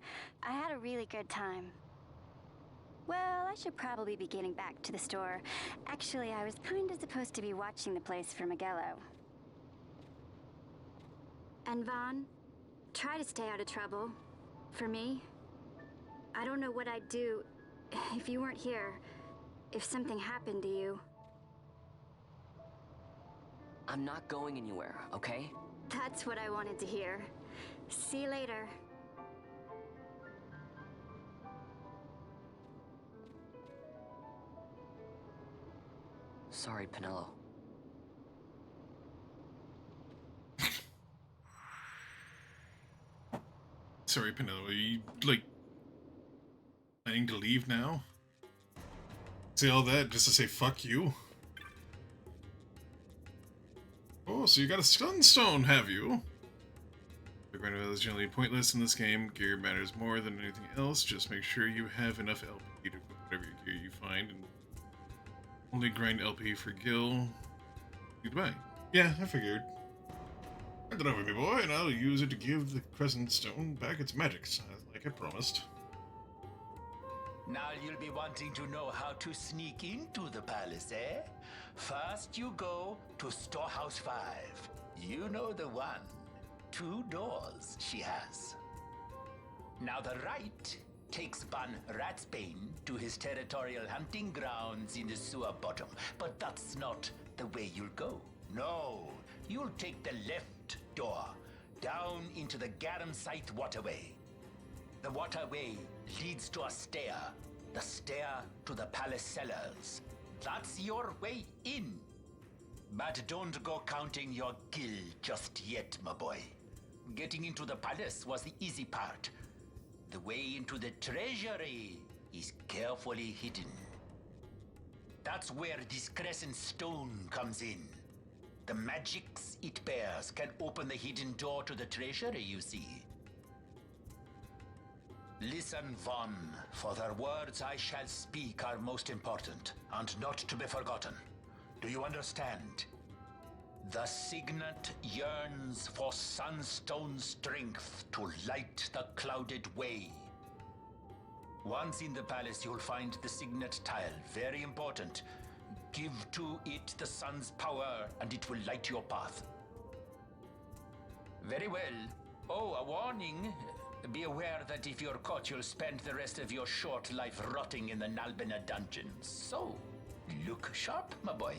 Speaker 15: I had a really good time. Well, I should probably be getting back to the store. Actually, I was kinda supposed to be watching the place for Magello. And Vaughn, try to stay out of trouble. For me, I don't know what I'd do if you weren't here, if something happened to you.
Speaker 11: I'm not going anywhere, okay?
Speaker 15: That's what I wanted to hear. See you later.
Speaker 11: Sorry, Penelo.
Speaker 1: Sorry, Penelo, are you, like, planning to leave now? Say all that just to say fuck you? Oh, so you got a sunstone, have you? The grind is generally pointless in this game. Gear matters more than anything else. Just make sure you have enough LP to equip whatever gear you find, and only grind LP for Gil. Goodbye. Yeah, I figured. Hand it over, me boy, and I'll use it to give the Crescent Stone back its magic, like I promised.
Speaker 19: Now you'll be wanting to know how to sneak into the palace, eh? First you go to Storehouse 5. You know the one. 2 doors she has. Now the right takes Ban Ratsbane to his territorial hunting grounds in the sewer bottom. But that's not the way you'll go. No, you'll take the left door, down into the Garamsite waterway. The waterway leads to a stair. The stair to the palace cellars. That's your way in. But don't go counting your gil just yet, my boy. Getting into the palace was the easy part. The way into the treasury is carefully hidden. That's where this Crescent Stone comes in. The magics it bears can open the hidden door to the treasury, you see. Listen, Vaughn, for the words I shall speak are most important, and not to be forgotten. Do you understand? The Signet yearns for sunstone strength to light the clouded way. Once in the palace, you'll find the Signet tile. Very important. Give to it the sun's power, and it will light your path. Very well. Oh, a warning. Be aware that if you're caught, you'll spend the rest of your short life rotting in the Nalbina dungeons. So, look sharp, my boy.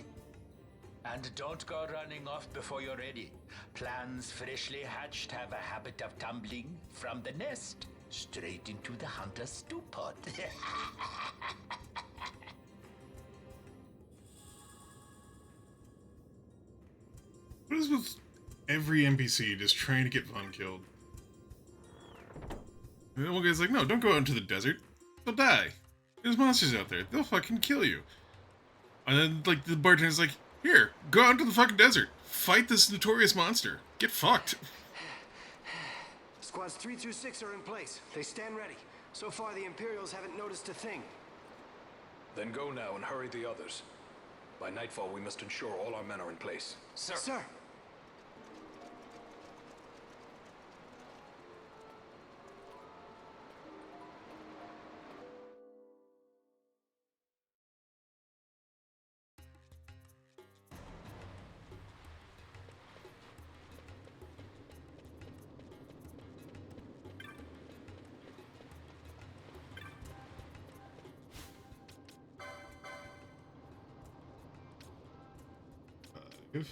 Speaker 19: And don't go running off before you're ready. Plans freshly hatched have a habit of tumbling from the nest straight into the hunter's stew pot.
Speaker 1: What is with every NPC just trying to get Vaughn killed? And then one guy's like, no, don't go out into the desert. They'll die. There's monsters out there. They'll fucking kill you. And then, like, the bartender's like, here, go out into the fucking desert. Fight this notorious monster. Get fucked.
Speaker 6: Squads 3 through 6 are in place. They stand ready. So far, the Imperials haven't noticed a thing.
Speaker 8: Then go now and hurry the others. By nightfall, we must ensure all our men are in place.
Speaker 6: Sir! Sir!
Speaker 1: If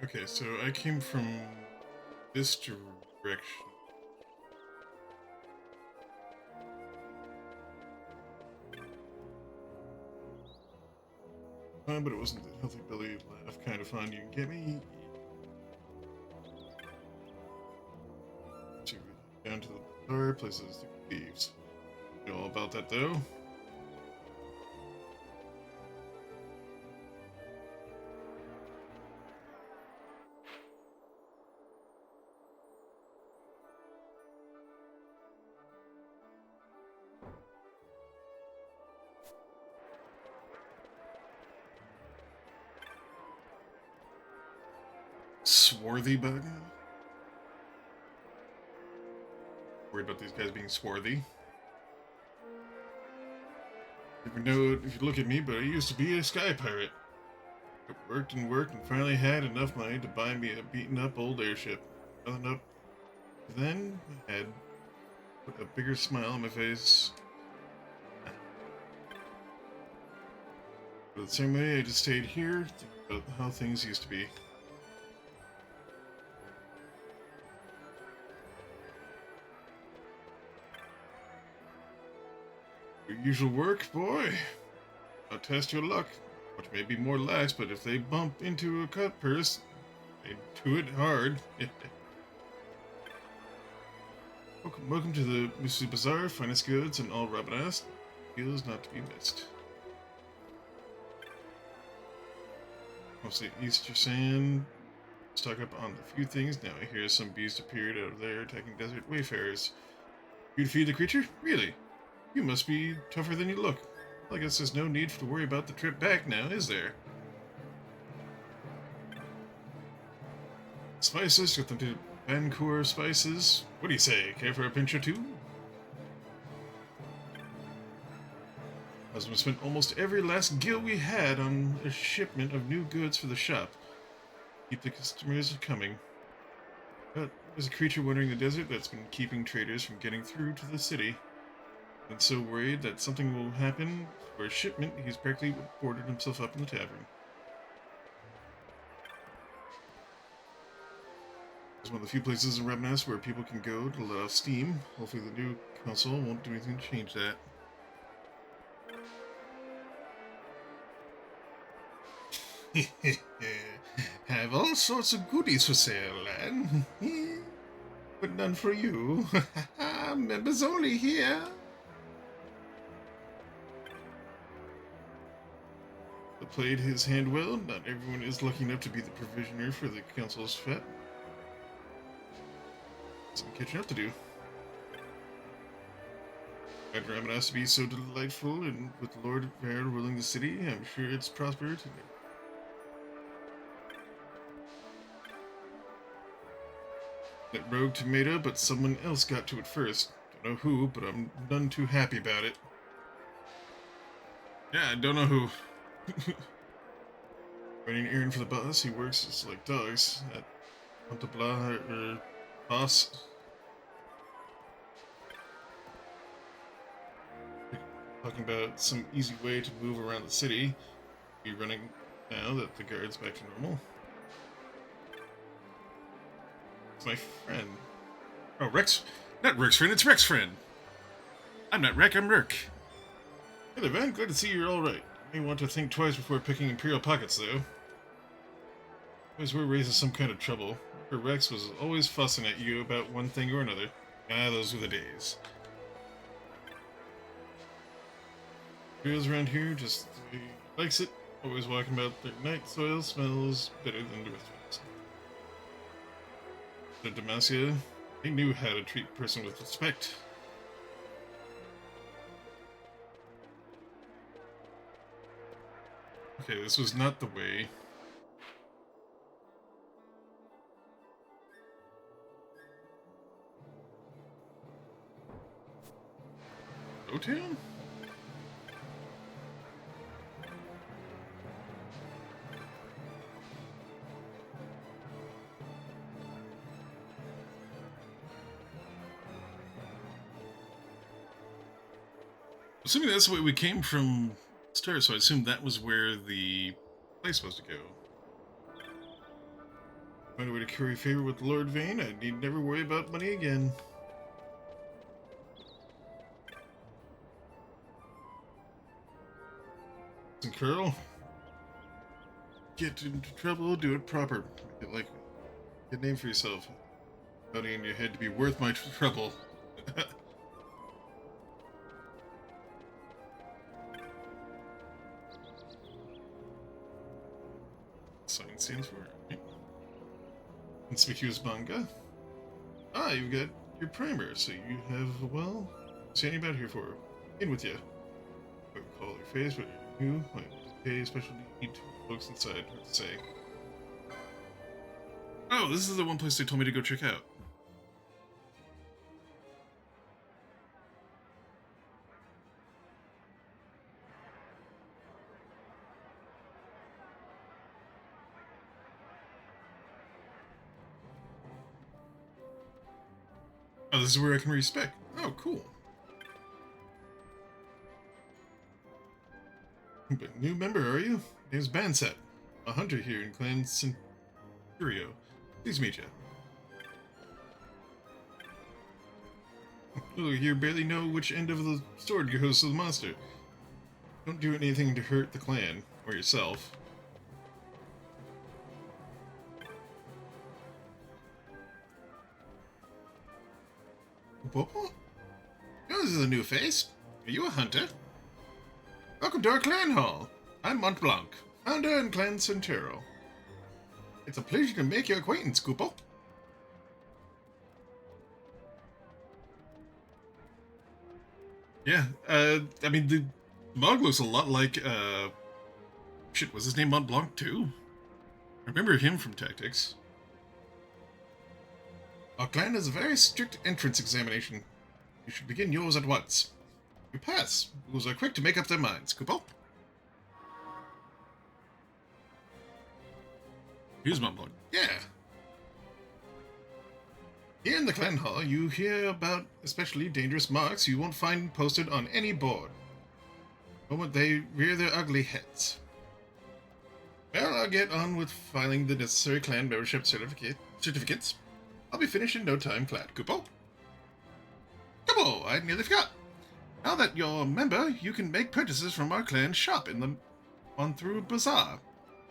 Speaker 1: Okay, so I came from this direction. But it wasn't the healthy belly laugh kind of fun. You can get me down to the bar, places to thieves. You know all about that though. Swarthy bug? Worried about these guys being swarthy. Never know if you look at me, but I used to be a sky pirate. I worked and worked and finally had enough money to buy me a beaten up old airship. Nothing up. Then I had put a bigger smile on my face. But the same way, I just stayed here, thinking about how things used to be. Your usual work, boy. I'll test your luck, which may be more lax, but if they bump into a cut purse, they do it hard. Welcome to the Mystery Bazaar, finest goods and all Rabanast. Feels not to be missed. Mostly Easter sand. Stock up on the few things. Now I hear some beast appeared out of there attacking desert wayfarers. You defeat the creature? Really? You must be tougher than you look. Well, I guess there's no need to worry about the trip back now, is there? Spices, got them to Bancour spices. What do you say? Care for a pinch or two? Husband spent almost every last gil we had on a shipment of new goods for the shop. Keep the customers coming. But there's a creature wandering the desert that's been keeping traders from getting through to the city. Been so worried that something will happen for a shipment, he's practically boarded himself up in the tavern. It's one of the few places in Rabanast where people can go to let off steam. Hopefully the new council won't do anything to change that. Have all sorts of goodies for sale, lad. But none for you. Members only here. The played his hand well. Not everyone is lucky enough to be the provisioner for the council's fete. Some catching up to do. I'd rather us to be so delightful, and with Lord Vare ruling the city, I'm sure it's prospered. That rogue tomato, but someone else got to it first. Don't know who, but I'm none too happy about it. Yeah, I don't know who. Running an errand for the boss, he works just like dogs at Montabla or boss. Talking about some easy way to move around the city. Be running now that the guard's back to normal. It's my friend. Oh, Rex. Not Rick's friend, it's Rex' friend. I'm not Rick, I'm Rick. Hey there, Van. Glad to see you're alright. You may want to think twice before picking Imperial pockets, though. Always were raising some kind of trouble. Her Rex was always fussing at you about one thing or another. Ah, those were the days. Girls around here just likes it. Always walking about their night soil smells better than the rest of us. The Demacia, they knew how to treat a person with respect. Okay, this was not the way. Hotel? Assuming that's the way we came from Star, so I assume that was where the place was to go. Find a way to curry favor with Lord Vane. I need never worry about money again. And Curl, get into trouble, do it proper. Get like get a name for yourself. Money in your head to be worth my trouble. Sign stands for conspicuous manga. Ah, you've got your primer, so you have, well, standing about here for. In with you. Call your face, but you might pay special need folks inside, hard to say. Oh, this is the one place they told me to go check out. Oh, this is where I can respec. Oh, cool. New member, are you? Name's Banset, a hunter here in Clan Centurio. Please meet you. Oh, you barely know which end of the sword goes to the monster. Don't do anything to hurt the clan, or yourself. Popo? Oh, this is a new face. Are you a hunter? Welcome to our clan hall. I'm Mont Blanc, founder in Clan Centero. It's a pleasure to make your acquaintance, Kupo. Yeah, I mean, the Mog looks a lot like, shit, was his name Mont Blanc too? I remember him from Tactics. Our clan has a very strict entrance examination. You should begin yours at once. You pass. Rules are quick to make up their minds, Kupo. Here's Mont Blanc. Yeah. Here in the clan hall, you hear about especially dangerous marks you won't find posted on any board. The moment they rear their ugly heads. Well, I'll get on with filing the necessary clan membership certificates. I'll be finished in no time flat, Kupo. Kupo, I nearly forgot. Now that you're a member, you can make purchases from our clan shop in the on-through bazaar.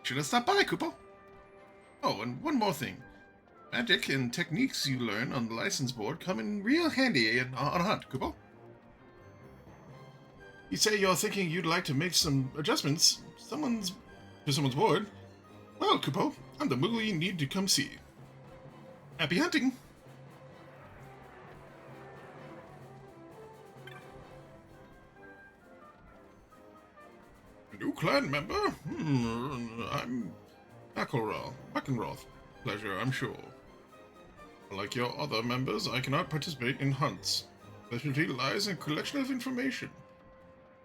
Speaker 1: Should have stopped by, Kupo. Oh, and one more thing. Magic and techniques you learn on the license board come in real handy on a hunt, Kupo. You say you're thinking you'd like to make some adjustments to someone's board. Well, Kupo, I'm the Moogle you need to come see. Happy hunting! A new clan member? I'm Mackenroth. Pleasure, I'm sure. Like your other members, I cannot participate in hunts. Specialty lies in collection of information.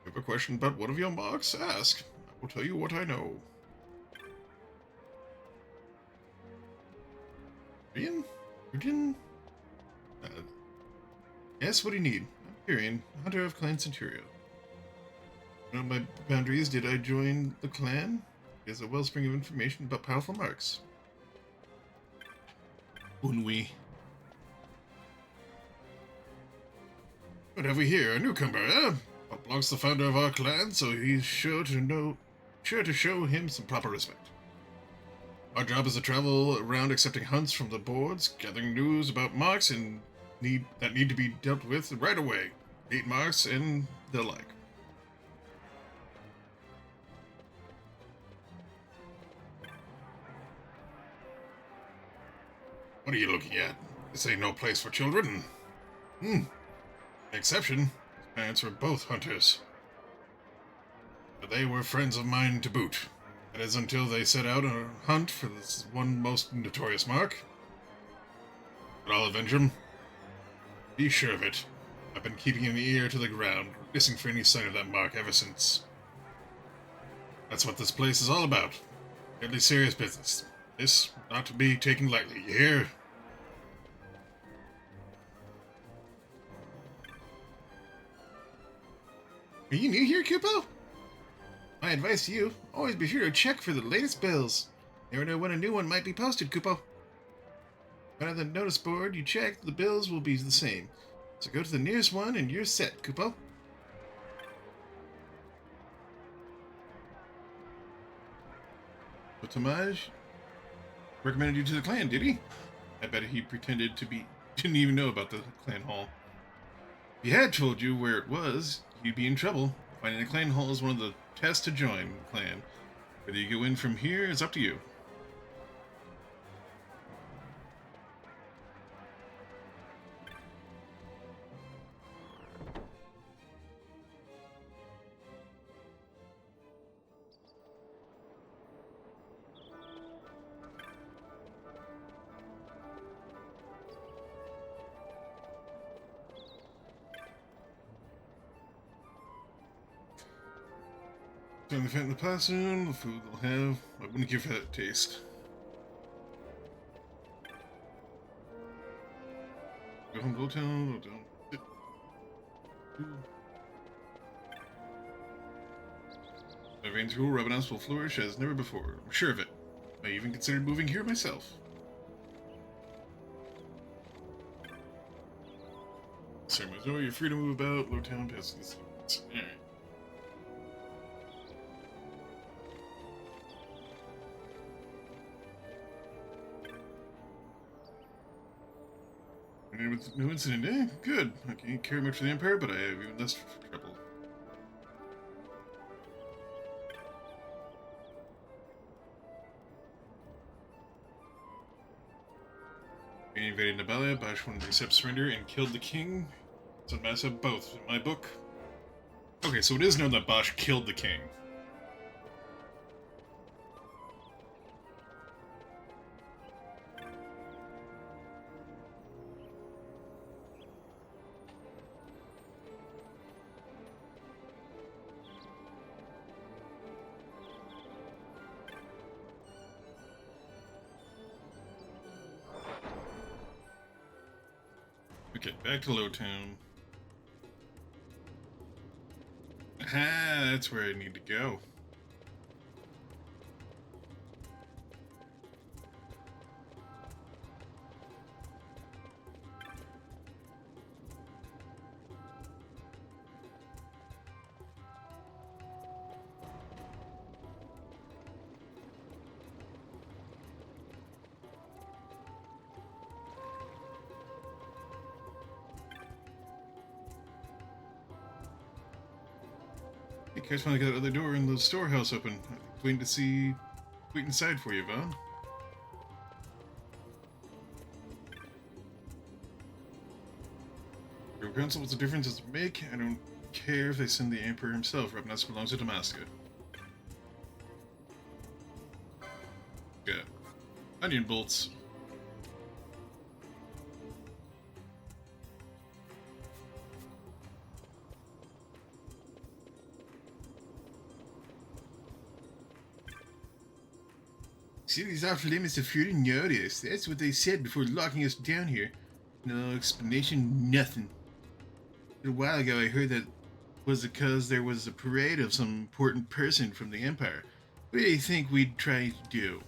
Speaker 1: If you have a question about one of your marks, ask. I will tell you what I know. Virgin? Yes, what do you need? I'm Tyrion, hunter of Clan Centurio. Beyond my boundaries, did I join the clan? There's a wellspring of information about powerful marks. Unwi. What have we here? A newcomer, eh? Blanc's the founder of our clan, so he's sure to show him some proper respect. Our job is to travel around accepting hunts from the boards, gathering news about marks that need to be dealt with right away. Date marks and the like. What are you looking at? This ain't no place for children. Exception. His parents were both hunters. But they were friends of mine to boot. That is until they set out on a hunt for this one most notorious mark. But I'll avenge him. Be sure of it. I've been keeping an ear to the ground, listening for any sign of that mark ever since. That's what this place is all about. Deadly serious business. This not to be taken lightly, you hear? Are you new here, Kupo? My advice to you, always be sure to check for the latest bills. Never know when a new one might be posted, Kupo. On the notice board you checked, the bills will be the same. So go to the nearest one and you're set, Kupo. So Tamaj recommended you to the clan, did he? I bet he pretended to be didn't even know about the clan hall. If he had told you where it was, you'd be in trouble. Finding the clan hall is one of the tests to join the clan. Whether you go in from here is up to you. Time to fatten the possum, the food they'll have. I wouldn't give that a taste. Go home, go down, go down. My veins rule, Ravenous will flourish as never before. I'm sure of it. I even considered moving here myself. Sorry, Mazo, you're free to move about. Low town past this. Alright. With no incident, eh? Good. I can't care much for the Empire, but I have even less trouble. We invaded Nabalia, Bash wanted to accept surrender, and killed the king. So Massa both in my book. Okay, so it is known that Bash killed the king. Okay, back to Lowtown. Ah, that's where I need to go. Hey, guys, finally got the other door in the storehouse open. Waiting to see, wait inside for you, Vaughn. Your council, what's the difference does it make? I don't care if they send the Emperor himself. Rabnas belongs to Damascus. Yeah. Onion bolts. City's off limits to food and notice. That's what they said before locking us down here. No explanation, nothing. A while ago I heard that was because there was a parade of some important person from the Empire. What do you think we'd try to do?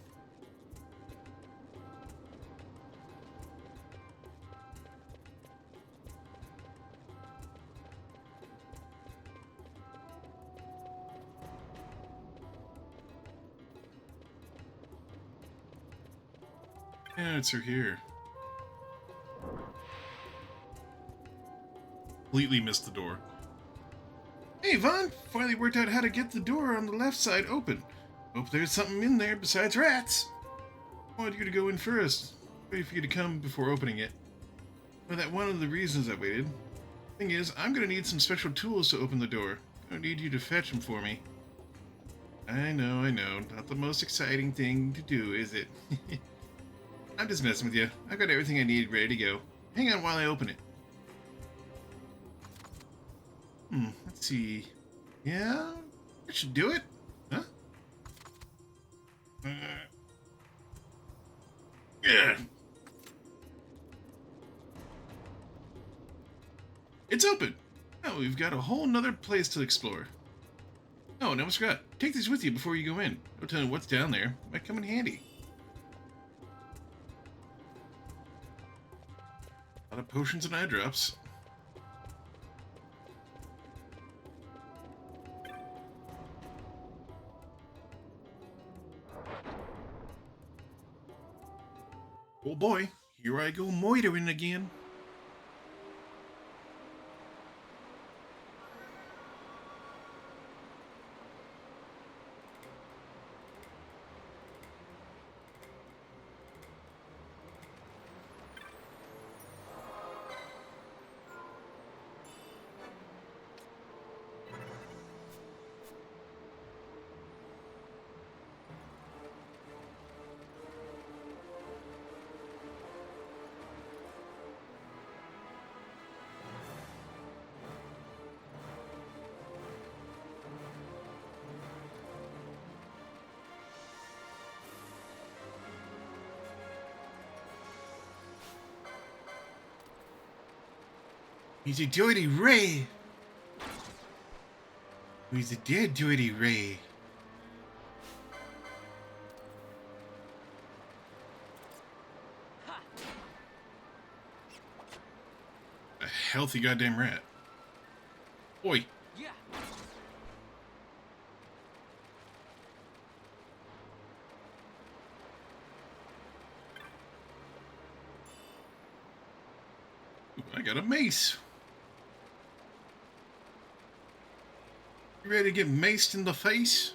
Speaker 1: Yeah, it's through here. Completely missed the door. Hey, Vaughn! Finally worked out how to get the door on the left side open. Hope there's something in there besides rats. I wanted you to go in first. Wait for you to come before opening it. Well, that's one of the reasons I waited. Thing is, I'm gonna need some special tools to open the door. I'm gonna need you to fetch them for me. I know. Not the most exciting thing to do, is it? I'm just messing with you. I've got everything I need ready to go. Hang on while I open it. Let's see. Yeah, that should do it. Huh? Yeah. It's open. Oh, we've got a whole nother place to explore. Oh, and I almost forgot. Take these with you before you go in. Don't tell me what's down there. Might come in handy. lot of potions and eye drops. Oh boy, here I go moitering again. He's a dirty Ray. He's a dead dirty Ray. A healthy goddamn rat. Oi.
Speaker 14: Yeah.
Speaker 1: Ooh, I got a mace. You ready to get maced in the face?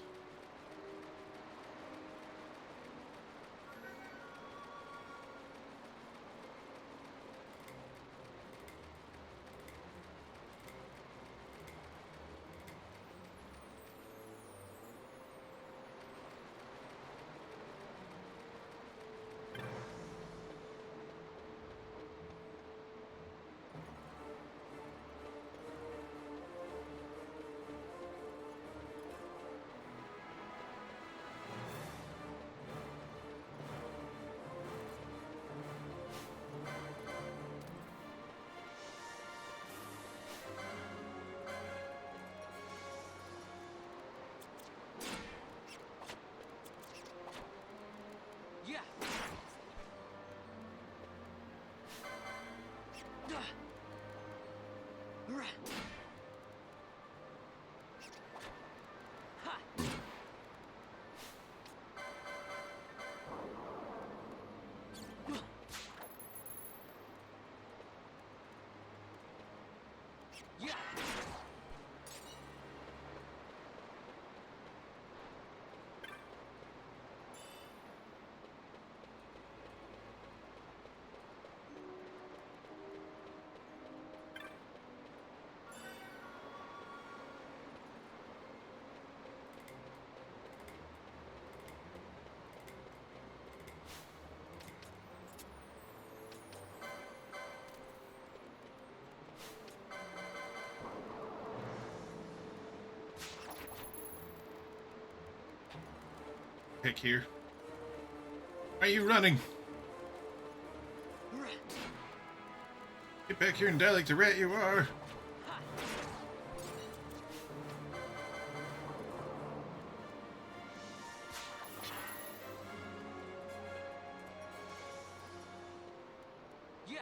Speaker 14: Yeah. Yeah.
Speaker 1: Heck here. Why are you running? Get back here and die like the rat you are.
Speaker 14: Yeah.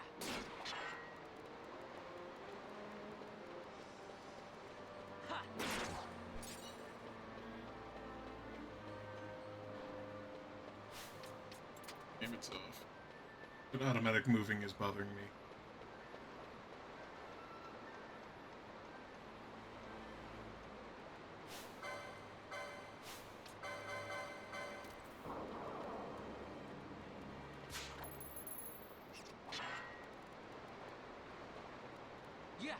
Speaker 1: Damn, it's off. But automatic moving is bothering me.
Speaker 14: Yeah.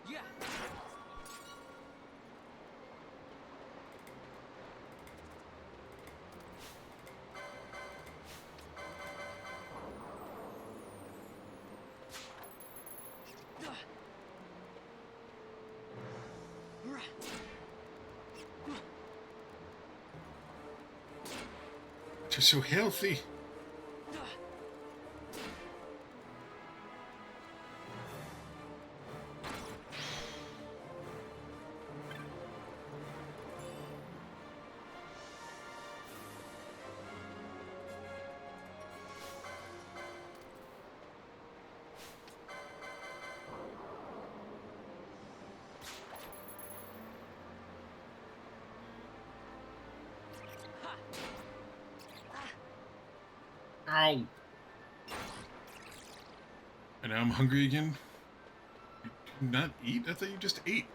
Speaker 14: Yeah.
Speaker 1: You're so healthy. Ow! And now I'm hungry again. You do not eat? I thought you just ate.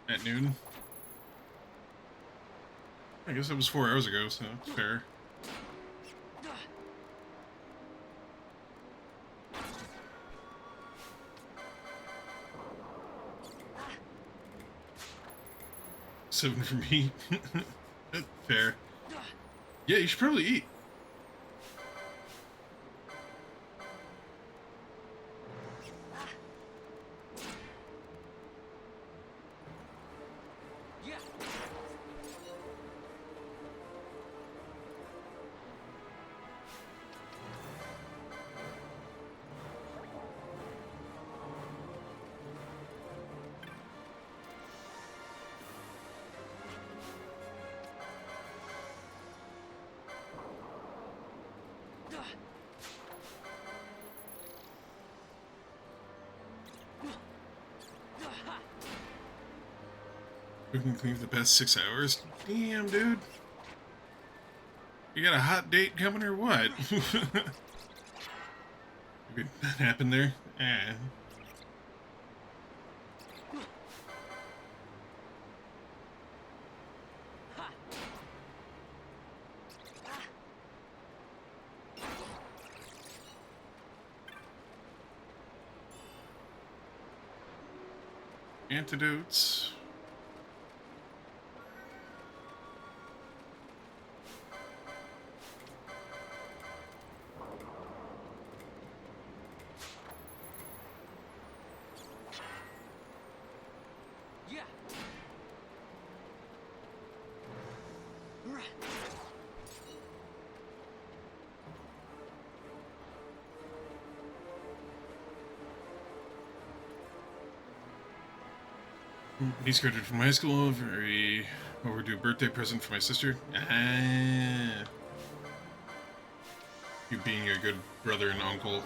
Speaker 1: At noon? I guess it was 4 hours ago, so that's fair. Seven for me. That's fair. Yeah, you should probably eat. We can clean for the past 6 hours. Damn, dude. You got a hot date coming or what? Maybe that happened there. Eh. Antidotes. He's graduated from high school. Very overdue birthday present for my sister. Ah. You being a good brother and uncle.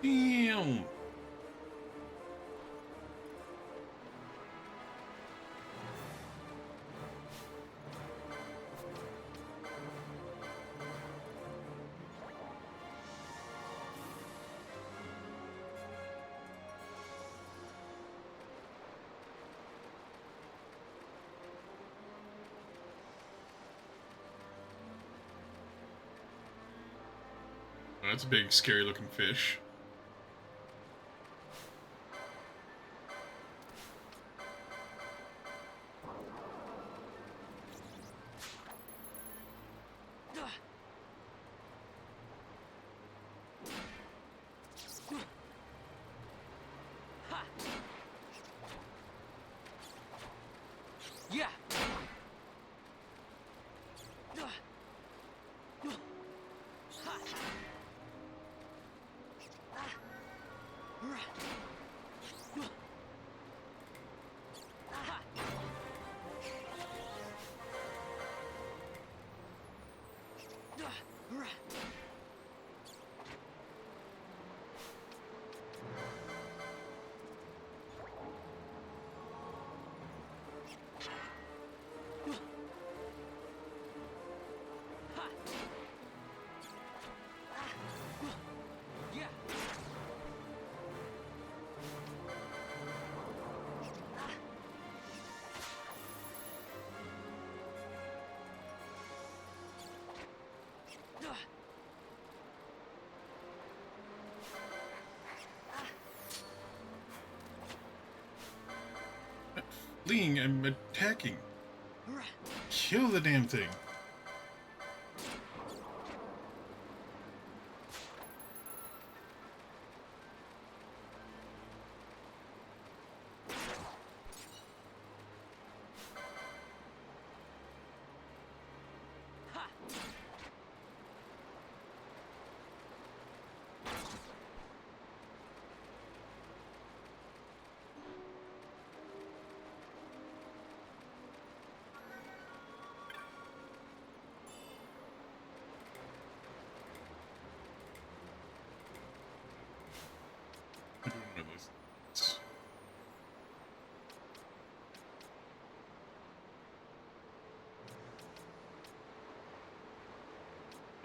Speaker 1: Damn. That's a big, scary looking fish. fleeing, I'm attacking. Kill the damn thing.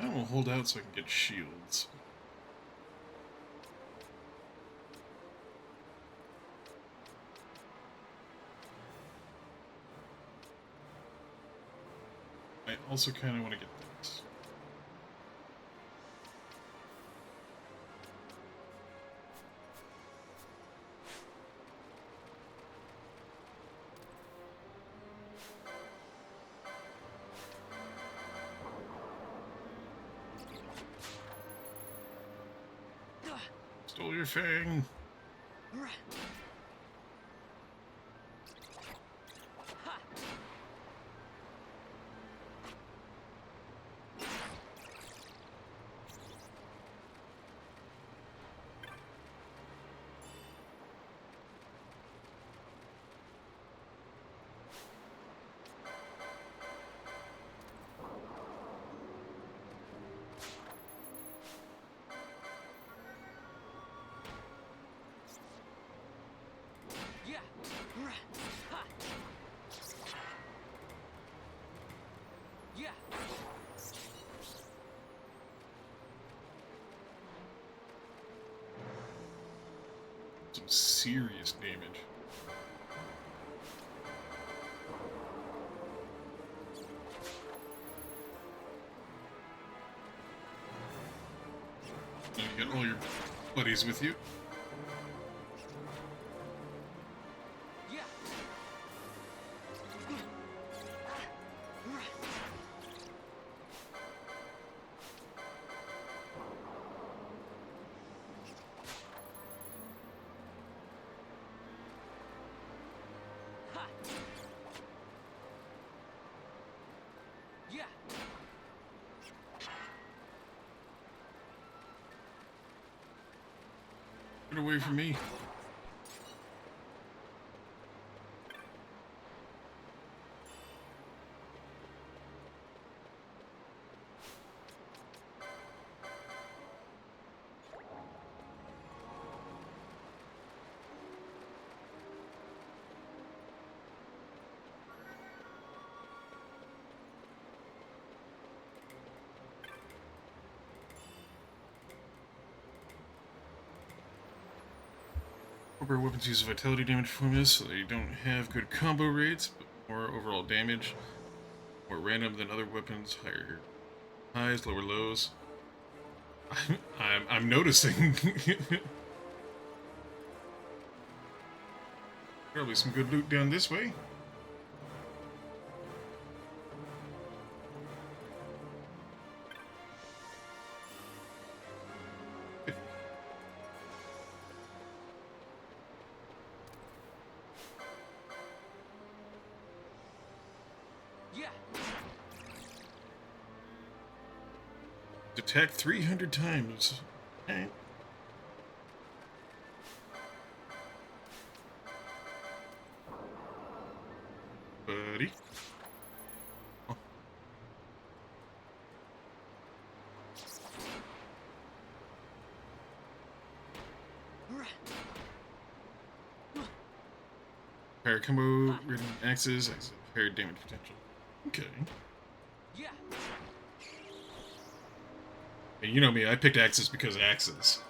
Speaker 1: I will hold out so I can get shields. I also kind of want to get this. Stole your fang. Some serious damage. You get all your buddies with you. Get away from me. Corporate weapons use vitality damage formulas, so they don't have good combo rates, but more overall damage. More random than other weapons, higher highs, lower lows. I'm noticing. Probably some good loot down this way. Attack 300 times. Okay. Buddy. Oh. Higher combo, rating axes, higher damage potential. Okay. And you know me, I picked axes because axes.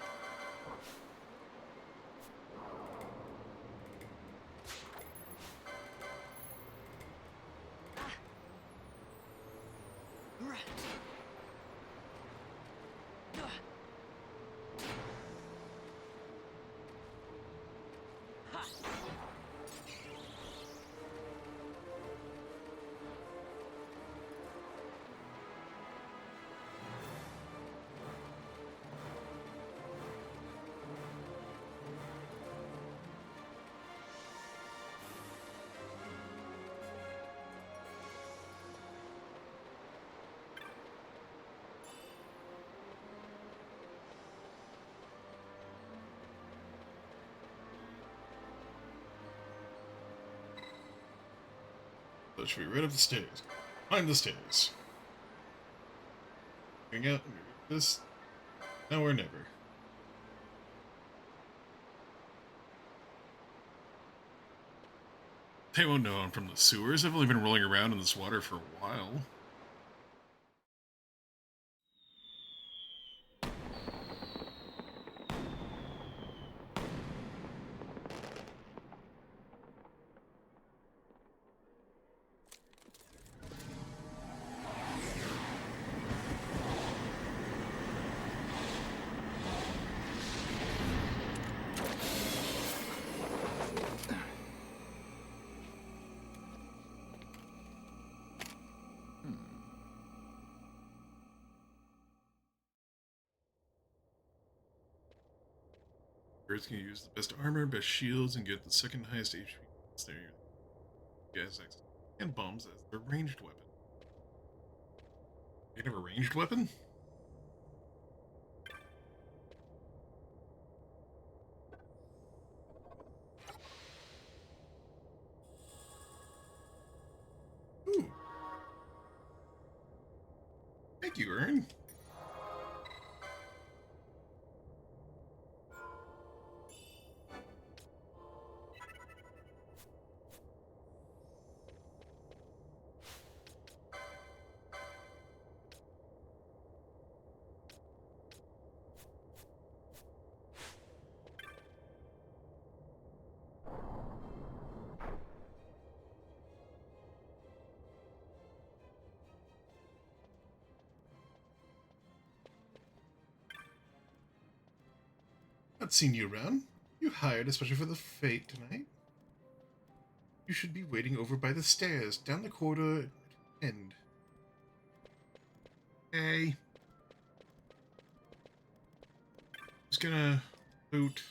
Speaker 1: It should be right up the stairs. Climb the stairs. Going out this. Now or never. They won't know I'm from the sewers. I've only been rolling around in this water for a while. Birds can use the best armor, best shields, and get the second highest HP. There, gas access and bombs as their ranged weapon. You have a ranged weapon? Ooh. Thank you, Ern. Not seen you around. You hired especially for the fete tonight. You should be waiting over by the stairs, down the corridor end. Hey. Just gonna boot.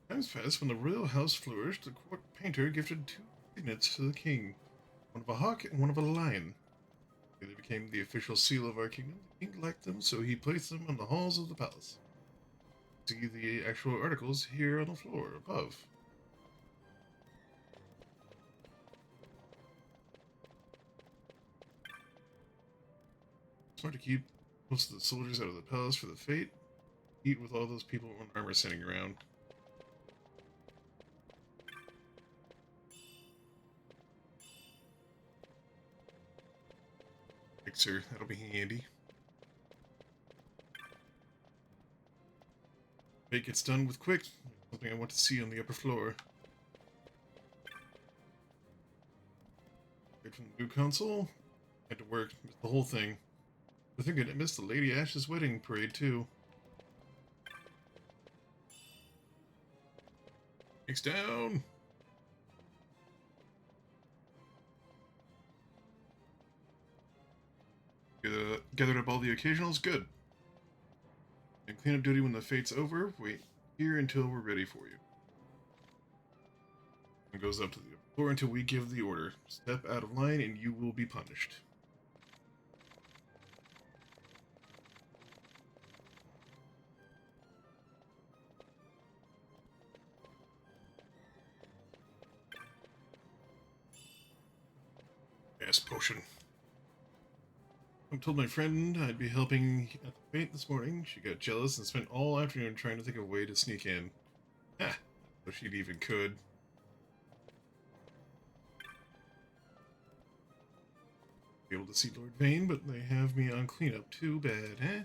Speaker 1: Times passed when the royal house flourished. The court painter gifted 2 signets to the king, one of a hawk and one of a lion. They became the official seal of our kingdom. The king liked them, so he placed them on the halls of the palace. See the actual articles here on the floor above. Smart to keep most of the soldiers out of the palace for the fete. Eat with all those people in armor sitting around. Sir, that'll be handy. Fate gets done with quick. Something I want to see on the upper floor. Right from the new console. Had to work. Missed the whole thing. I think I missed the Lady Ash's wedding parade too. Takes down. Gathered up all the occasionals? Good. And cleanup duty when the fate's over. Wait here until we're ready for you. It goes up to the floor until we give the order. Step out of line and you will be punished. Gas potion. I told my friend I'd be helping at the fete this morning. She got jealous and spent all afternoon trying to think of a way to sneak in. Ah, if she'd even could. Be able to see Lord Vane, but they have me on cleanup. Too bad, eh?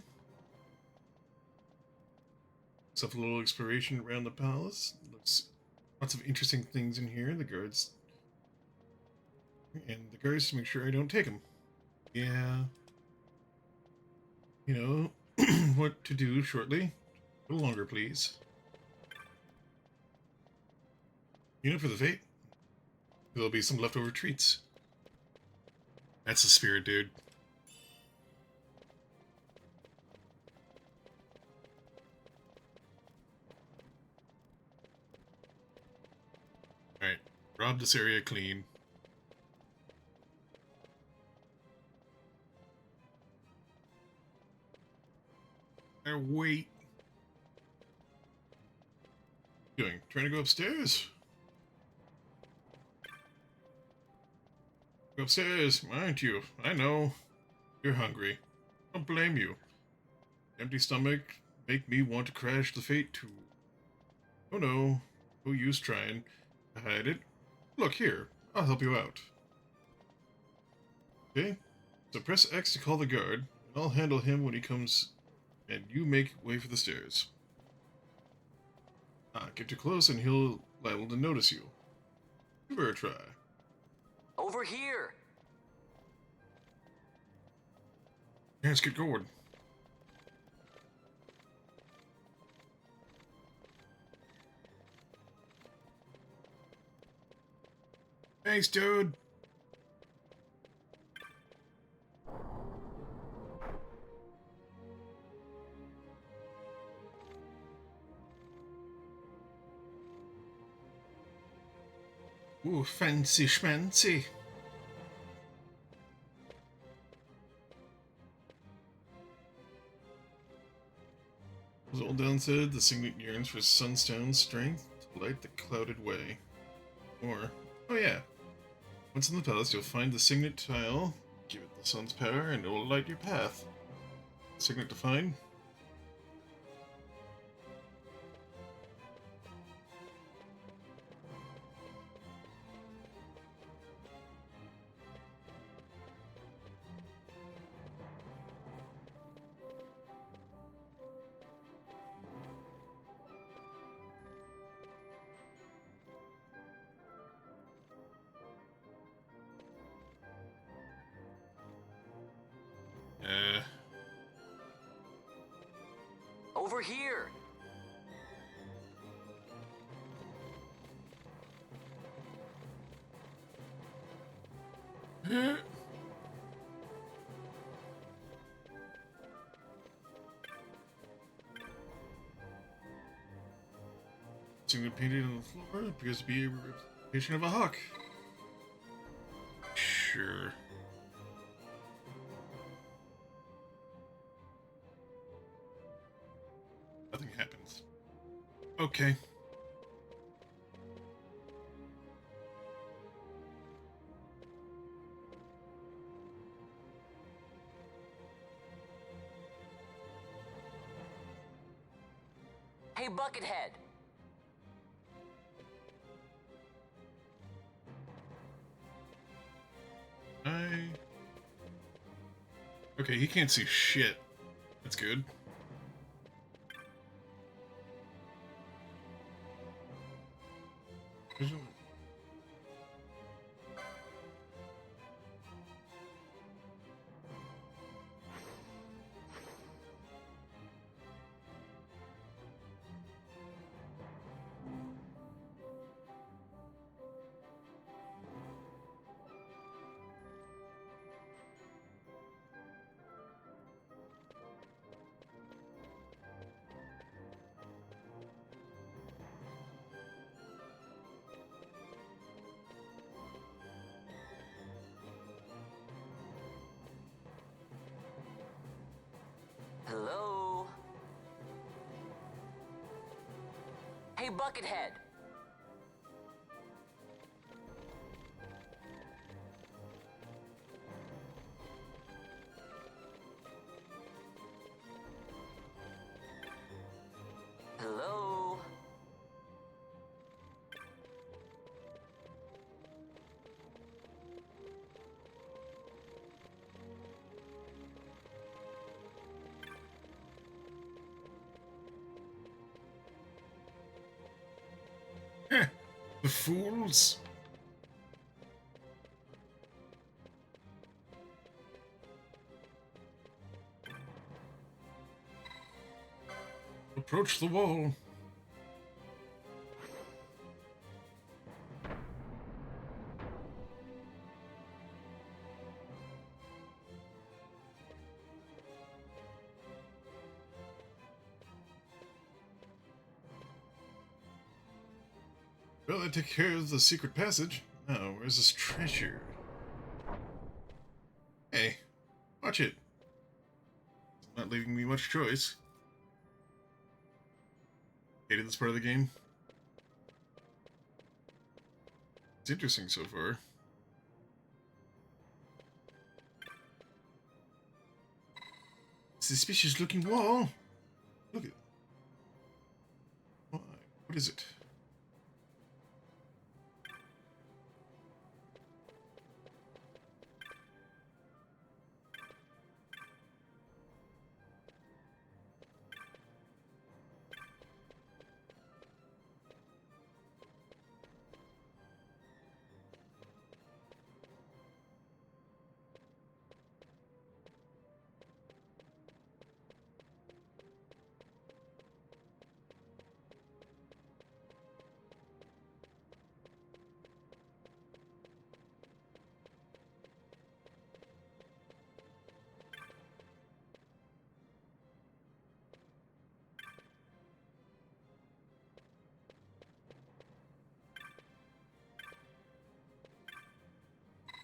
Speaker 1: Except a little exploration around the palace. Looks lots of interesting things in here. The guards to make sure I don't take them. Yeah. You know what to do shortly. A little longer, please. You know, for the fete, there'll be some leftover treats. That's the spirit, dude. Alright, rob this area clean. gotta wait. What are you doing? Trying to go upstairs? Go upstairs, aren't you? I know. You're hungry. Don't blame you. Empty stomach make me want to crash the Fate too. Oh no. No use trying to hide it. Look here. I'll help you out. Okay? So press X to call the guard, and I'll handle him when he comes, and you make way for the stairs. Get too close and he'll liable to notice you. Give her a try.
Speaker 11: Over here!
Speaker 1: Yeah, let's get going. Thanks, dude. Ooh, fancy schmancy. As old Down said, the Signet yearns for sunstone strength to light the clouded way. Or, oh yeah, once in the palace you'll find the Signet tile, give it the sun's power, and it will light your path. Signet to find?
Speaker 11: Over here!
Speaker 1: Signet painted on the floor appears to be a representation of a hawk. Sure. Nothing happens. Okay.
Speaker 11: Hey, Buckethead!
Speaker 1: Okay, he can't see shit. That's good.
Speaker 11: Hello? Hey, Buckethead! Hello?
Speaker 1: The fools! Approach the wall. Well, I took care of the secret passage. Now, where's this treasure? Hey, watch it. It's not leaving me much choice. hated this part of the game. It's interesting so far. Suspicious looking wall. Look at it. What is it?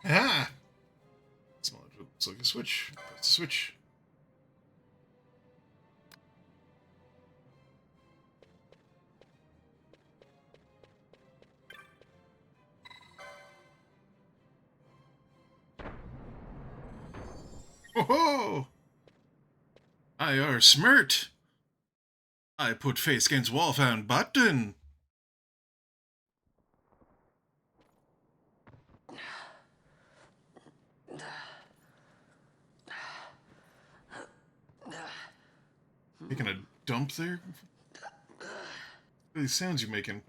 Speaker 1: Ah! Small, looks like a switch. Press the switch. Oh! I are smirt. I put face against wall found button. Making a dump there? What are these sounds you're making?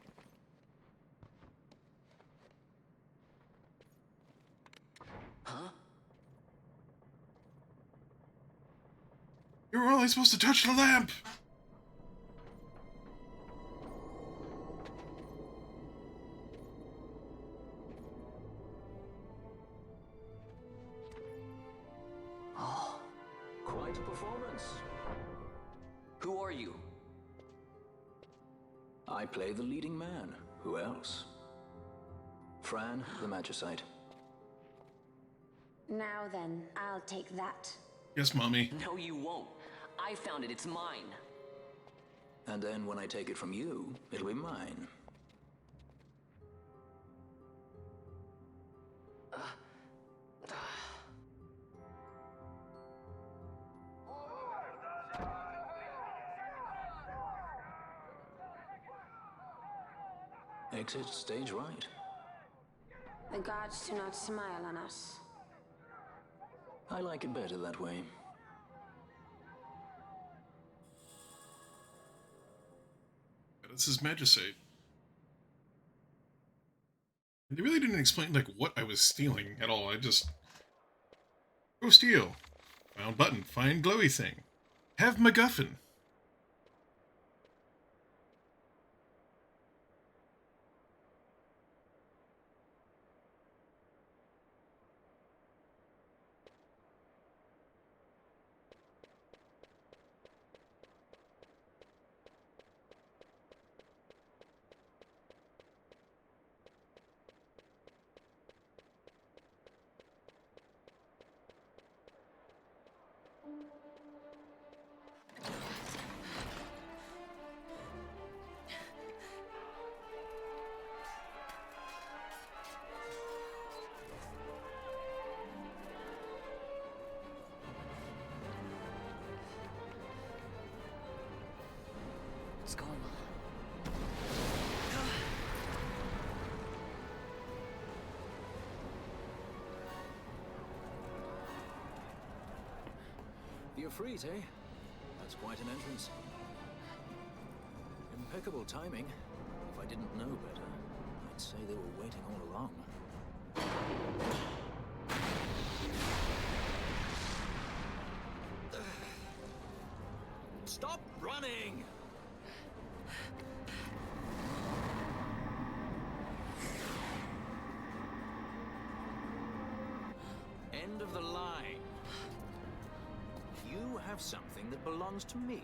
Speaker 11: Huh?
Speaker 1: You were only supposed to touch the lamp!
Speaker 11: Oh.
Speaker 16: Quite a performance.
Speaker 11: Who are you?
Speaker 16: I play the leading man. Who else? Fran, the Magicite.
Speaker 20: Now then, I'll take that.
Speaker 1: Yes, Mommy.
Speaker 11: No, you won't. I found it. It's mine.
Speaker 16: And then when I take it from you, it'll be mine. Exit stage right.
Speaker 20: The gods do not smile on us.
Speaker 16: I like it better that way.
Speaker 1: This is Magicite. They really didn't explain, like, what I was stealing at all. I just... Go steal. Found button. Find glowy thing. Have MacGuffin.
Speaker 11: What's going on?
Speaker 16: The Efreet, eh? That's quite an entrance. Impeccable timing. If I didn't know better, I'd say they were waiting all along. Stop running! End of the line. You have something that belongs to me.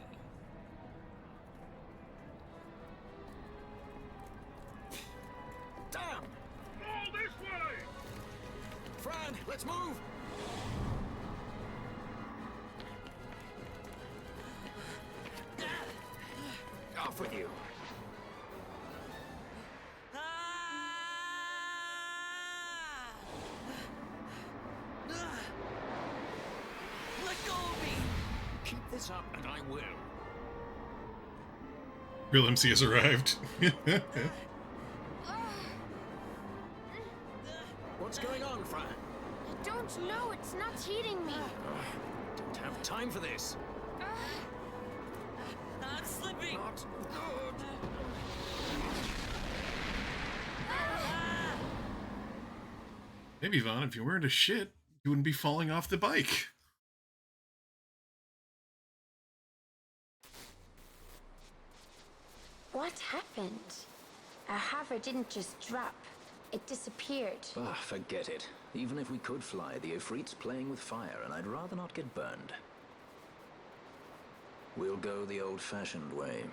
Speaker 16: Damn!
Speaker 3: All this way!
Speaker 16: Fran, let's move! Off with you.
Speaker 8: What's up, and I will.
Speaker 1: Real MC has arrived.
Speaker 8: What's going on, Fran?
Speaker 21: I don't know. It's not heating me.
Speaker 8: Don't have time for this.
Speaker 21: I'm slipping.
Speaker 8: Not good.
Speaker 1: Maybe, Vaughn, if you weren't a shit, you wouldn't be falling off the bike.
Speaker 20: What happened? Our hover didn't just drop. It disappeared.
Speaker 4: Ah, forget it. Even if we could fly, the Ifrit's playing with fire, and I'd rather not get burned. We'll go the old-fashioned way.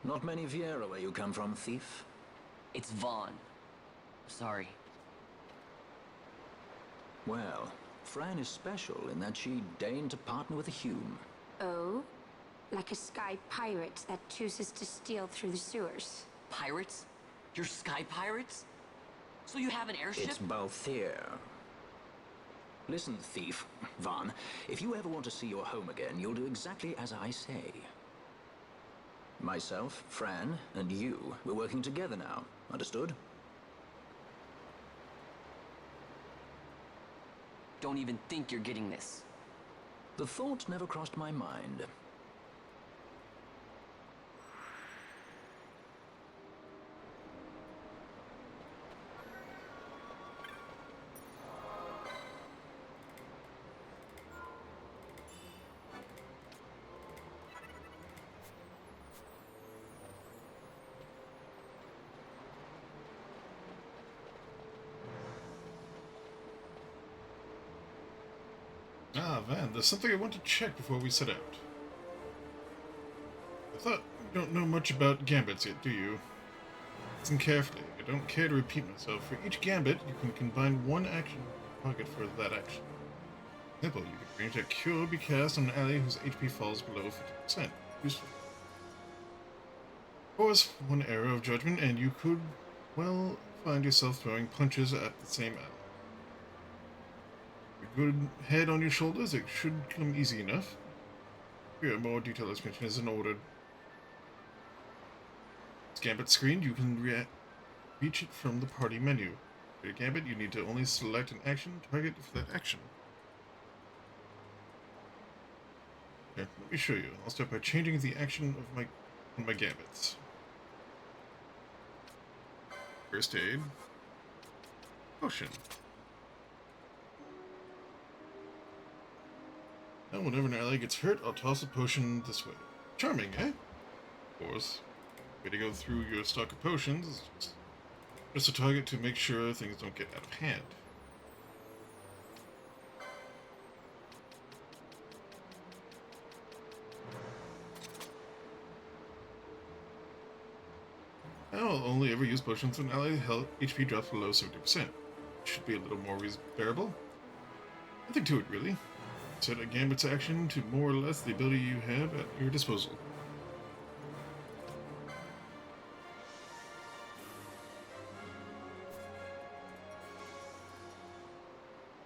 Speaker 4: Not many Viera where you come from, thief?
Speaker 11: It's Vaughn. Sorry.
Speaker 4: Well, Fran is special in that she deigned to partner with a Hume.
Speaker 20: Oh? Like a sky pirate that chooses to steal through the sewers.
Speaker 11: Pirates? You're sky pirates? So you have an airship?
Speaker 4: It's both here. Listen, thief, Vaughn, if you ever want to see your home again, you'll do exactly as I say. Myself, Fran, and you, we're working together now. Understood?
Speaker 11: Don't even think you're getting this.
Speaker 4: The thought never crossed my mind.
Speaker 1: Ah, Van, there's something I want to check before we set out. I thought you don't know much about gambits yet, do you? Listen carefully. I don't care to repeat myself. For each gambit, you can combine one action target for that action. For example, you can arrange that cure be cast on an ally whose HP falls below 50%. Useful. Of course, one error of judgment, and you could, well, find yourself throwing punches at the same ally. A good head on your shoulders, it should come easy enough. Here, a more detailed explanation is in order. This gambit screen, you can reach it from the party menu. For your gambit, you need to only select an action target for that action. Here, let me show you. I'll start by changing the action of my gambits. First aid. Potion. Now, whenever an ally gets hurt, I'll toss a potion this way. Charming, eh? Of course. Way to go through your stock of potions is just a target to make sure things don't get out of hand. Now I'll only ever use potions when ally health HP drops below 70%. Should be a little more bearable. Nothing to it, really. Set a gambit's action to more or less the ability you have at your disposal.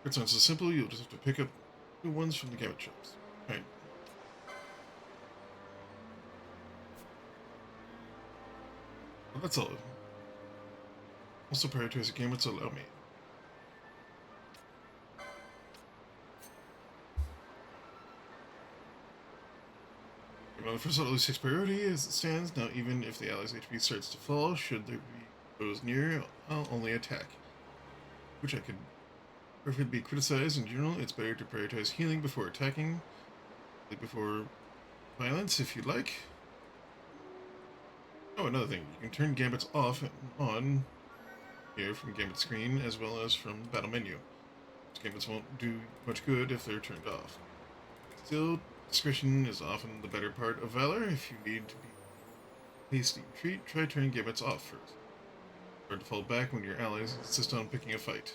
Speaker 1: It's not so simple, you'll just have to pick up new ones from the gambit shops. Right. Well, that's all. Also prioritize the gambits allow me. Well, first at least 6 priority as it stands. Now, even if the ally's HP starts to fall, should there be those near, I'll only attack. Which I could perfectly be criticized. In general, it's better to prioritize healing before attacking, before violence, if you'd like. Oh, another thing. You can turn gambits off and on here from gambit screen, as well as from battle menu. These gambits won't do much good if they're turned off. Still, discretion is often the better part of valor. If you need to be hasty retreat, try turning gambits off first. Or to fall back when your allies insist on picking a fight.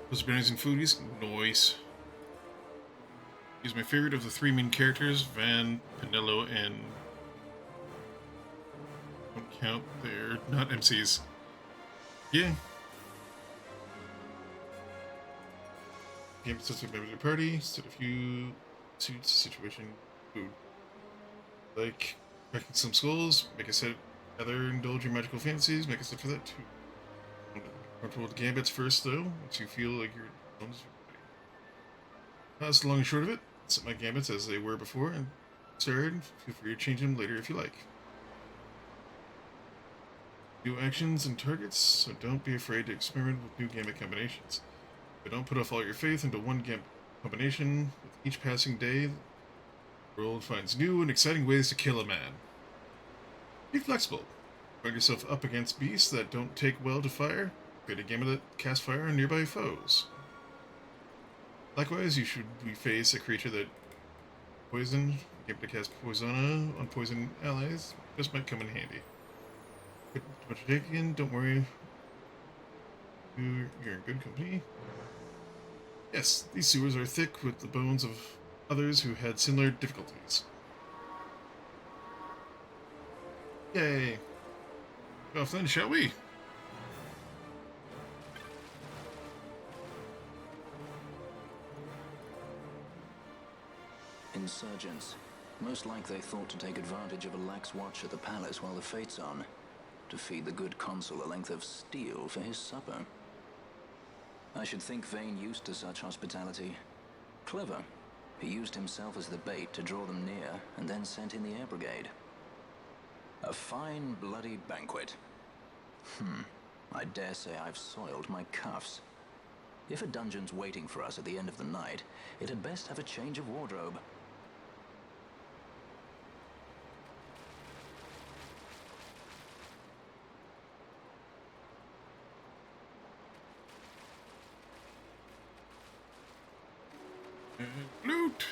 Speaker 1: Those berries and foodies? Noise. He's my favorite of the 3 main characters, Van, Pinello, and Don't count, they're not MCs. Yeah. Game sets a member of the party, set a few suits, situation, food. Like cracking some skulls, make a set, other indulge your magical fantasies, make a set for that too. Comfortable with the gambits first though, once you feel like you're that's the long and short of it. Set my gambits as they were before and started. Feel free to change them later if you like. New actions and targets, so don't be afraid to experiment with new gambit combinations. But don't put off all your faith into one gambit combination. With each passing day, the world finds new and exciting ways to kill a man. Be flexible. Find yourself up against beasts that don't take well to fire. Create a gambit that casts fire on nearby foes. Likewise, should we face a creature that poison, gambit to cast poisona on poison allies. This might come in handy. Too much to take in, don't worry. You're in good company. Yes, these sewers are thick with the bones of others who had similar difficulties. Yay! Off then, shall we?
Speaker 2: Insurgents. Most like they thought to take advantage of a lax watch at the palace while the fate's on. To feed the good consul a length of steel for his supper. I should think Vane used to such hospitality. Clever. He used himself as the bait to draw them near, and then sent in the air brigade. A fine, bloody banquet. I dare say I've soiled my cuffs. If a dungeon's waiting for us at the end of the night, it had best have a change of wardrobe.
Speaker 1: Loot!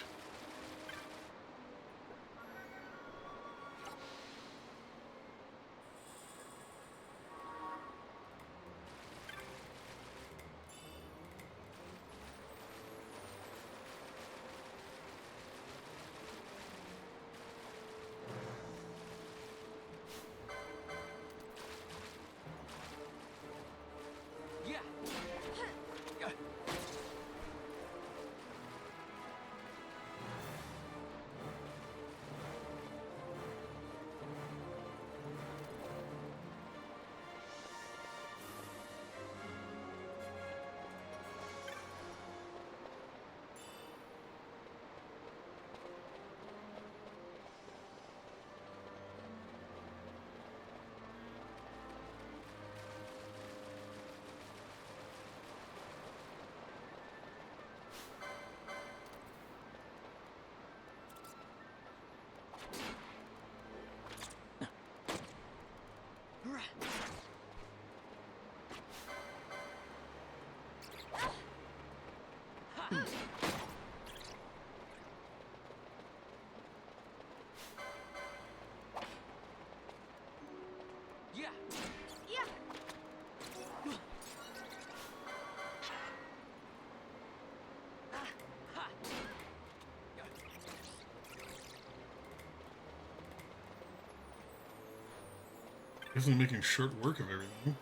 Speaker 1: Definitely making short work of everything.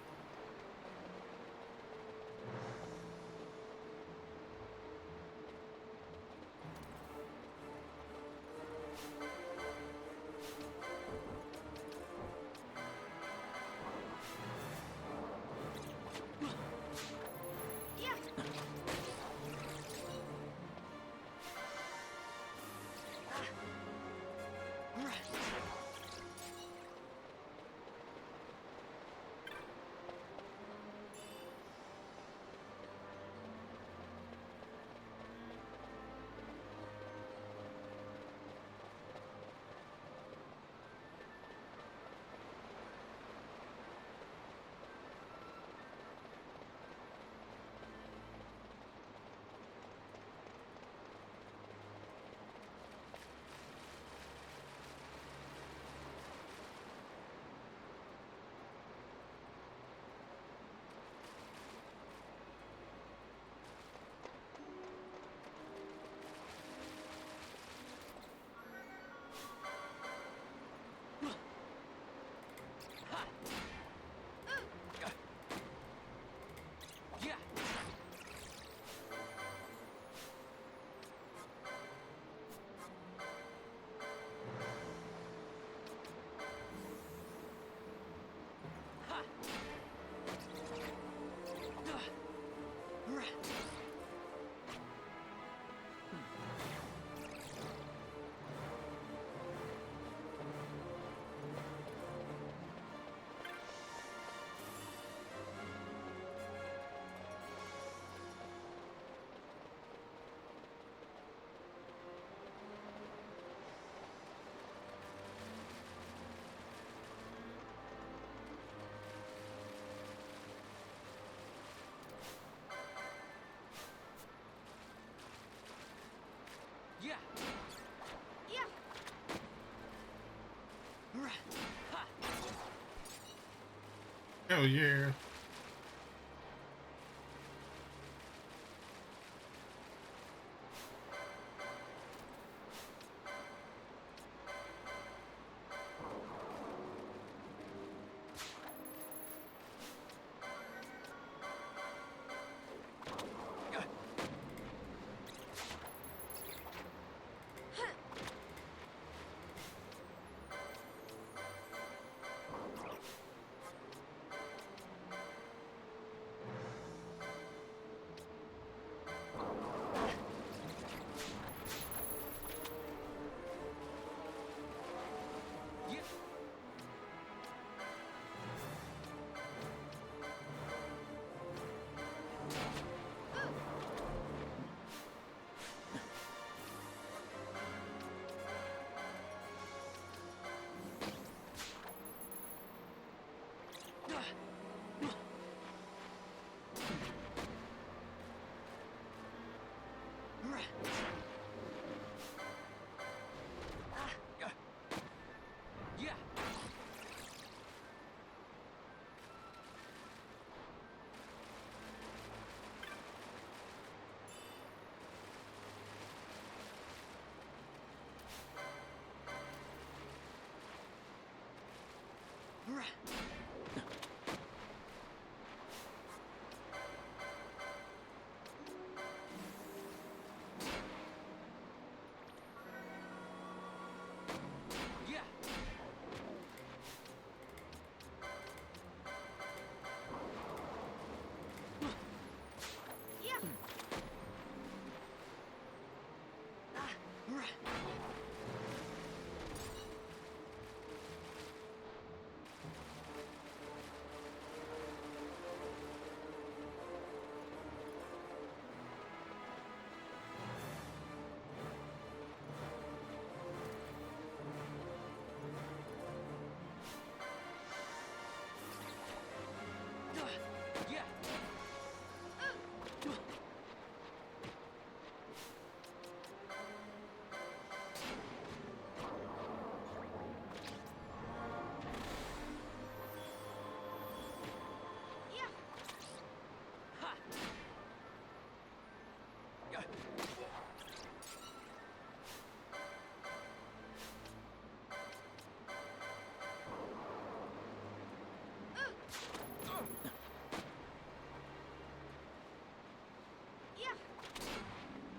Speaker 1: Oh yeah.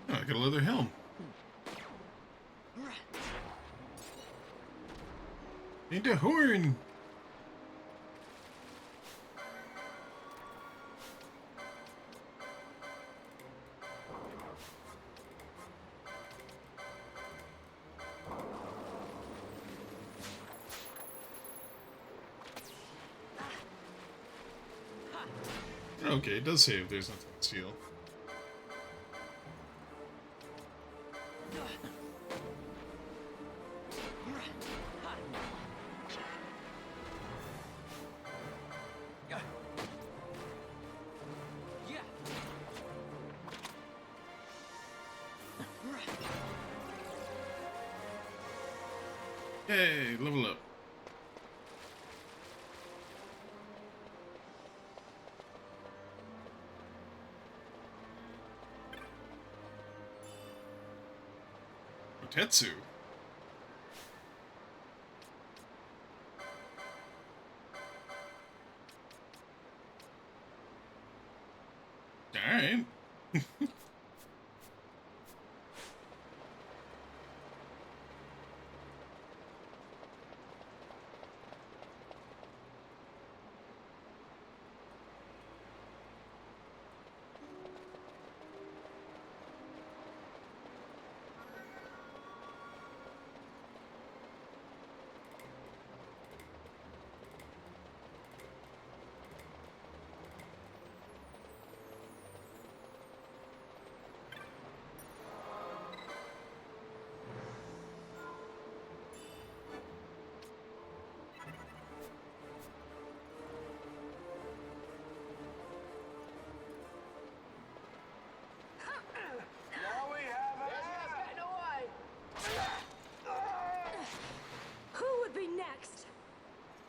Speaker 1: Oh, I got a leather helm. And a horn. Okay, it does say if there's nothing to steal. Yay, level up. Tetsu. Alright.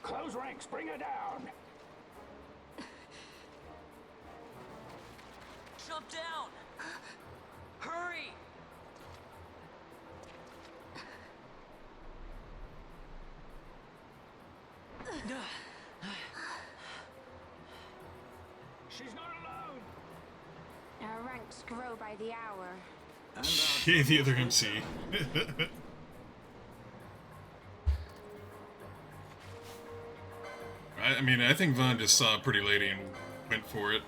Speaker 17: Close ranks, bring her down.
Speaker 11: Jump down! Hurry!
Speaker 17: She's not alone.
Speaker 20: Our ranks grow by the hour.
Speaker 1: Yeah, the other MC. I mean, I think Vaughn just saw a pretty lady and went for it.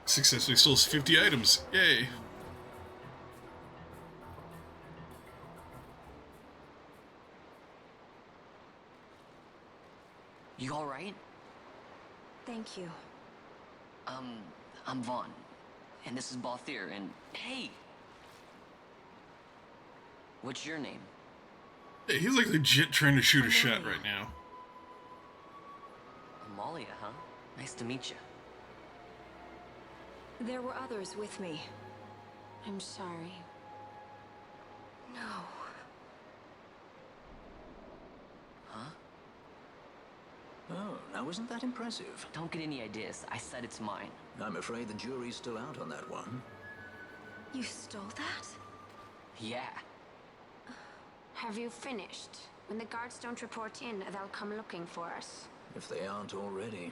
Speaker 1: Successfully sold 50 items. Yay!
Speaker 11: You alright?
Speaker 15: Thank you.
Speaker 11: I'm Vaughn. And this is Balthier, and hey! What's your name?
Speaker 1: Hey, he's like legit trying to shoot a shot right now.
Speaker 11: Amalia, huh? Nice to meet you.
Speaker 15: There were others with me. I'm sorry. No.
Speaker 2: Huh? Oh, now isn't that impressive?
Speaker 11: Don't get any ideas. I said it's mine.
Speaker 2: I'm afraid the jury's still out on that one.
Speaker 15: You stole that?
Speaker 11: Yeah.
Speaker 20: Have you finished? When the guards don't report in, they'll come looking for us.
Speaker 2: If they aren't already.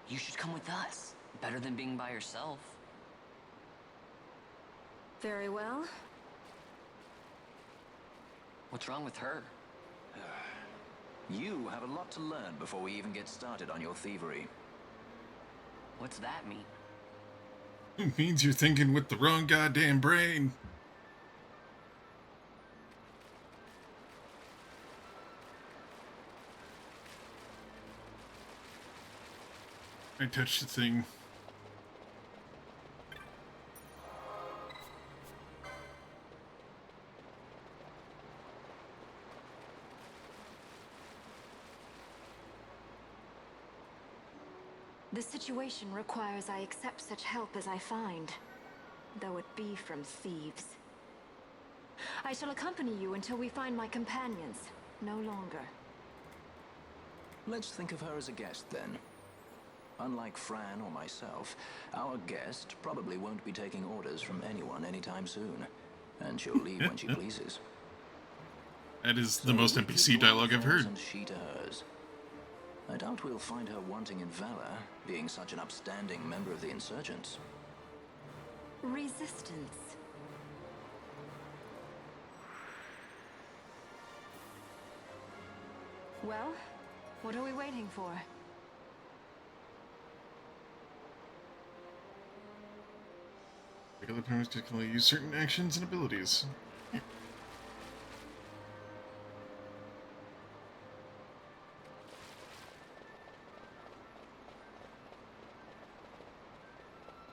Speaker 11: You should come with us. Better than being by yourself.
Speaker 15: Very well.
Speaker 11: What's wrong with her?
Speaker 2: You have a lot to learn before we even get started on your thievery.
Speaker 11: What's that mean?
Speaker 1: It means you're thinking with the wrong goddamn brain. I touched the thing.
Speaker 15: The situation requires I accept such help as I find, though it be from thieves. I shall accompany you until we find my companions, no longer.
Speaker 2: Let's think of her as a guest, then. Unlike Fran or myself, our guest probably won't be taking orders from anyone anytime soon, and she'll leave when she pleases.
Speaker 1: That is the most NPC dialogue I've heard.
Speaker 2: And she to hers. I doubt we'll find her wanting in valor, being such an upstanding member of the insurgents.
Speaker 15: Resistance. Well, what are we waiting for?
Speaker 1: Regular opponents can only use certain actions and abilities.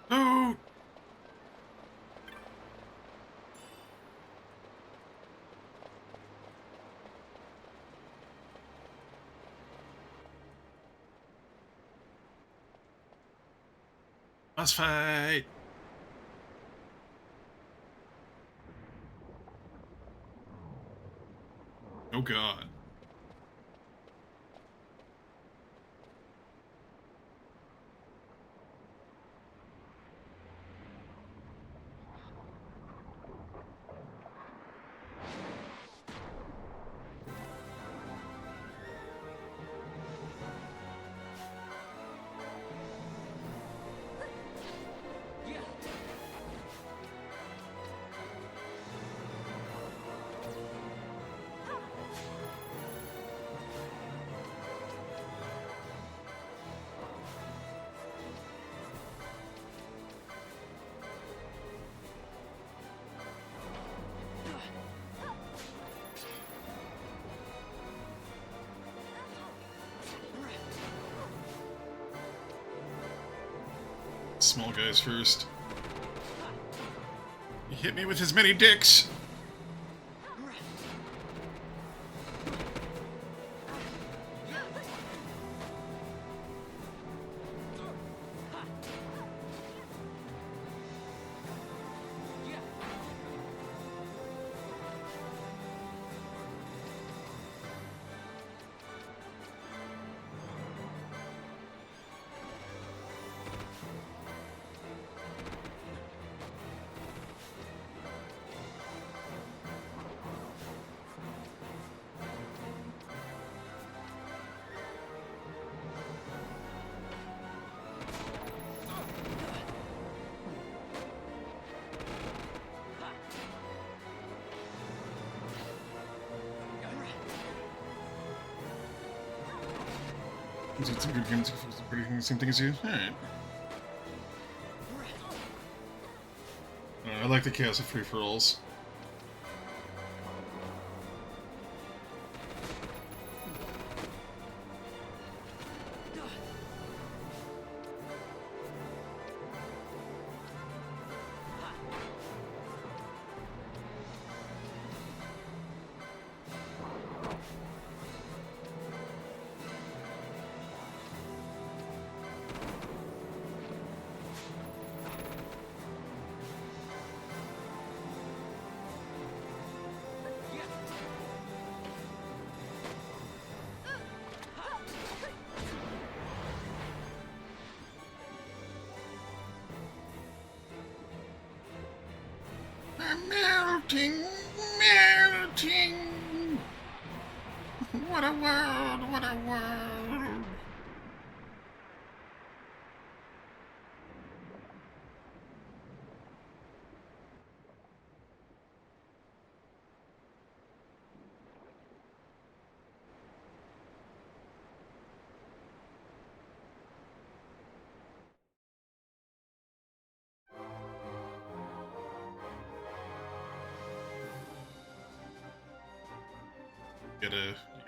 Speaker 1: No! Boss fight! Oh god. small guys first. He hit me with his many dicks! Is it some good games? Same thing as you? Alright. I like the chaos of free-for-alls. Melting, melting. What a world, what a world.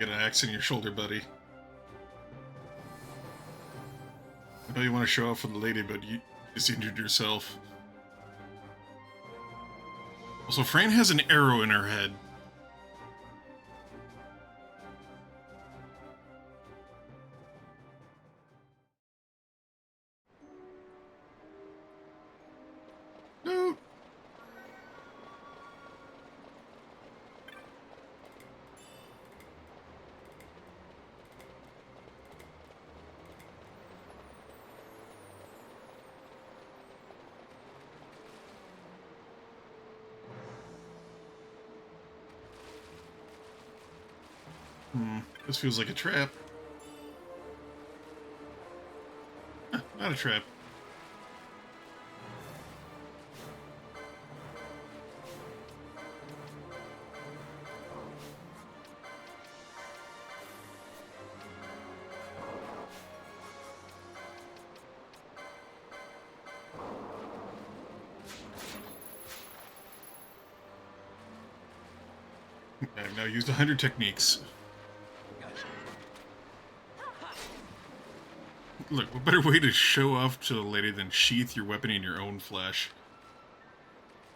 Speaker 1: You got an axe in your shoulder, buddy. I know you want to show off for the lady, but you just injured yourself. Also, Fran has an arrow in her head. No. This feels like a trap. Not a trap. I've now used 100 techniques. Look, what better way to show off to a lady than sheath your weapon in your own flesh?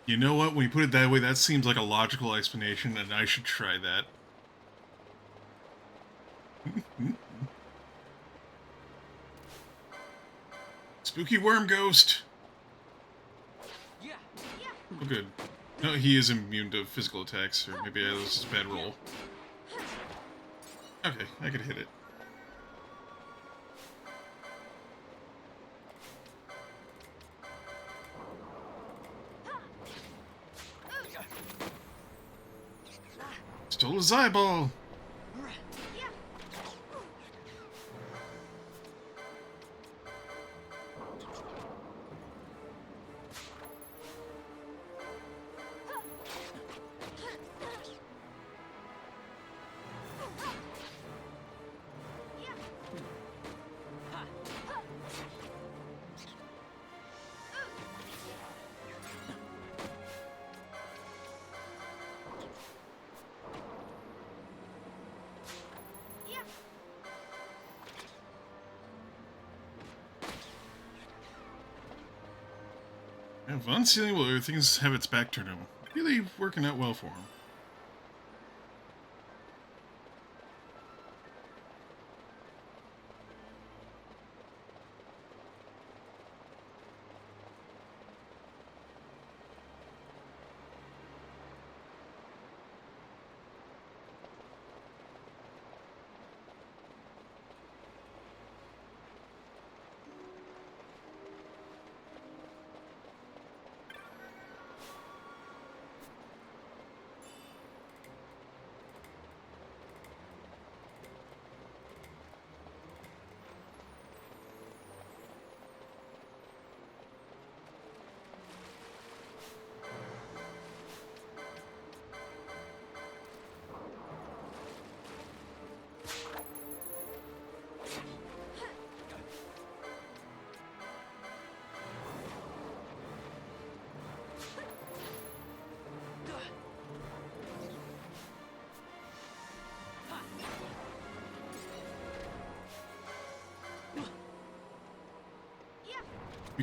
Speaker 1: You know what? When you put it that way, that seems like a logical explanation, and I should try that. Spooky worm ghost! Oh, good. No, he is immune to physical attacks, or maybe that was just a bad roll. Okay, I could hit it. Stole his eyeball! Yeah, Von seeing well, things have its back turned him. Really working out well for him.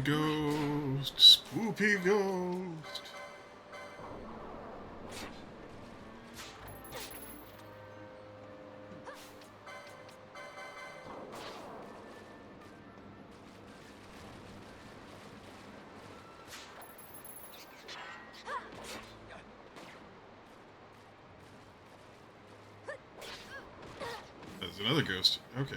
Speaker 1: Ghost, spoopy ghost. There's another ghost. Okay.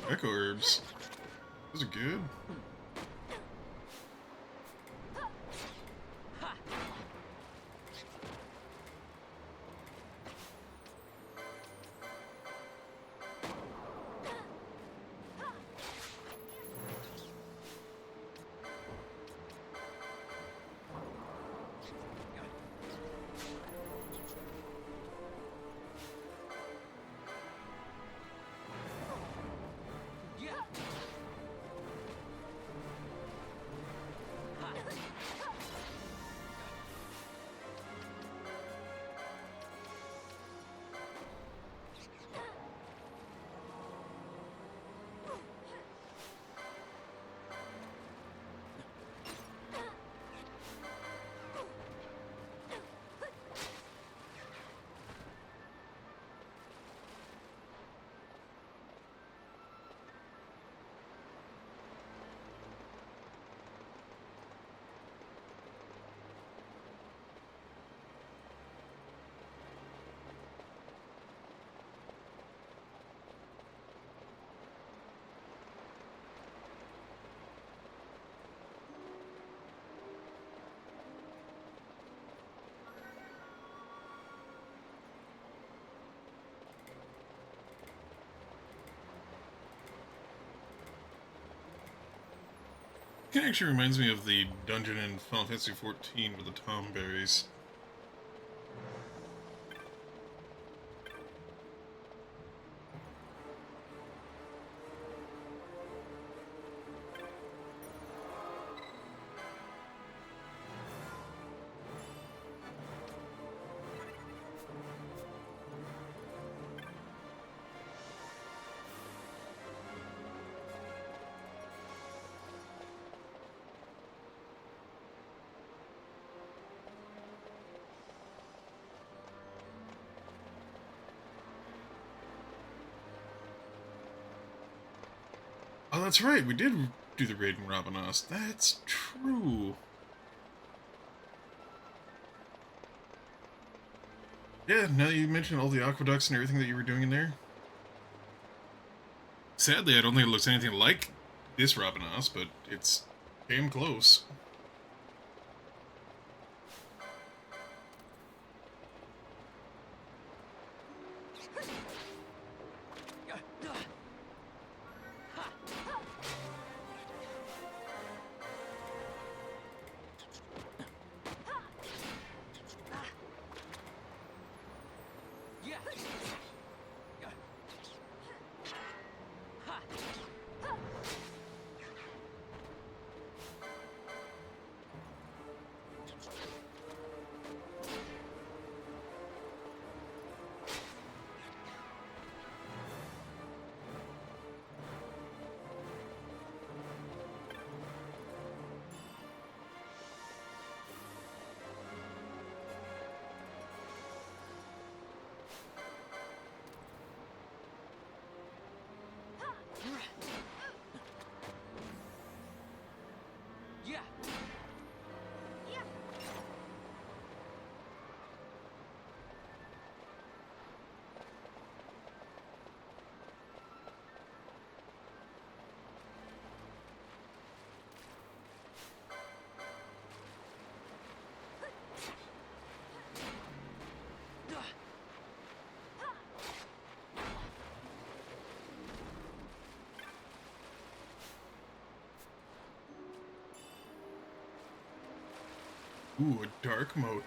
Speaker 1: Echo herbs. Those are good. It actually reminds me of the dungeon in Final Fantasy XIV with the Tom berries. Oh, that's right. We did do the raid in Rabanastre. That's true. Yeah, now that you mentioned all the aqueducts and everything that you were doing in there. Sadly, I don't think it looks anything like this Rabanastre, but it's damn close. Ooh, a dark moat.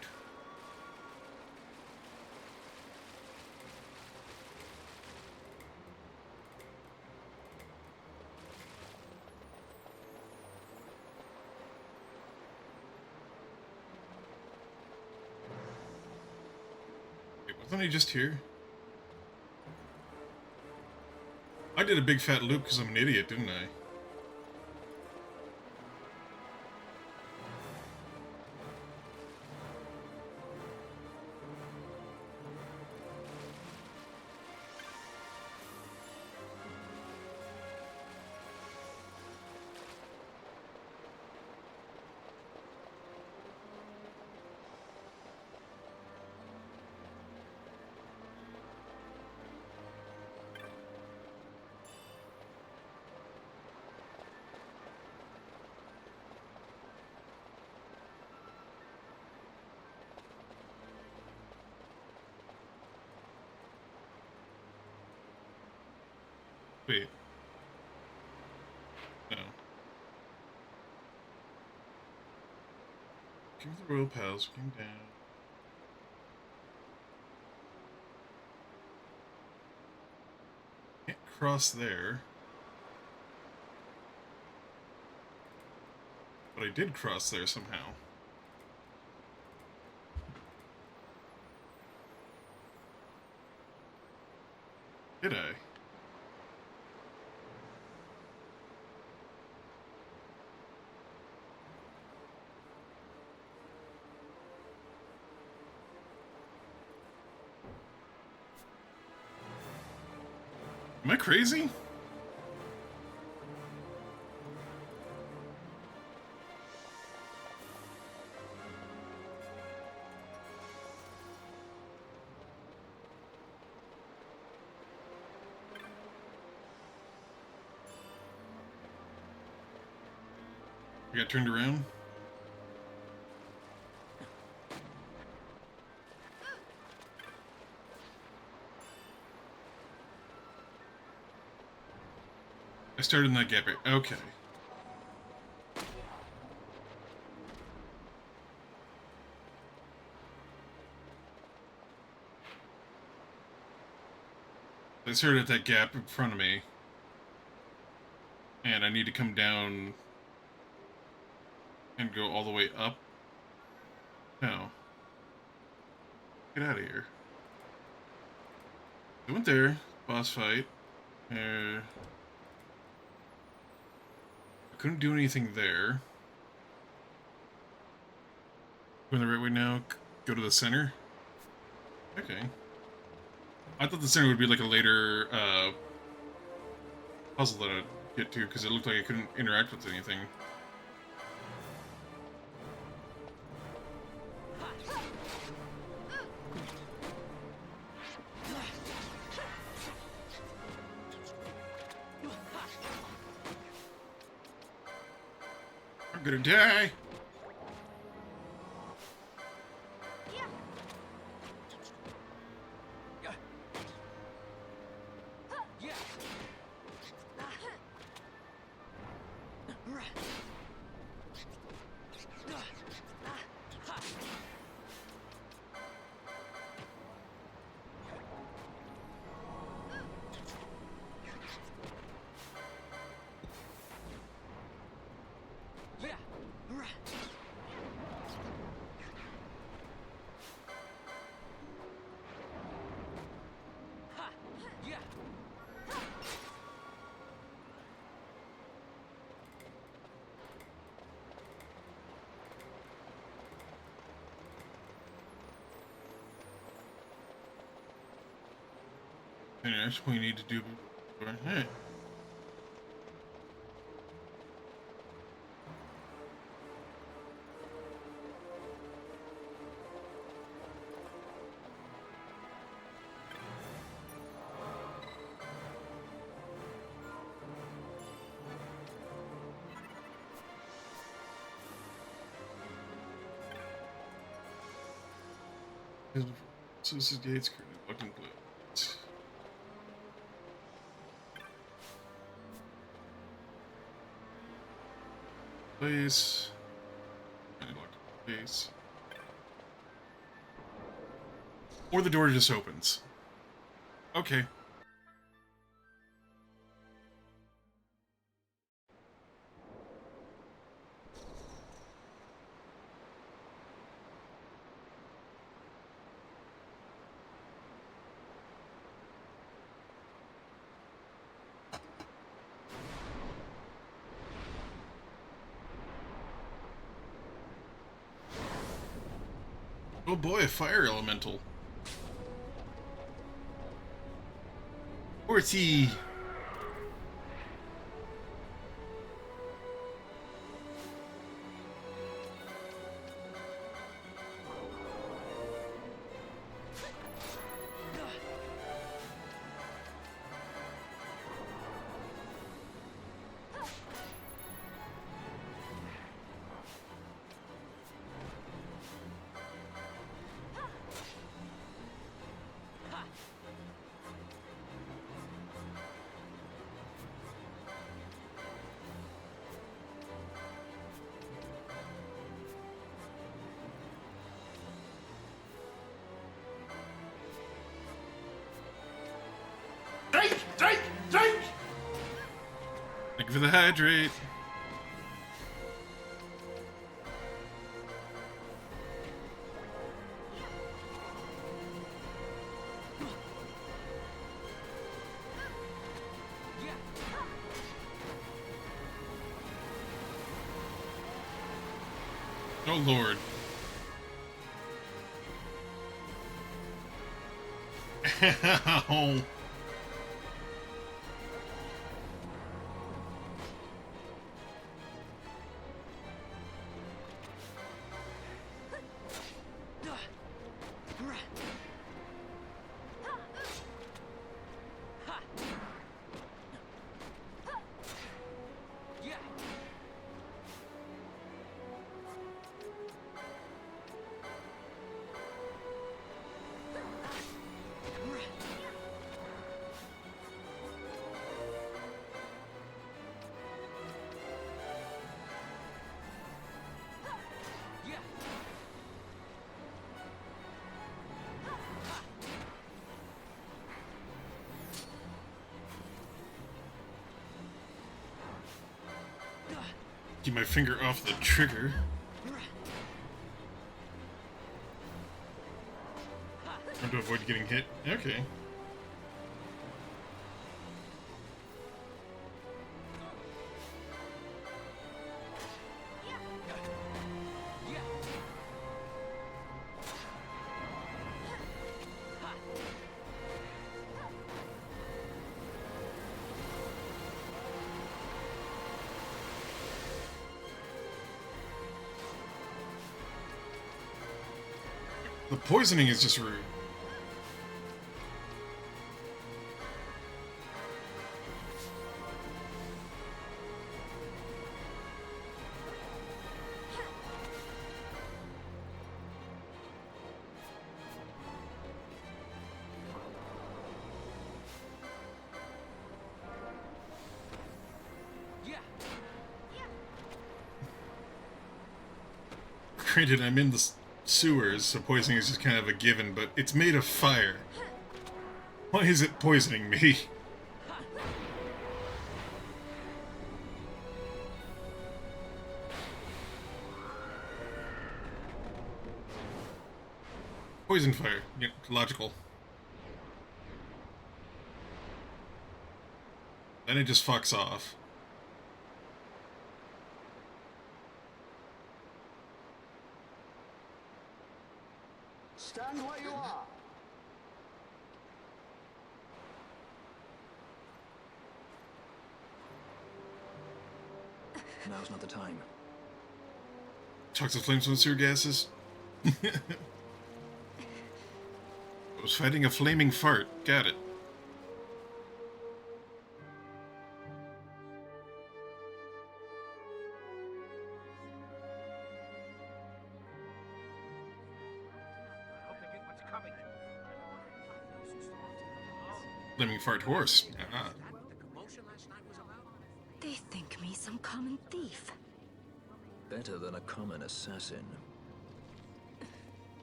Speaker 1: Wait, wasn't he just here? I did a big fat loop because I'm an idiot, didn't I? Wait. No. King of the Royal Palace, came down. Can't cross there. But I did cross there somehow. Did I? Am I crazy? I got turned around? I started in that gap. Okay. I started at that gap in front of me. And I need to come down and go all the way up. No. Get out of here. I went there. Boss fight. I couldn't do anything there. Going the right way now? Go to the center? Okay. I thought the center would be like a later puzzle that I'd get to, because it looked like I couldn't interact with anything. I'm gonna die! And that's what we need to do. Hey. So this is gates currently locked and closed. Place. And locked in place. Or the door just opens. Okay. Oh boy, a fire elemental. Orty.
Speaker 7: Drink! Drink! Drink!
Speaker 1: Thank you for the hydrate. Oh Lord. Ow. Keep my finger off the trigger. Trying to avoid getting hit. Okay. The poisoning is just rude. Granted, I'm in the sewers, so poisoning is just kind of a given, but it's made of fire. Why is it poisoning me? Poison fire. Yeah, logical. Then it just fucks off.
Speaker 17: Stand where you are.
Speaker 2: Now's not the time.
Speaker 1: Toxic flames from sewer gases. I was fighting a flaming fart. Got it. Flaming fart horse. Ah.
Speaker 15: They think me some common thief.
Speaker 2: Better than a common assassin.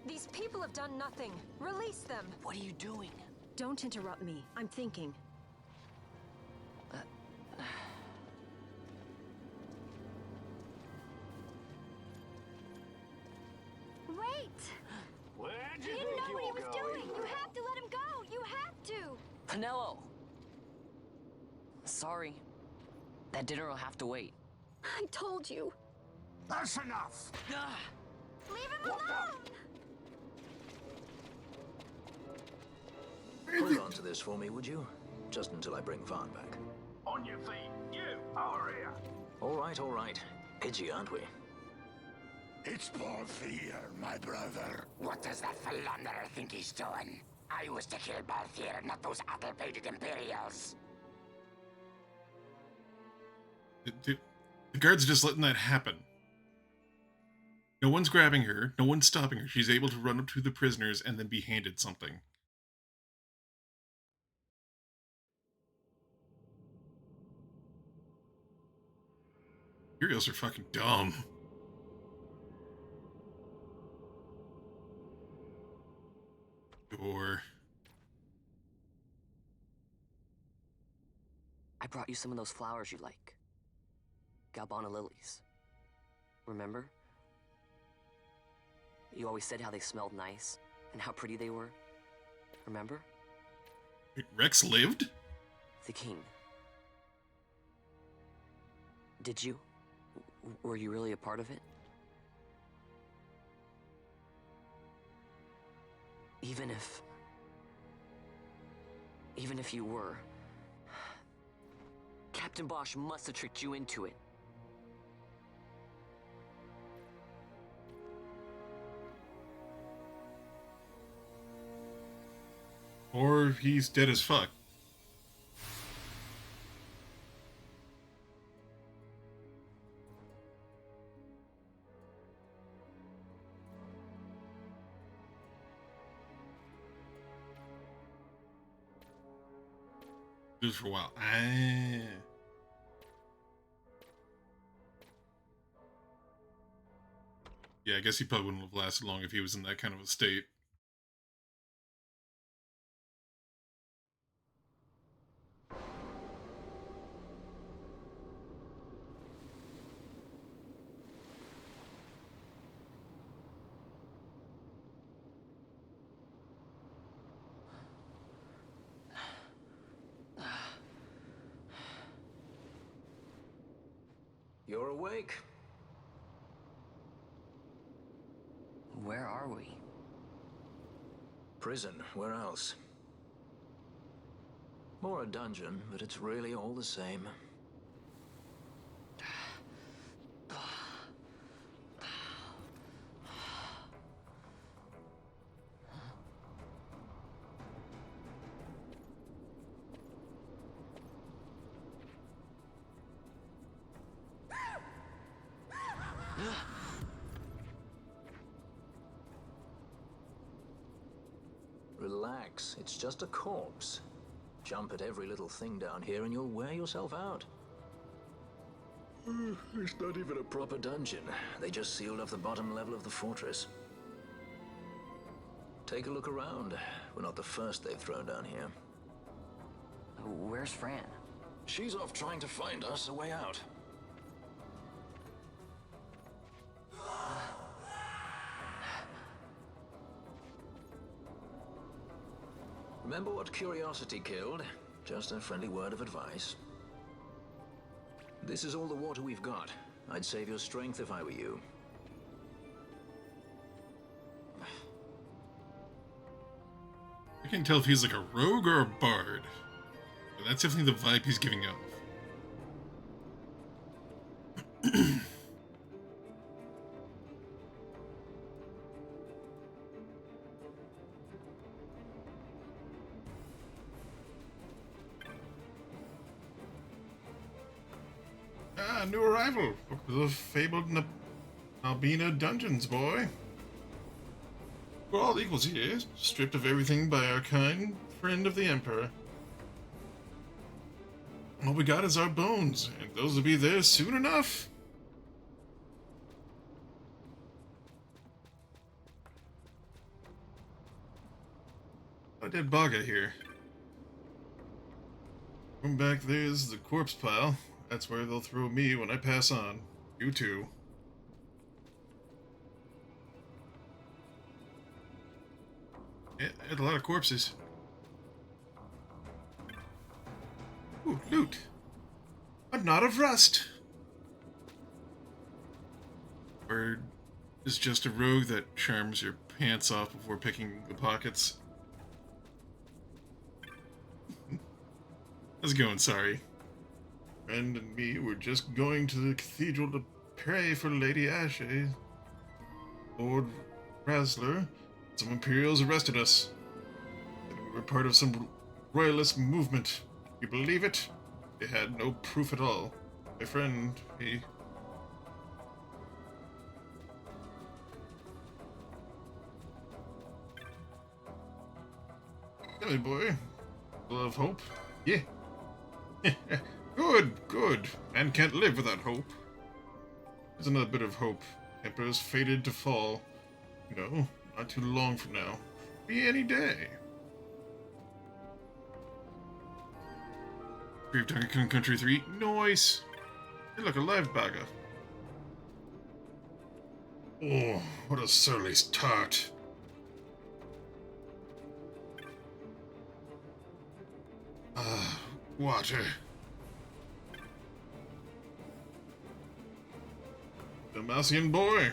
Speaker 10: These people have done nothing. Release them.
Speaker 11: What are you doing?
Speaker 10: Don't interrupt me. I'm thinking.
Speaker 15: Wait!
Speaker 17: Where'd
Speaker 15: He
Speaker 17: you
Speaker 15: didn't
Speaker 17: think
Speaker 15: know
Speaker 17: you
Speaker 15: what he
Speaker 17: were
Speaker 15: was
Speaker 17: going?
Speaker 15: doing! You have to let him go! You have to!
Speaker 11: Penelo! Sorry. That dinner will have to wait.
Speaker 15: I told you.
Speaker 5: That's enough!
Speaker 15: Leave him alone!
Speaker 2: Hold on to this for me, would you? Just until I bring Vaughn back.
Speaker 18: On your feet, you, over here.
Speaker 2: All right, all right. Edgy, aren't we?
Speaker 5: It's Balthier, my brother. What does that philanderer think he's doing? I was to kill Balthier, not those addle-pated Imperials.
Speaker 1: The guards are just letting that happen. No one's grabbing her. No one's stopping her. She's able to run up to the prisoners and then be handed something. Imperials are fucking dumb. Or
Speaker 11: I brought you some of those flowers you like. Galbana lilies. Remember? You always said how they smelled nice and how pretty they were. Remember?
Speaker 1: Rex lived?
Speaker 11: The king. Did you? Were you really a part of it? Even if you were, Captain Bosch must have tricked you into it.
Speaker 1: Or he's dead as fuck. Just for a while. Yeah, I guess he probably wouldn't have lasted long if he was in that kind of a state.
Speaker 2: You're awake.
Speaker 11: Where are we?
Speaker 2: Prison, where else? More a dungeon, but it's really all the same. Relax, it's just a corpse. Jump at every little thing down here and you'll wear yourself out. It's not even a proper dungeon. They just sealed off the bottom level of the fortress. Take a look around. We're not the first they've thrown down here.
Speaker 11: Where's Fran?
Speaker 2: She's off trying to find us a way out. Remember what curiosity killed? Just a friendly word of advice. This is all the water we've got. I'd save your strength if I were you.
Speaker 1: I can't tell if he's like a rogue or a bard. But that's definitely the vibe he's giving off. New arrival. The fabled Albina dungeons, boy. We're all equals here, stripped of everything by our kind friend of the Emperor. All we got is our bones, and those will be there soon enough. a dead Baga here. From back there's the corpse pile. That's where they'll throw me when I pass on. You too. Yeah, there's a lot of corpses. Ooh, loot. A knot of rust. Or is just a rogue that charms your pants off before picking the pockets. How's it going? Sorry. Friend and me were just going to the cathedral to pray for Lady Ashe. Lord Rasler, some Imperials arrested us. We were part of some royalist movement. You believe it? They had no proof at all. My friend, he... Tell me, boy. Full of hope? Yeah. Good, good. Man can't live without hope. There's another bit of hope. Emperor's fated to fall. No, not too long from now. Be any day. Brave Donkey Kong Country 3. Nice. Hey, look, a live Baga. Oh, what a surly tart. Ah, water. Damassian boy.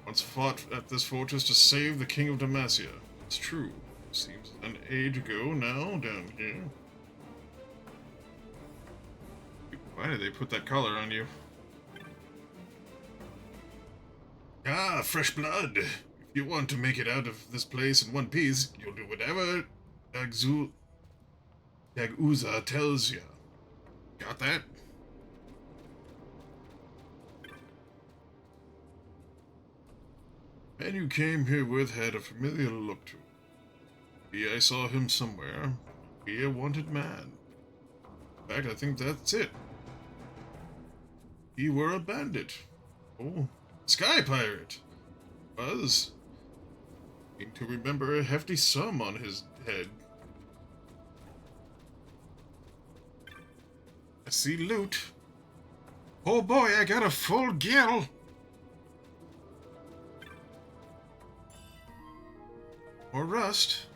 Speaker 1: Once fought at this fortress to save the king of Damasia. It's true. Seems an age ago now down here. Why did they put that collar on you? Ah, fresh blood. If you want to make it out of this place in one piece, you'll do whatever Daguza tells you. Got that? Man you came here with had a familiar look to him. Maybe I saw him somewhere. Be a wanted man. In fact, I think that's it. You were a bandit. Oh, sky pirate. Was. Seem to remember a hefty sum on his head. I see loot. Oh boy, I got a full gill. Or rust.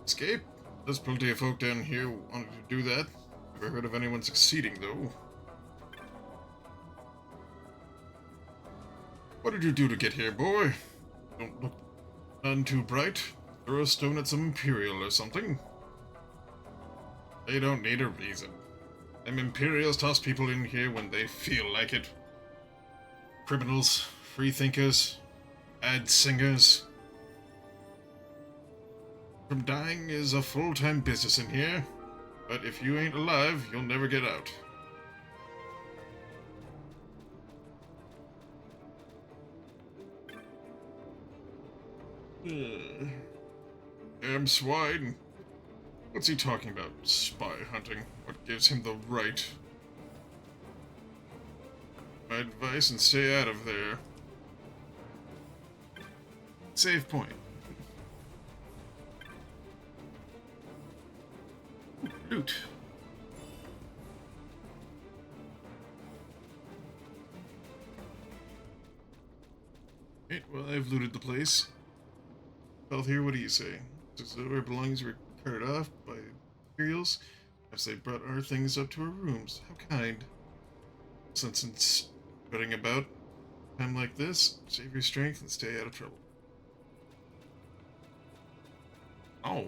Speaker 1: Escape? There's plenty of folk down here who wanted to do that. Never heard of anyone succeeding, though. What did you do to get here, boy? Don't look none too bright. Throw a stone at some Imperial or something. They don't need a reason. Them Imperials toss people in here when they feel like it. Criminals, freethinkers, bad singers. From dying is a full-time business in here, but if you ain't alive, you'll never get out. Damn swine. What's he talking about? Spy hunting. What gives him the right? My advice and stay out of there. Save point. Loot. Okay, well, I've looted the place. Well, here, what do you say? So our belongings were carted off by Imperials as they brought our things up to our rooms. How kind. Since spreading about a time like this, save your strength and stay out of trouble. Oh.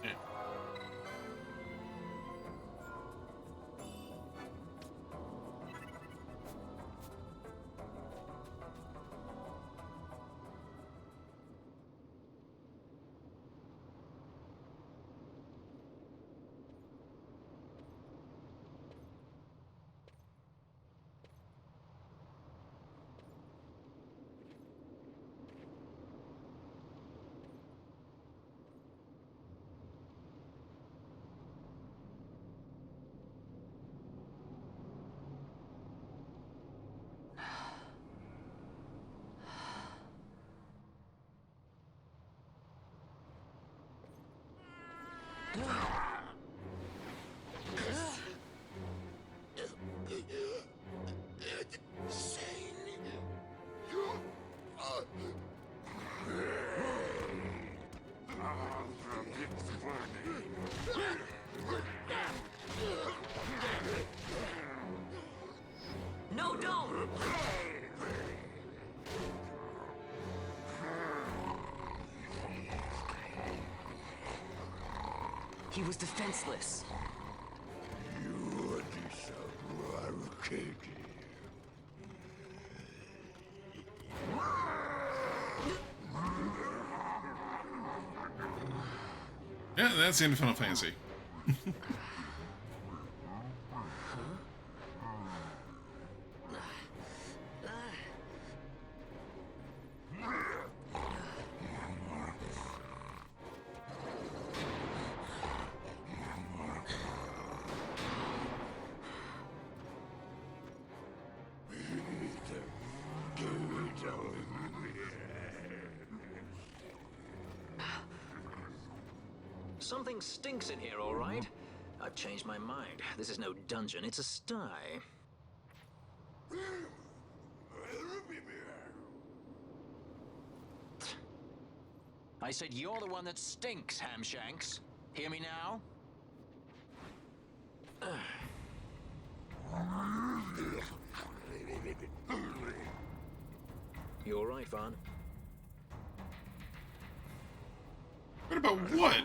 Speaker 1: Yeah.
Speaker 11: No, don't! He was defenseless.
Speaker 1: Yeah, that's the end of Final Fantasy.
Speaker 12: Something stinks in here, all right? I've changed my mind. This is no dungeon, it's a sty. I said you're the one that stinks, Hamshanks. Hear me now? You all right, Vaughn?
Speaker 1: What about what?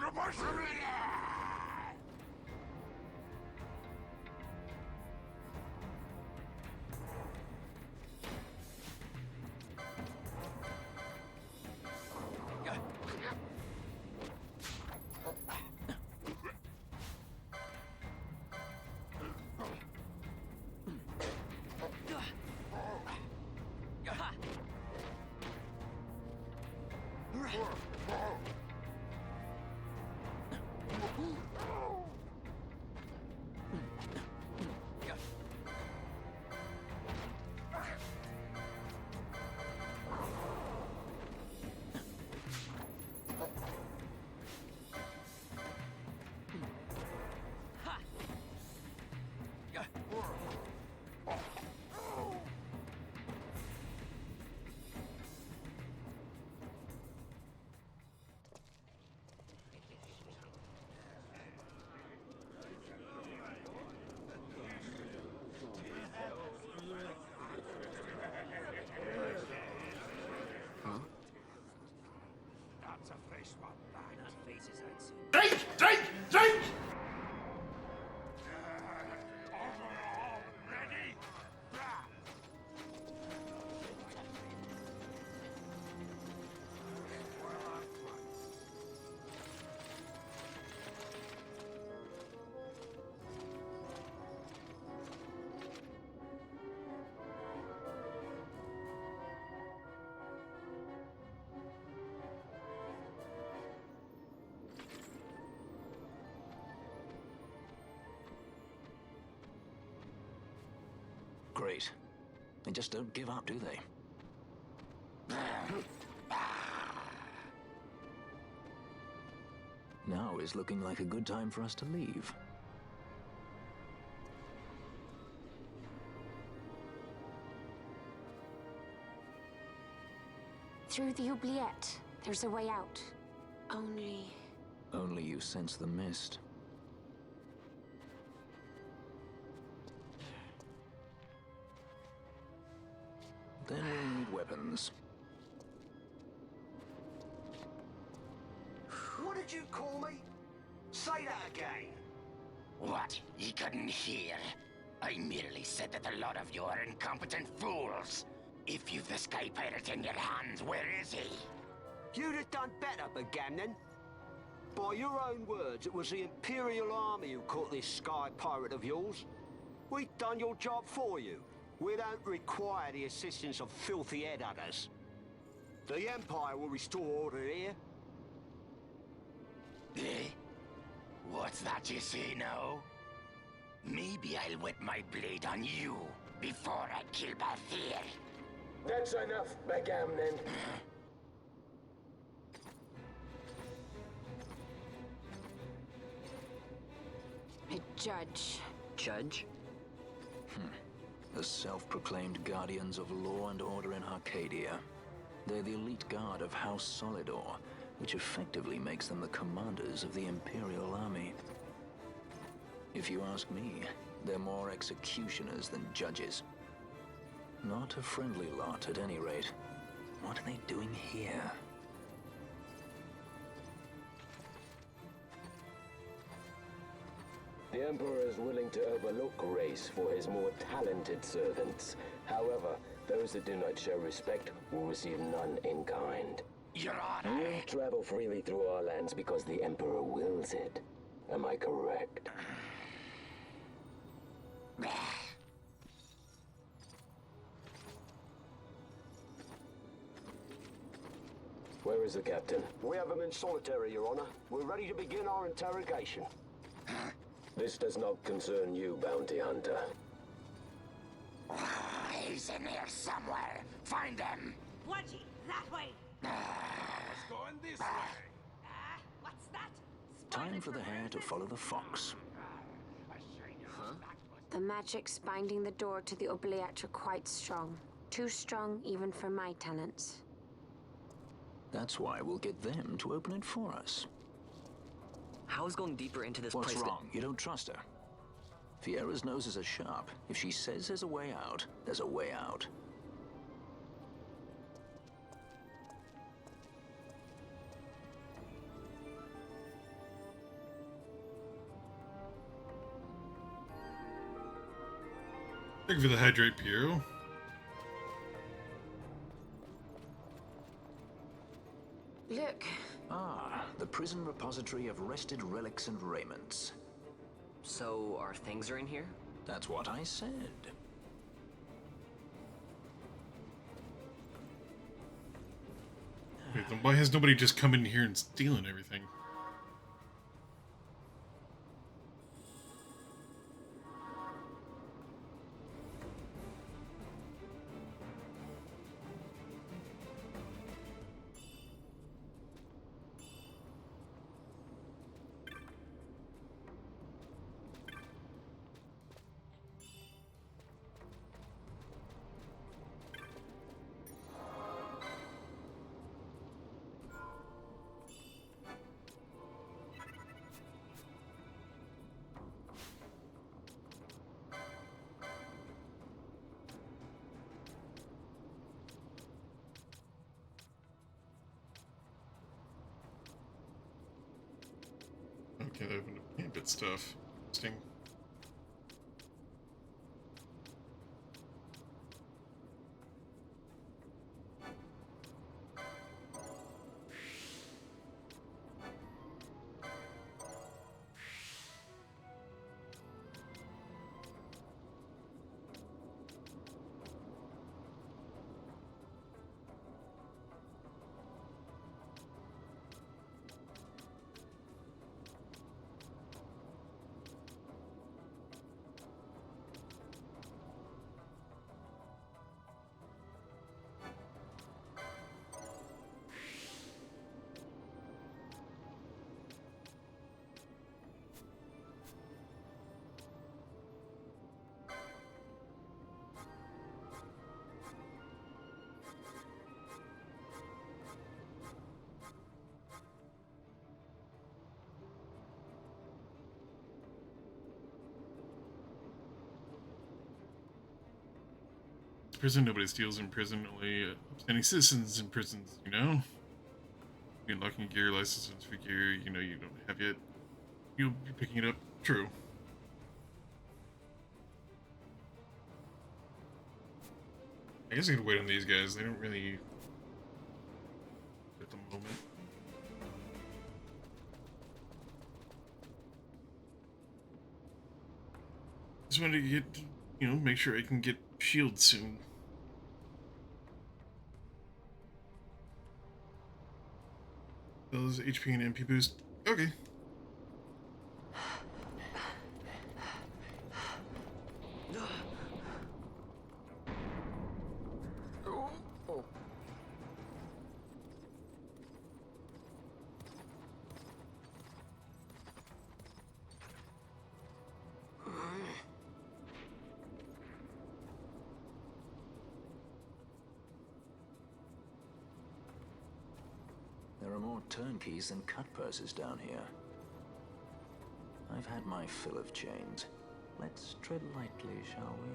Speaker 3: That's a fresh one, lad.
Speaker 11: Not faces I'd seen.
Speaker 5: Drink! Drink! Drink!
Speaker 3: Ready?
Speaker 12: Great. They just don't give up, do they? Now is looking like a good time for us to leave.
Speaker 20: Through the oubliette, there's a way out. Only...
Speaker 12: Only you sense the mist. Then we'll need weapons.
Speaker 14: What did you call me? Say that again.
Speaker 5: What? You couldn't hear? I merely said that a lot of you are incompetent fools. If you've the Sky Pirate in your hands, where is he?
Speaker 14: You'd have done better, Bagamnon. By your own words, it was the Imperial Army who caught this Sky Pirate of yours. We've done your job for you. We don't require the assistance of filthy headhunters. The Empire will restore order here.
Speaker 5: Eh? What's that you say now? Maybe I'll wet my blade on you before I kill Bathir.
Speaker 17: That's enough, Bagamnon.
Speaker 20: judge.
Speaker 11: Judge?
Speaker 2: The self-proclaimed guardians of law and order in Arcadia. They're the elite guard of House Solidor, which effectively makes them the commanders of the Imperial Army. If you ask me, they're more executioners than judges. Not a friendly lot, at any rate. What are they doing here?
Speaker 9: The Emperor is willing to overlook race for his more talented servants. However, those that do not show respect will receive none in kind.
Speaker 19: Your Honor.
Speaker 9: You travel freely through our lands because the Emperor wills it. Am I correct? Where is the captain?
Speaker 14: We have him in solitary, Your Honor. We're ready to begin our interrogation.
Speaker 9: This does not concern you, bounty hunter.
Speaker 19: He's in here somewhere. Find him.
Speaker 21: Wedgie, that way.
Speaker 19: It's going this way.
Speaker 21: What's that?
Speaker 2: Time for the hare to follow the fox.
Speaker 20: The magics binding the door to the oubliette are quite strong. Too strong even for my talents.
Speaker 2: That's why we'll get them to open it for us.
Speaker 11: How is going deeper into this
Speaker 2: What's
Speaker 11: place?
Speaker 2: wrong? You don't trust her. Fiera's noses are sharp. If she says there's a way out, there's a way out.
Speaker 1: Thank you for the hydrate, Piero.
Speaker 20: Look.
Speaker 2: Ah, the prison repository of rested relics and raiments.
Speaker 11: So, our things are in here?
Speaker 2: That's what I said.
Speaker 1: Wait, then why has nobody just come in here and stealing everything? Okay, they opened up gambit stuff. Interesting. Prison, nobody steals in prison, only upstanding citizens in prisons, you know? You unlocking gear, licenses for gear, you know you don't have yet. You'll be picking it up. True. I guess I could wait on these guys, they don't really... at the moment. Just wanted to get, you know, make sure I can get shield soon. Those HP and MP boost. Okay.
Speaker 2: more turnkeys than cut purses down here. I've had my fill of chains. Let's tread lightly, shall we?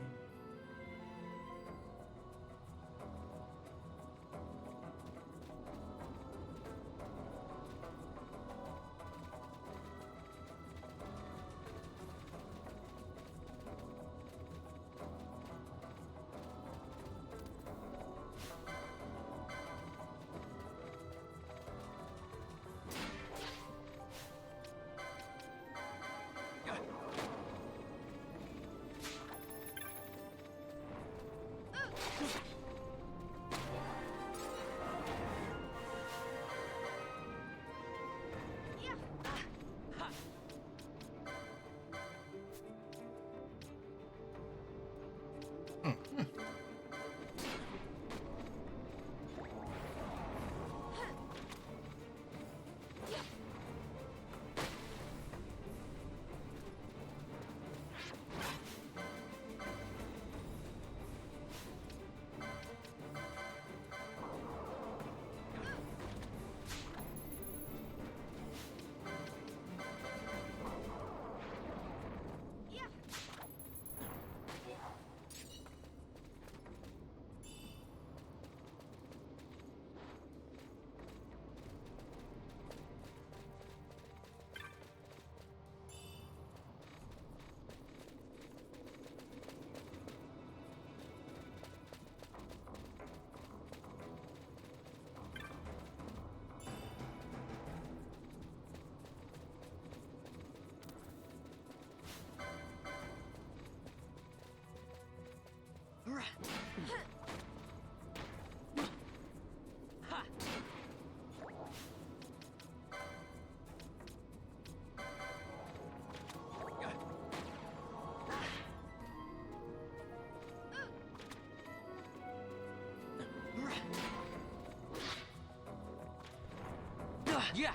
Speaker 11: Yeah!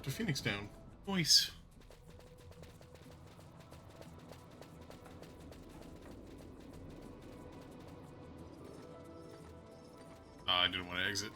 Speaker 1: to Phoenix Down. Nice. I didn't want to exit.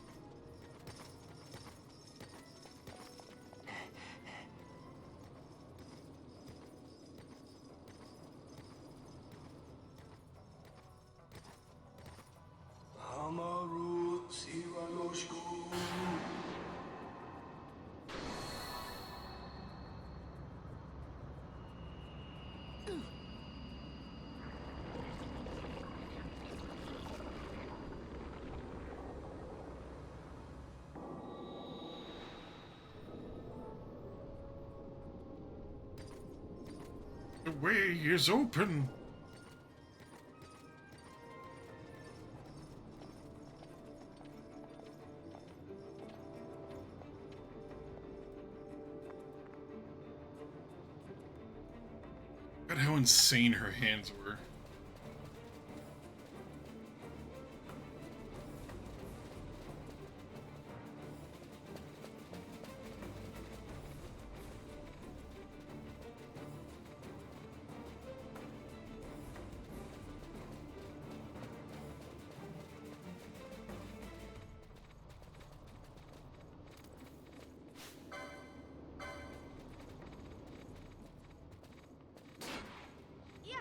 Speaker 1: The way is open. God, how insane her hands were.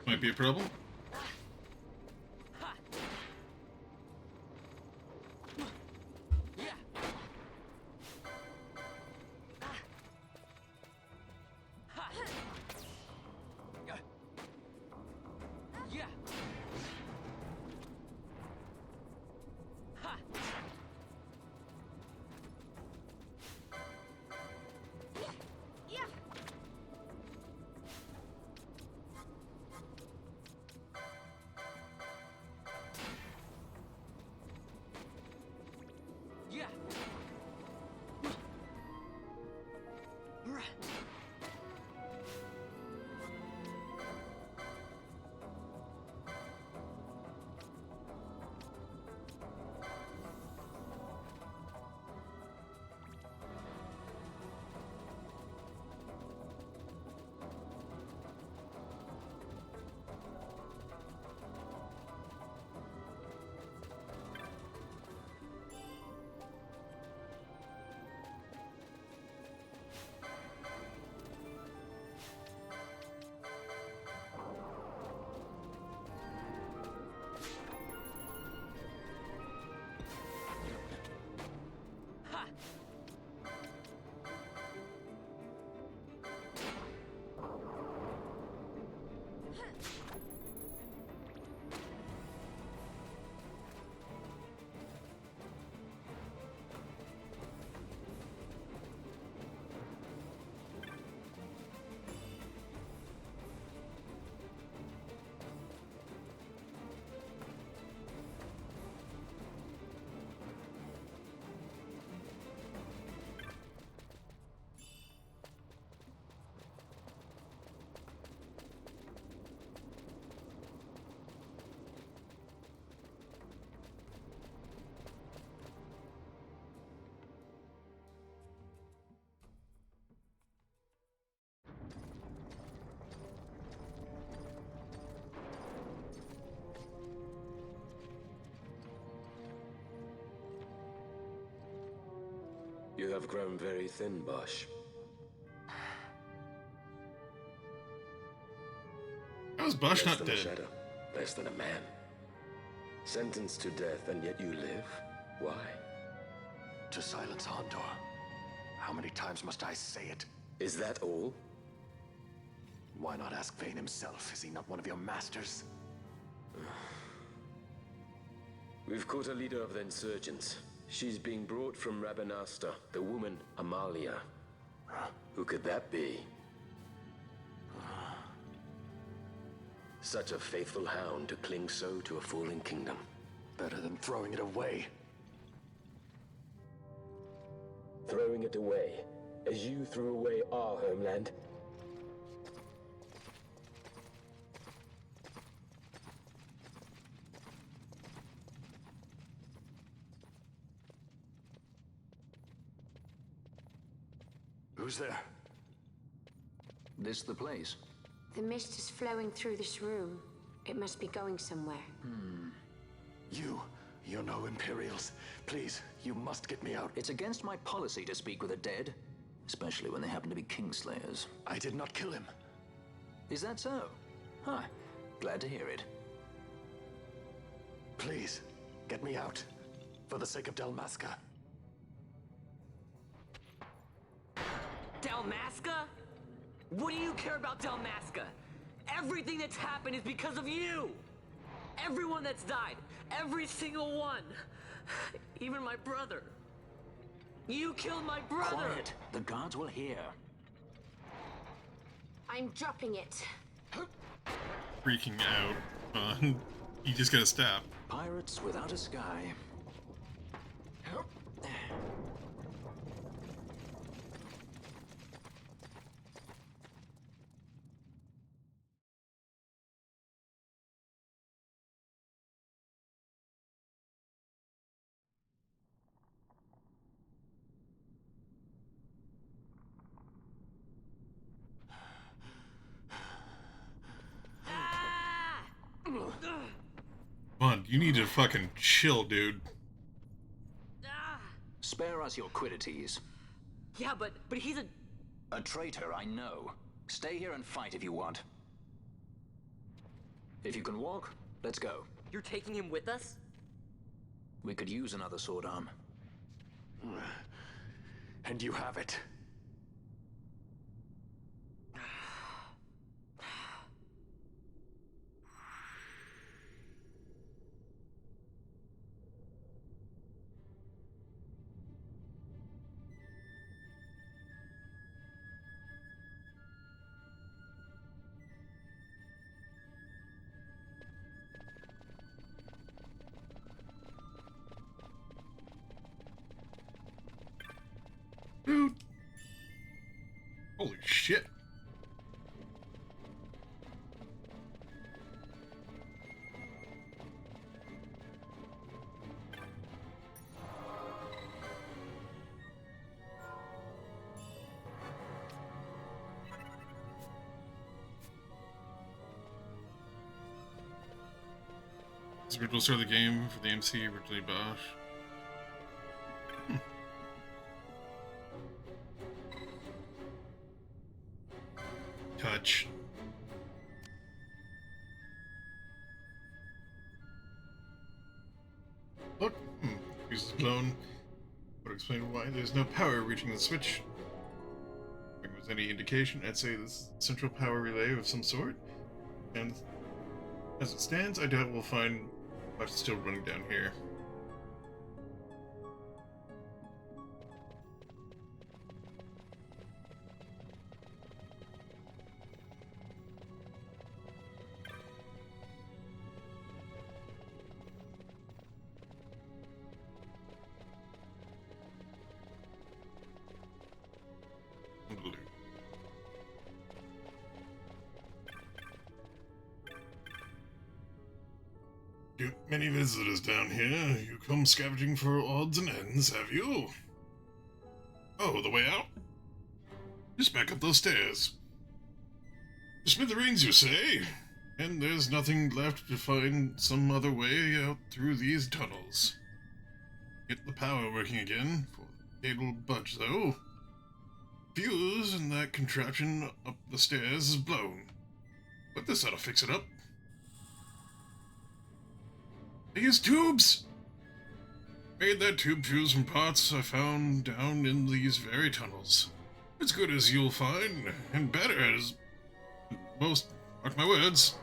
Speaker 1: Might be a problem.
Speaker 9: You have grown very thin, Bosch.
Speaker 1: How's Bosch not
Speaker 9: Less than a
Speaker 1: dead?
Speaker 9: shadow, less than a man. Sentenced to death, and yet you live? Why?
Speaker 4: To silence Hondor. How many times must I say it?
Speaker 9: Is that all?
Speaker 4: Why not ask Vane himself? Is he not one of your masters?
Speaker 9: We've caught a leader of the insurgents. She's being brought from Rabanasta, the woman Amalia. Who could that be? Such a faithful hound to cling so to a fallen kingdom.
Speaker 4: Better than throwing it away.
Speaker 9: Throwing it away, as you threw away our homeland?
Speaker 4: Who's there?
Speaker 2: This the place?
Speaker 20: The mist is flowing through this room. It must be going somewhere.
Speaker 4: You're no Imperials. Please, you must get me out.
Speaker 2: It's against my policy to speak with the dead, especially when they happen to be Kingslayers.
Speaker 4: I did not kill him.
Speaker 2: Is that so? Huh. Glad to hear it.
Speaker 4: Please, get me out. For the sake of Dalmasca.
Speaker 11: Dalmasca? What do you care about Dalmasca? Everything that's happened is because of you! Everyone that's died, every single one. Even my brother. You killed my brother!
Speaker 2: Quiet! The guards will hear.
Speaker 20: I'm dropping it.
Speaker 1: Freaking out. You just gotta stop.
Speaker 2: Pirates without a sky.
Speaker 1: Come on, you need to fucking chill, dude.
Speaker 2: Spare us your quiddities.
Speaker 11: Yeah, but he's
Speaker 2: A traitor, I know. Stay here and fight if you want. If you can walk, let's go.
Speaker 11: You're taking him with us?
Speaker 2: We could use another sword arm.
Speaker 4: And you have it.
Speaker 1: Dude. Holy shit. This original start of the game for the MC, originally Bosch. Touch. Look, fuse is blown. Would explain why there's no power reaching the switch. If there was any indication, I'd say this is a central power relay of some sort. And as it stands, I doubt we'll find much still running down here. Blue. You many visitors down here. You come scavenging for odds and ends, have you? Oh, the way out? Just back up those stairs. Smithereens, you say? And there's nothing left to find some other way out through these tunnels. Get the power working again, for the cable budge though. Fuse in that contraption up the stairs is blown. But this ought to fix it up. They use tubes! Made that tube fuse from parts I found down in these very tunnels. As good as you'll find, and better as most, mark my words.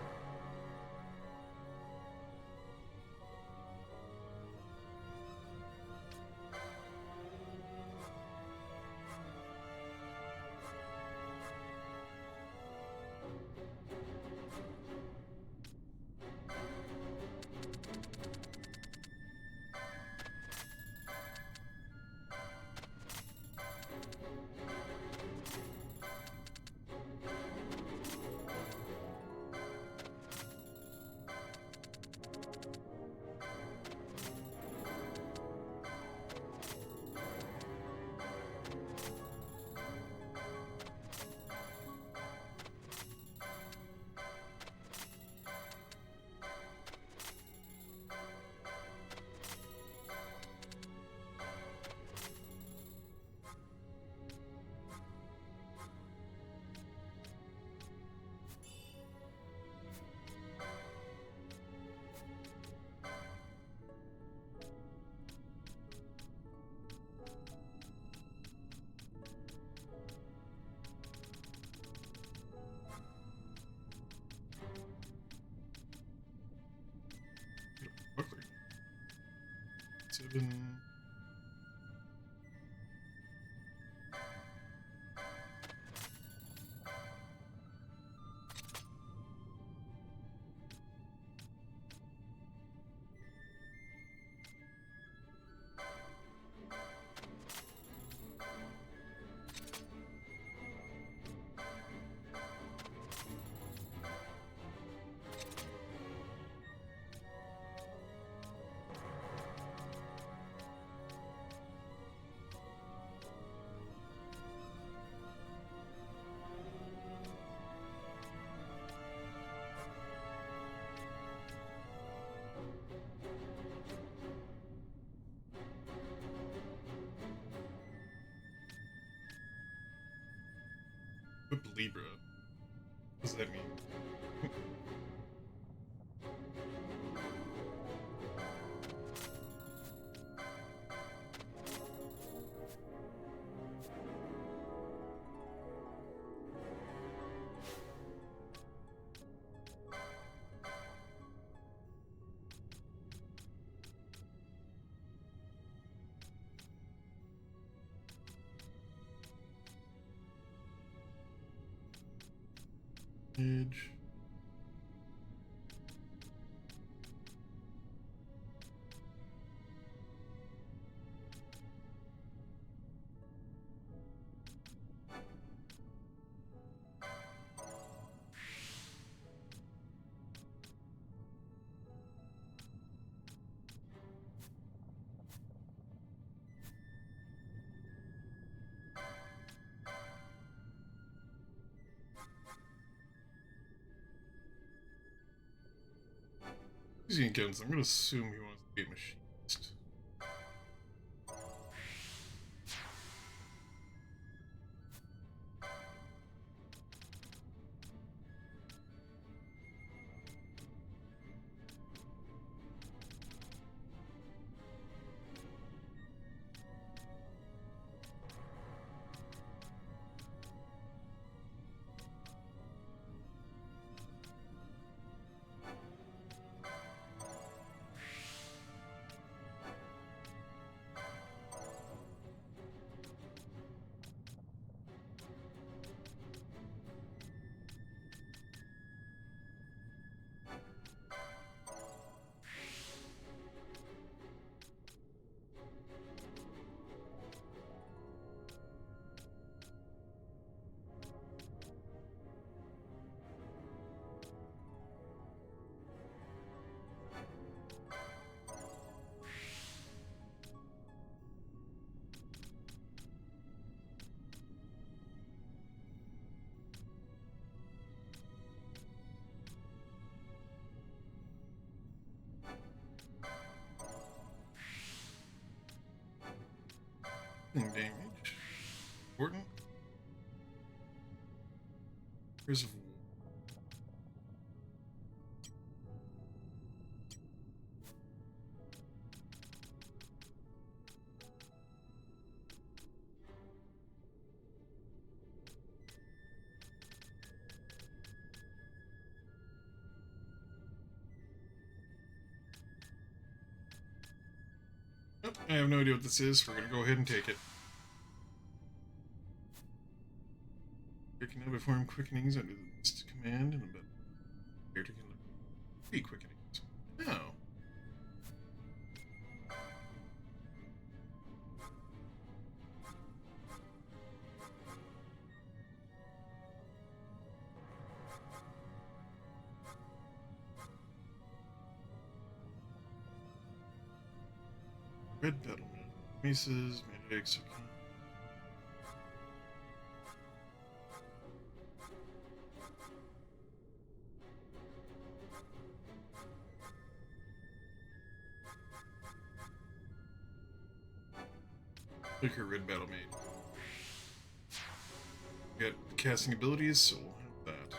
Speaker 1: 7. Whip Libra. What does that mean? Edge. Easy against. I'm gonna assume he wants to be a machinist. Damage. Important. Here's a Nope, I have no idea what this is. We're gonna go ahead and take it. Quicken now perform quickenings under this command and about here to be quickenings. Oh. Red Battlement. Mesas, magics, okay. Pick her Red Battle Maid. Got casting abilities, so we'll have that.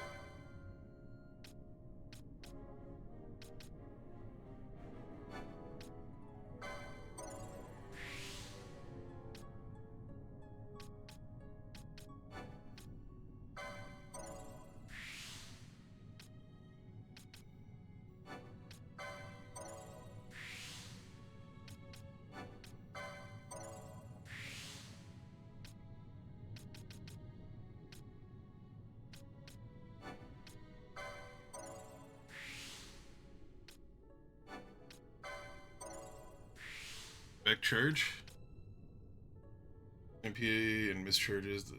Speaker 1: charge. MPA and mischarges, the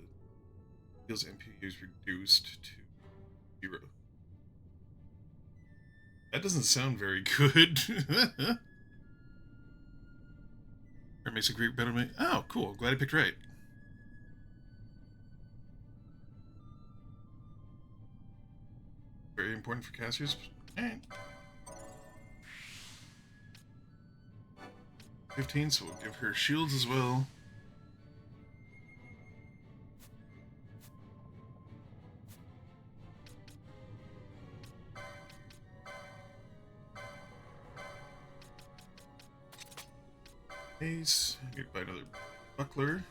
Speaker 1: heals MPA is reduced to 0. That doesn't sound very good. Or makes a great better mate. Oh, cool. Glad I picked right. Very important for casters. Alright. 15, so we'll give her shields as well. Ace. Get by another buckler.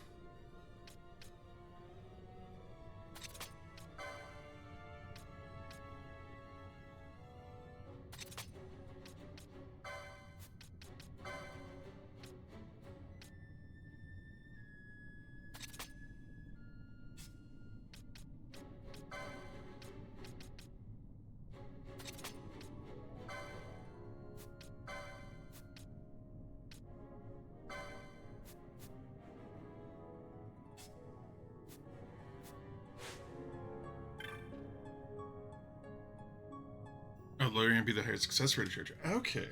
Speaker 1: Oh, lower MP the higher success rate charge. Okay.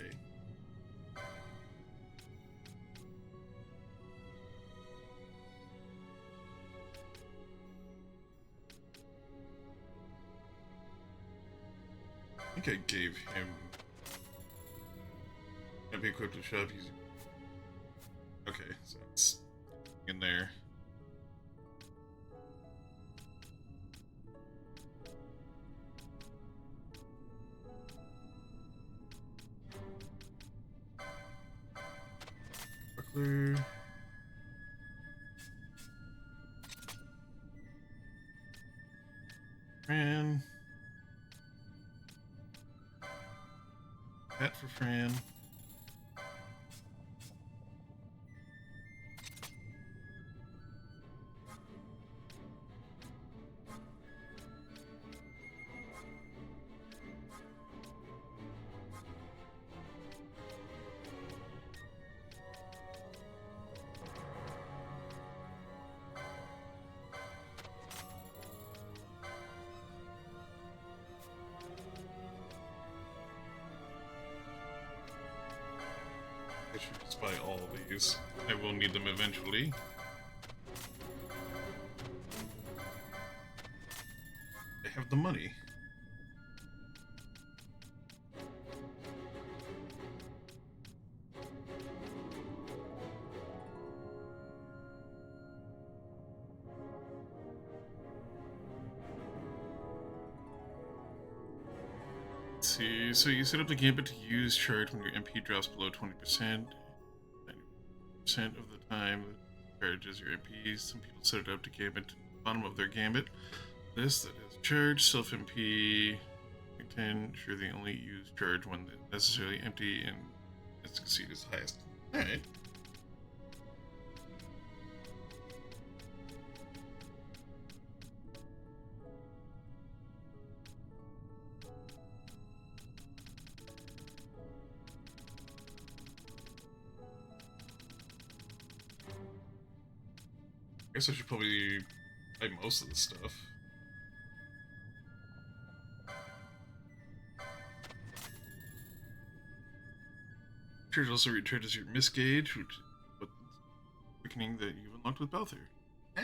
Speaker 1: I think I gave him MP equipped with shove. He's okay, so it's in there. Buckler. Fran. Pet for Fran. I should just buy all of these. I will need them eventually. I have the money. Let's see, so you set up the gambit to use charge when your MP drops below 20%. 90% of the time it charges your MPs. Some people set it up to gambit to the bottom of their gambit. This that is charge, self MP 10, sure they only use charge when necessarily empty and its succeed is highest. Alright. I guess I should probably buy most of the stuff. Charge also recharges your misgauge, which is what quickening that you've unlocked with Balther. Ah.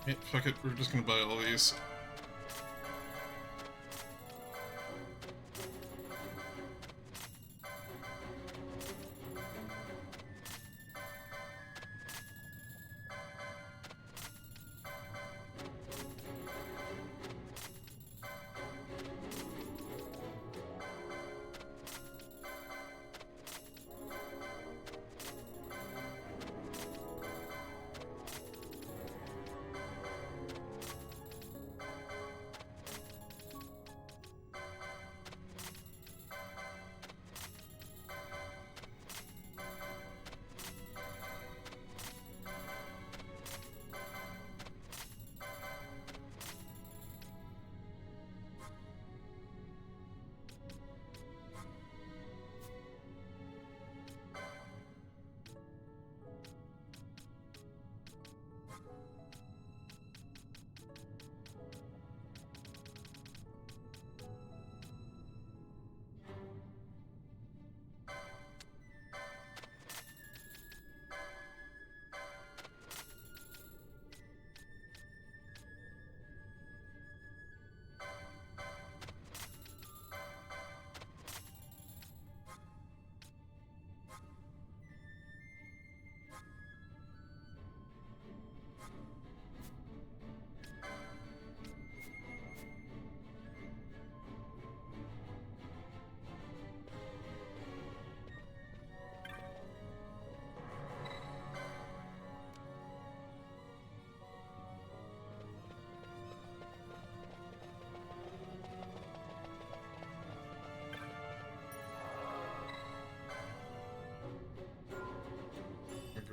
Speaker 1: Yeah, fuck it, we're just gonna buy all these.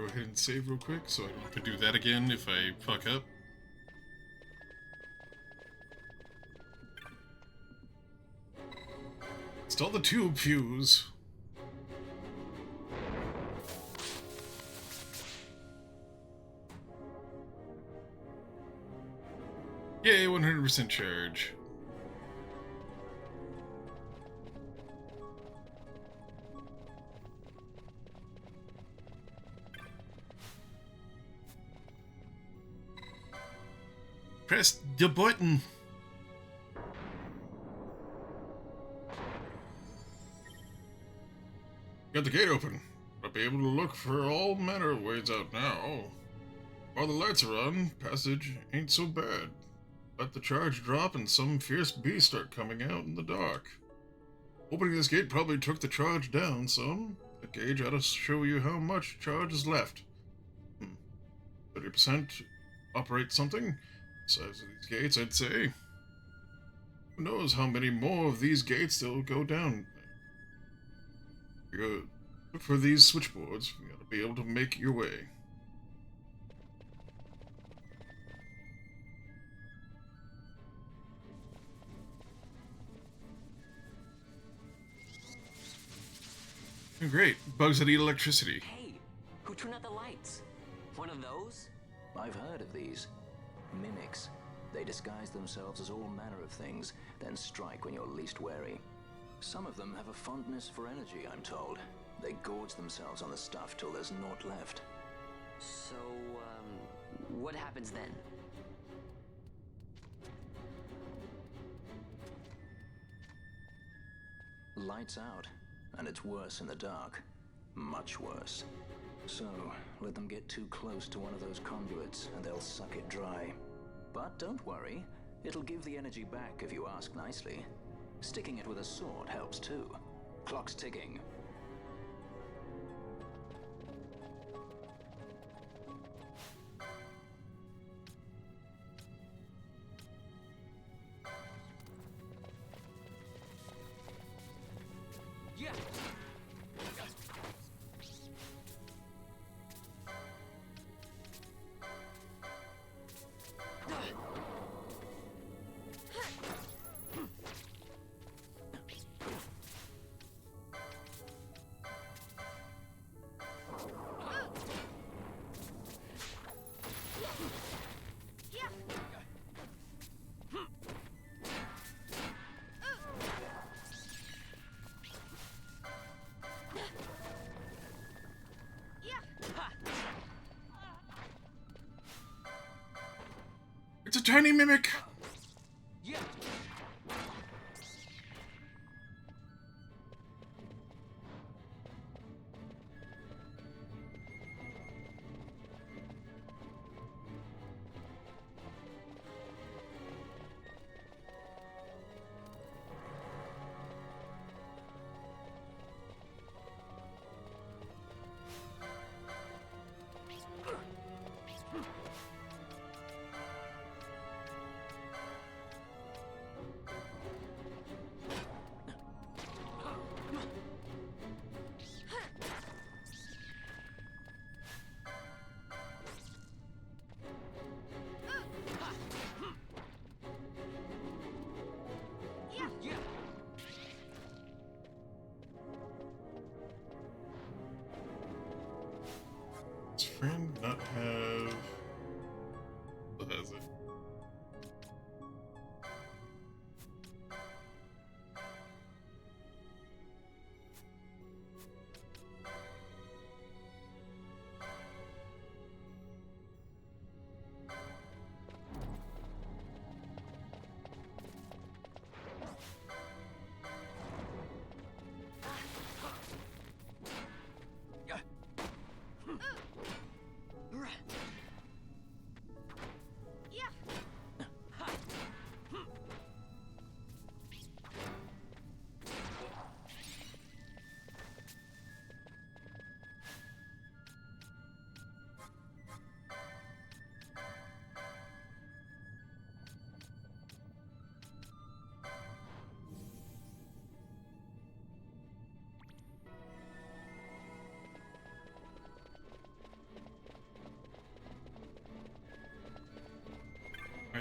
Speaker 1: Go ahead and save real quick so I don't have to do that again if I fuck up. Install the tube fuse. Yay, 100% charge. Press the button. Got the gate open. I'll be able to look for all manner of ways out now. While the lights are on, passage ain't so bad. Let the charge drop and some fierce beasts start coming out in the dark. Opening this gate probably took the charge down some. The gauge ought to show you how much charge is left. 30% operate something. Size of these gates, I'd say. Who knows how many more of these gates they'll go down. You look for these switchboards. You gotta be able to make your way. Great. Bugs that eat electricity.
Speaker 11: Hey, who turned out the lights? One of those?
Speaker 2: I've heard of these. Mimics. They disguise themselves as all manner of things, then strike when you're least wary. Some of them have a fondness for energy, I'm told. They gorge themselves on the stuff till there's naught left.
Speaker 11: So, what happens then?
Speaker 2: Lights out, and it's worse in the dark. Much worse. So, let them get too close to one of those conduits, and they'll suck it dry. But don't worry, it'll give the energy back if you ask nicely. Sticking it with a sword helps too. Clock's ticking.
Speaker 11: Yeah.
Speaker 1: It's a tiny mimic!
Speaker 11: Yeah.
Speaker 1: Does friend not have... What has it?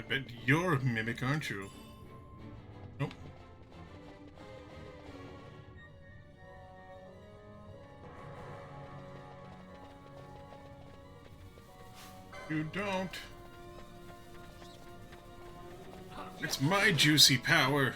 Speaker 1: I bet you're a mimic, aren't you? Nope. You don't. It's my juicy power.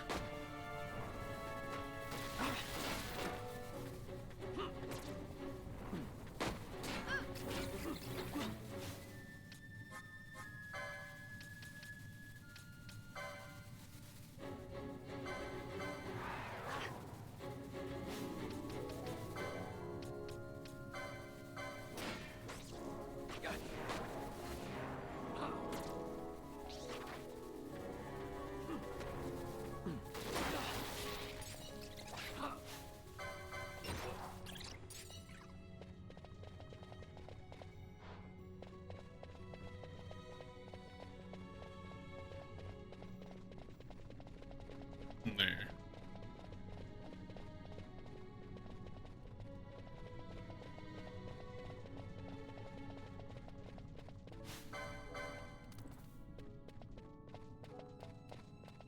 Speaker 1: There.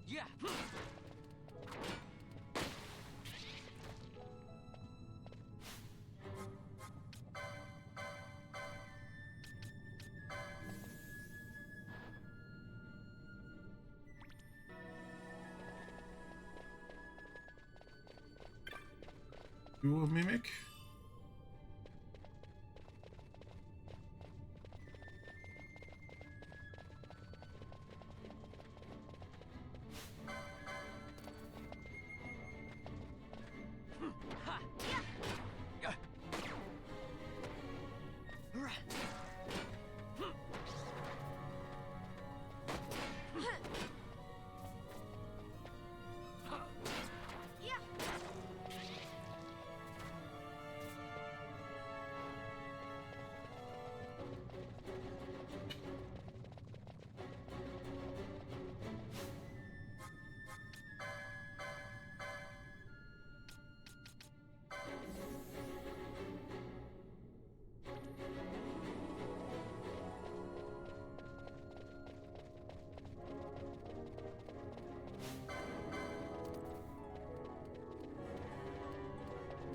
Speaker 13: Yeah.
Speaker 1: You a mimic?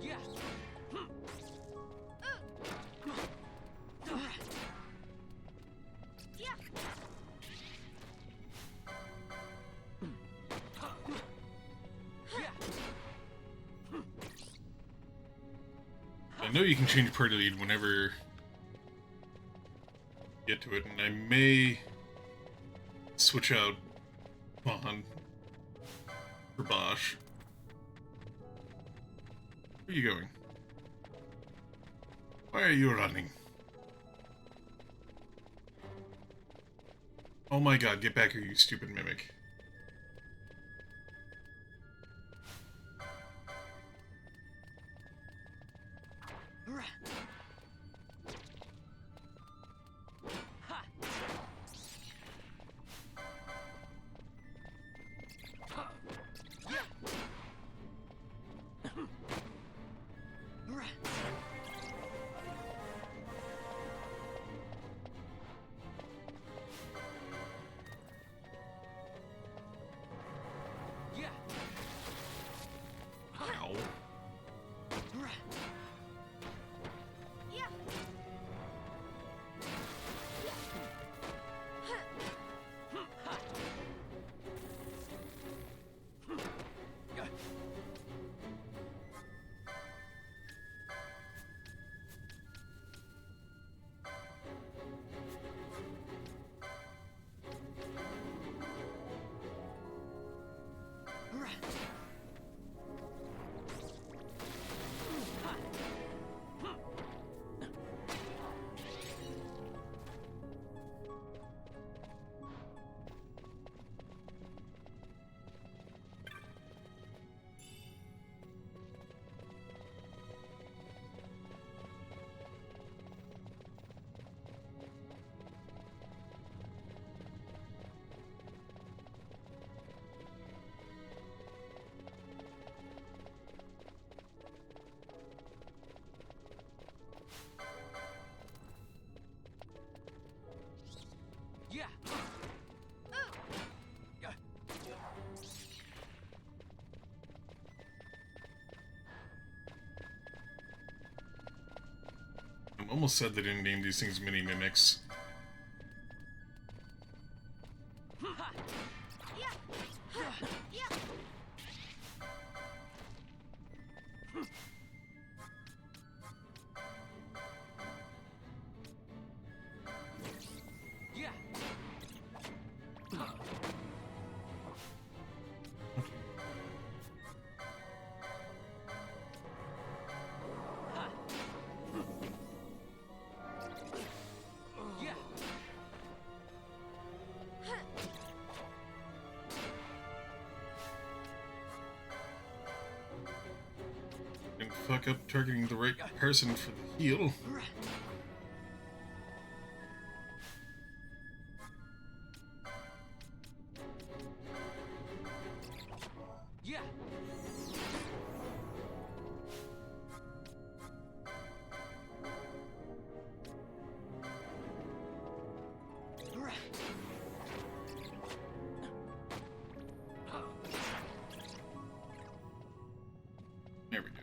Speaker 13: Yeah.
Speaker 1: I know you can change party lead whenever you get to it, and I may switch out Vaughn for Bosch. Where are you going? Why are you running? Oh my god, get back here, you stupid mimic. Ow. Almost said they didn't name these things mini mimics. Fuck up targeting the right person for the heal. There we go.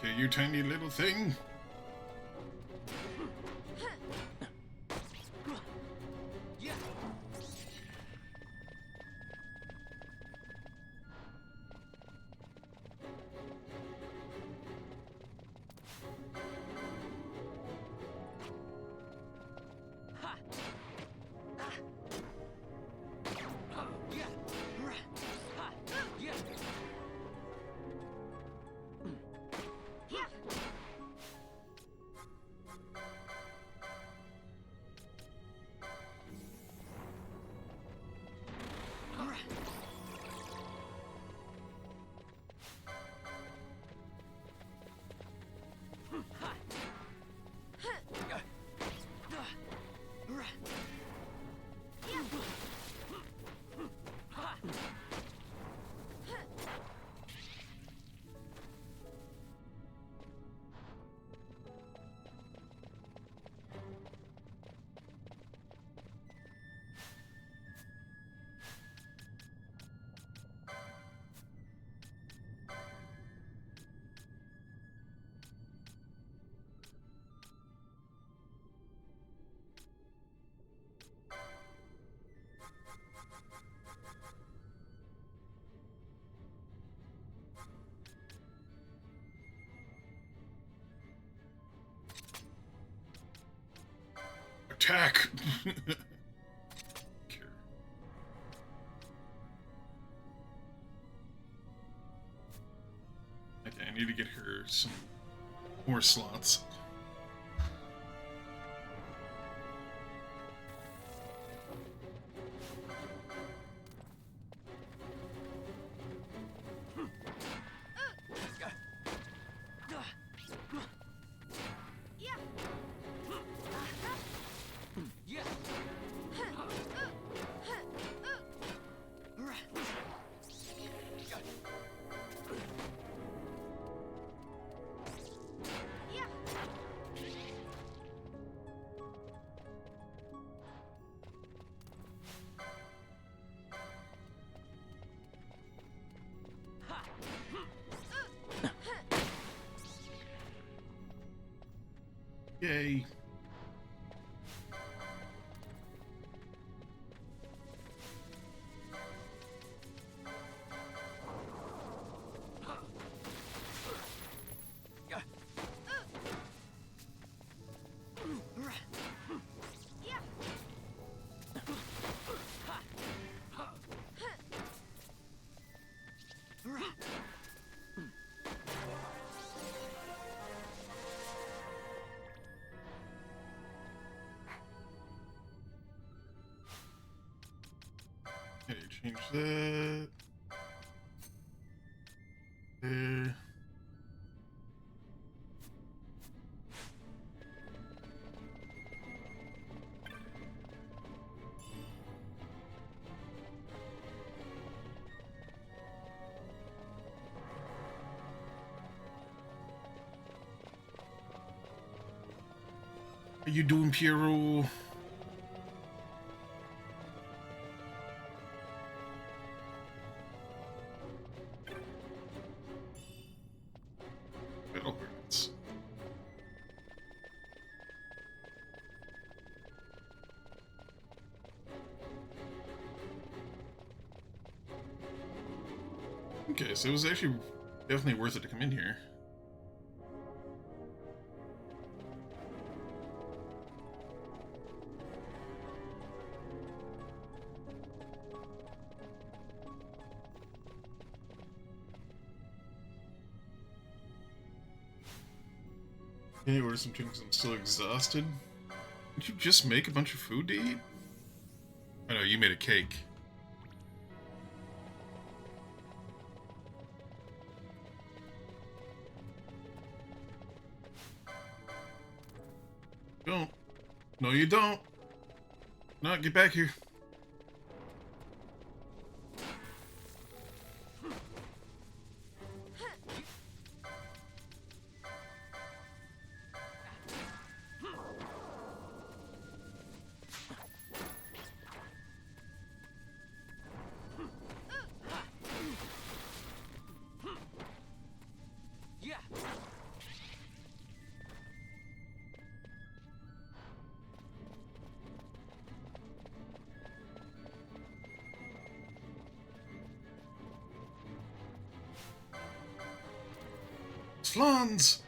Speaker 1: Okay, you tiny little thing. Attack! Okay, I need to get her some more slots. Yay. Okay, change that. There. How you doing, Piero? Battle birds. Okay, so it was actually definitely worth it to come in here. Can you order some drinks? I'm still exhausted. Did you just make a bunch of food to eat? I know, you made a cake. Don't. No, you don't. No, get back here. Slans!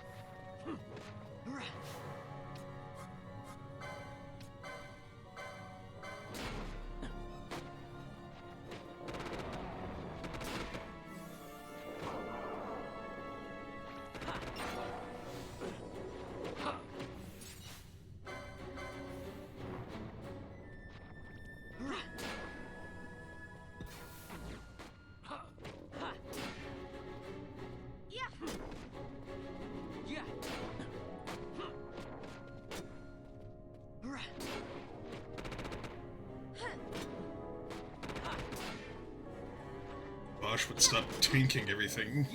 Speaker 1: Bosch would stop tanking everything.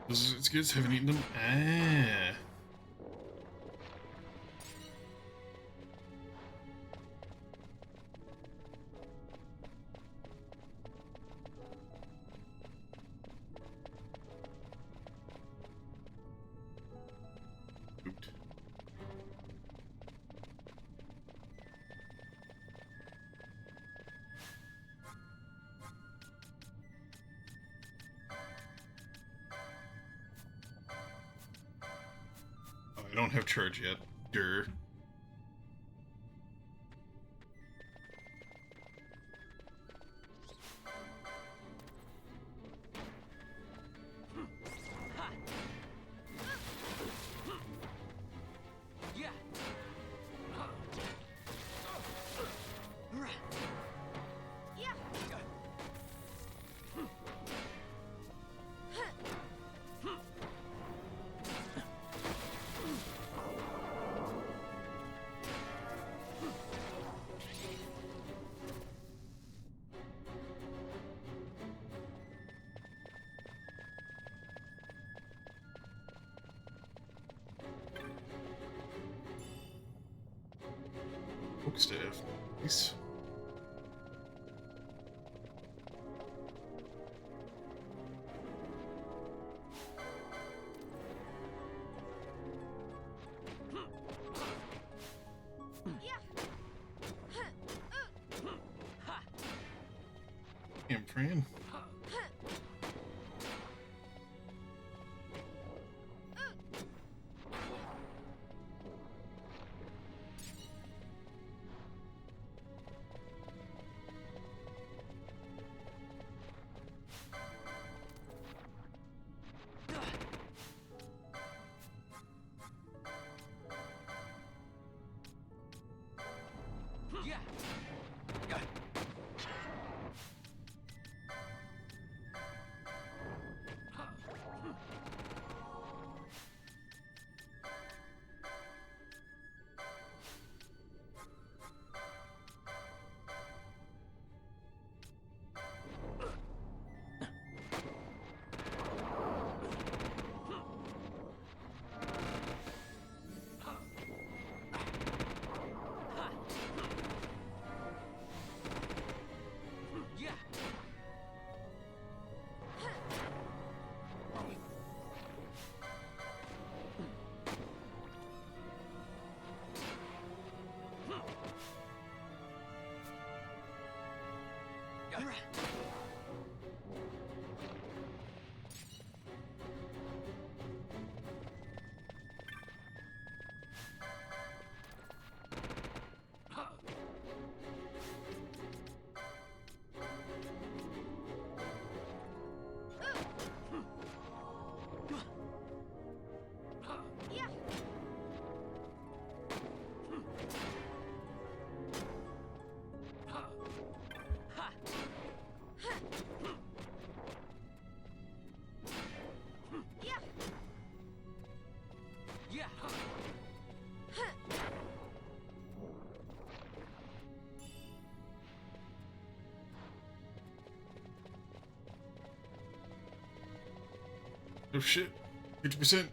Speaker 1: It's good. Haven't eaten them. Ah. Oot. Oh, I don't have charge yet. Grr.
Speaker 13: Yeah.
Speaker 1: Book staff. Nice. Damn, Fran.
Speaker 13: Yeah.
Speaker 1: Oh shit. 50%.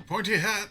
Speaker 1: Pointy hat.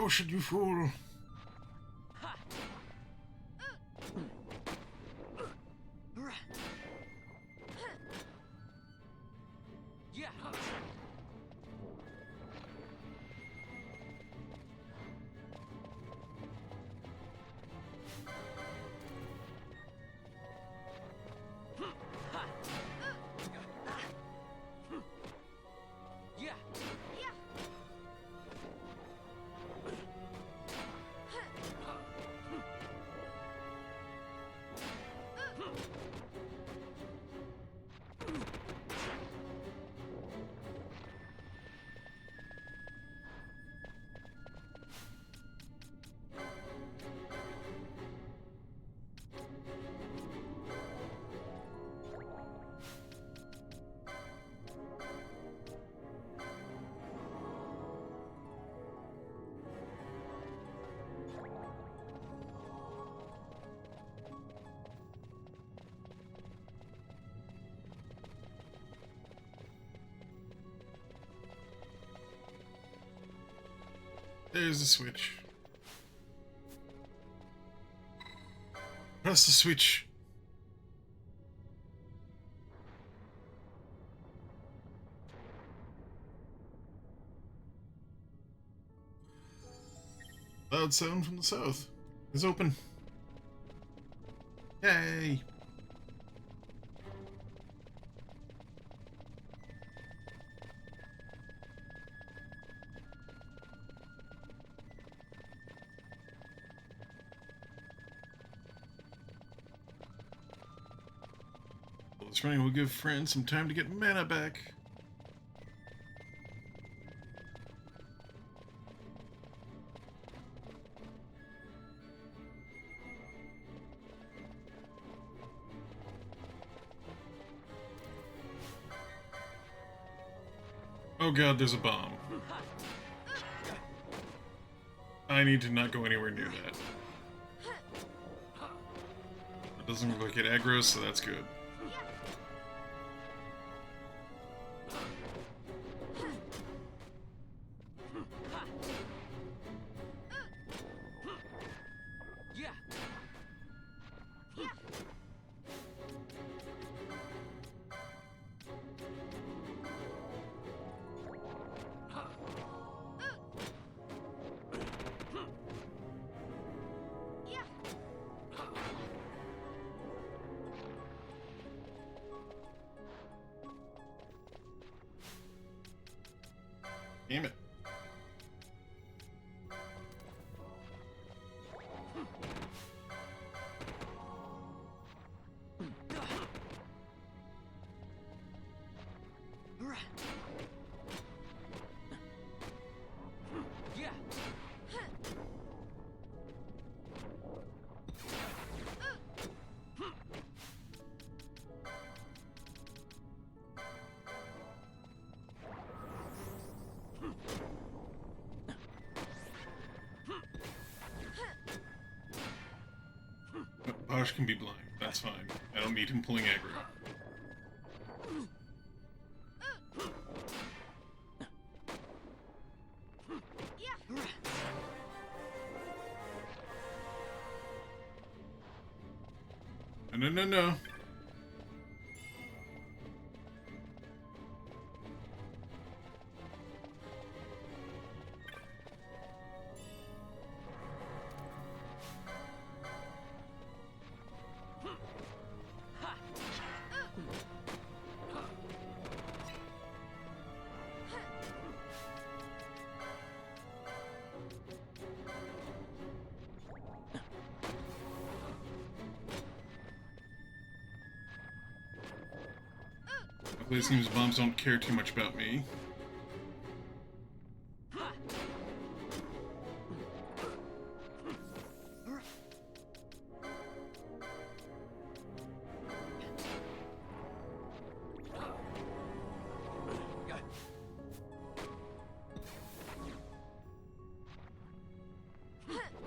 Speaker 1: Potion, you fool! There's the switch. Press the switch. Loud sound from the south. It's open. Yay! This running will give friends some time to get mana back. Oh god, there's a bomb. I need to not go anywhere near that. It doesn't look like it aggroes, so that's good. Damn it. Bosch can be blind. That's fine. I don't need him pulling aggro. No, no, no, no. It seems bombs don't care too much about me.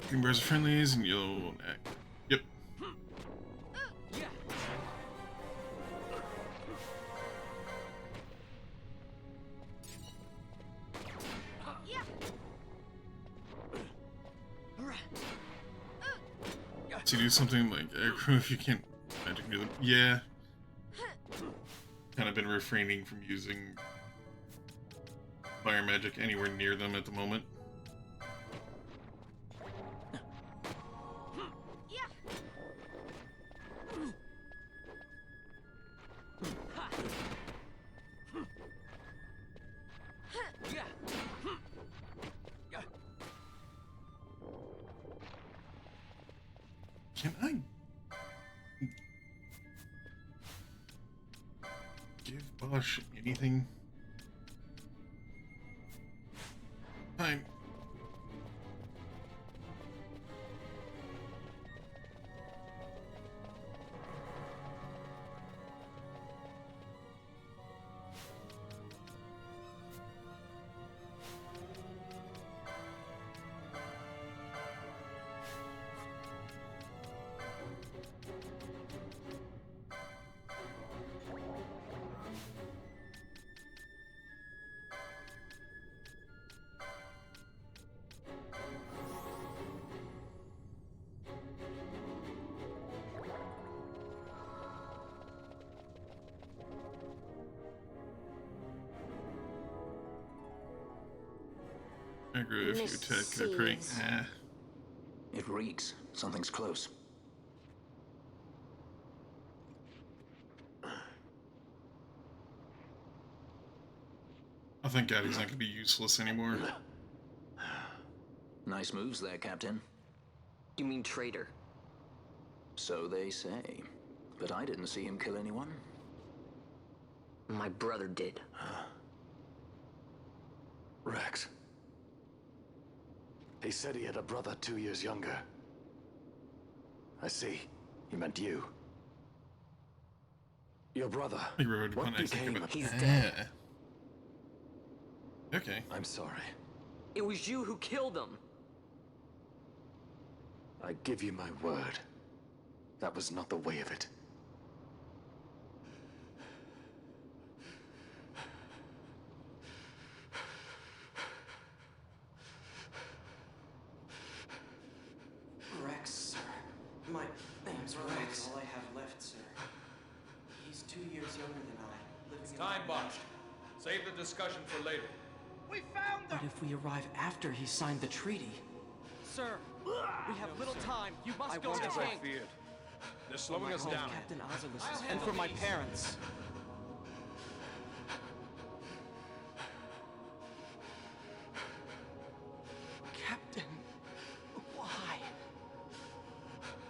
Speaker 1: Green bars are friendlies and yellow. Yep. To do something like aircrew if you can't magic near them. Yeah. Kind of been refraining from using fire magic anywhere near them at the moment. Can I give Bosch anything? Fine. Aggro if you attack the prey. Nah.
Speaker 2: It reeks. Something's close.
Speaker 1: I thank God he's not going to be useless anymore.
Speaker 2: Nice moves there, Captain.
Speaker 11: You mean traitor?
Speaker 2: So they say. But I didn't see him kill anyone.
Speaker 11: My brother did.
Speaker 4: Rex. He said he had a brother 2 years younger. I see. He meant you. Your brother. What became of
Speaker 11: He's dead.
Speaker 1: Okay.
Speaker 4: I'm sorry.
Speaker 11: It was you who killed him.
Speaker 4: I give you my word. That was not the way of it.
Speaker 6: Rex, sir. My name's Rex. All I have left, sir. He's 2 years younger than I.
Speaker 7: It's time, Bosch. Save the discussion for later.
Speaker 6: We found them! But if we arrive after he signed the treaty... Sir, we have little time. You must go to the king.
Speaker 7: They're slowing us down.
Speaker 6: Captain Oculus, and for my parents. Captain, why?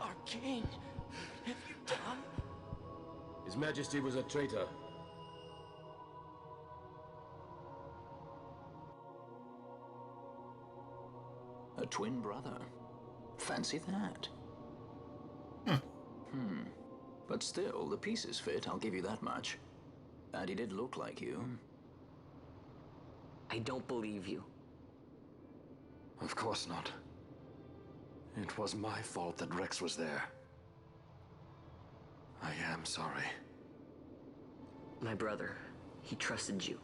Speaker 6: Our king, have you done?
Speaker 9: His Majesty was a traitor.
Speaker 2: A twin brother. Fancy that. But still, the pieces fit, I'll give you that much. And he did look like you.
Speaker 11: I don't believe you.
Speaker 4: Of course not. It was my fault that Rex was there. I am sorry.
Speaker 11: My brother, he trusted you.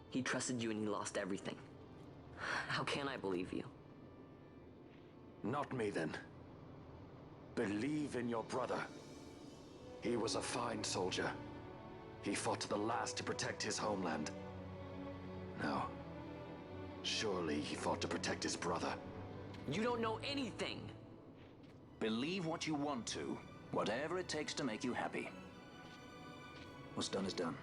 Speaker 11: He trusted you and he lost everything. How can I believe you?
Speaker 4: Not me, then. Believe in your brother. He was a fine soldier. He fought to the last to protect his homeland. Now, surely he fought to protect his brother.
Speaker 11: You don't know anything!
Speaker 2: Believe what you want to. Whatever it takes to make you happy. What's done is done.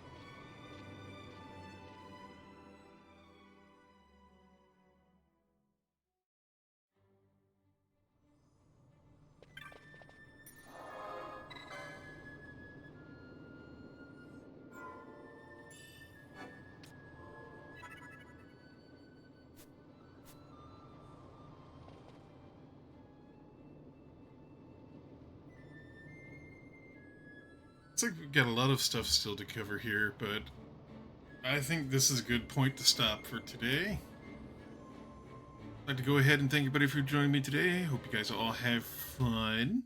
Speaker 1: It's like we've got a lot of stuff still to cover here, but I think this is a good point to stop for today. I'd like to go ahead and thank everybody for joining me today. Hope you guys all have fun.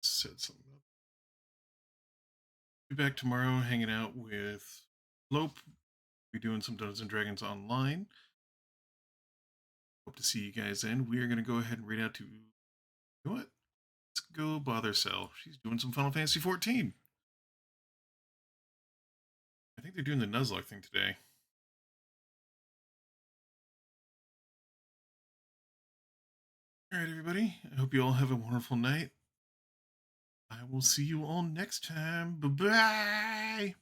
Speaker 1: Set something up. Be back tomorrow hanging out with Lope. Be doing some Dungeons and Dragons online. Hope to see you guys then. We are going to go ahead and read out to... You know what? Let's go bother Cell. She's doing some Final Fantasy 14. I think they're doing the Nuzlocke thing today. Alright, everybody. I hope you all have a wonderful night. I will see you all next time. Bye-bye!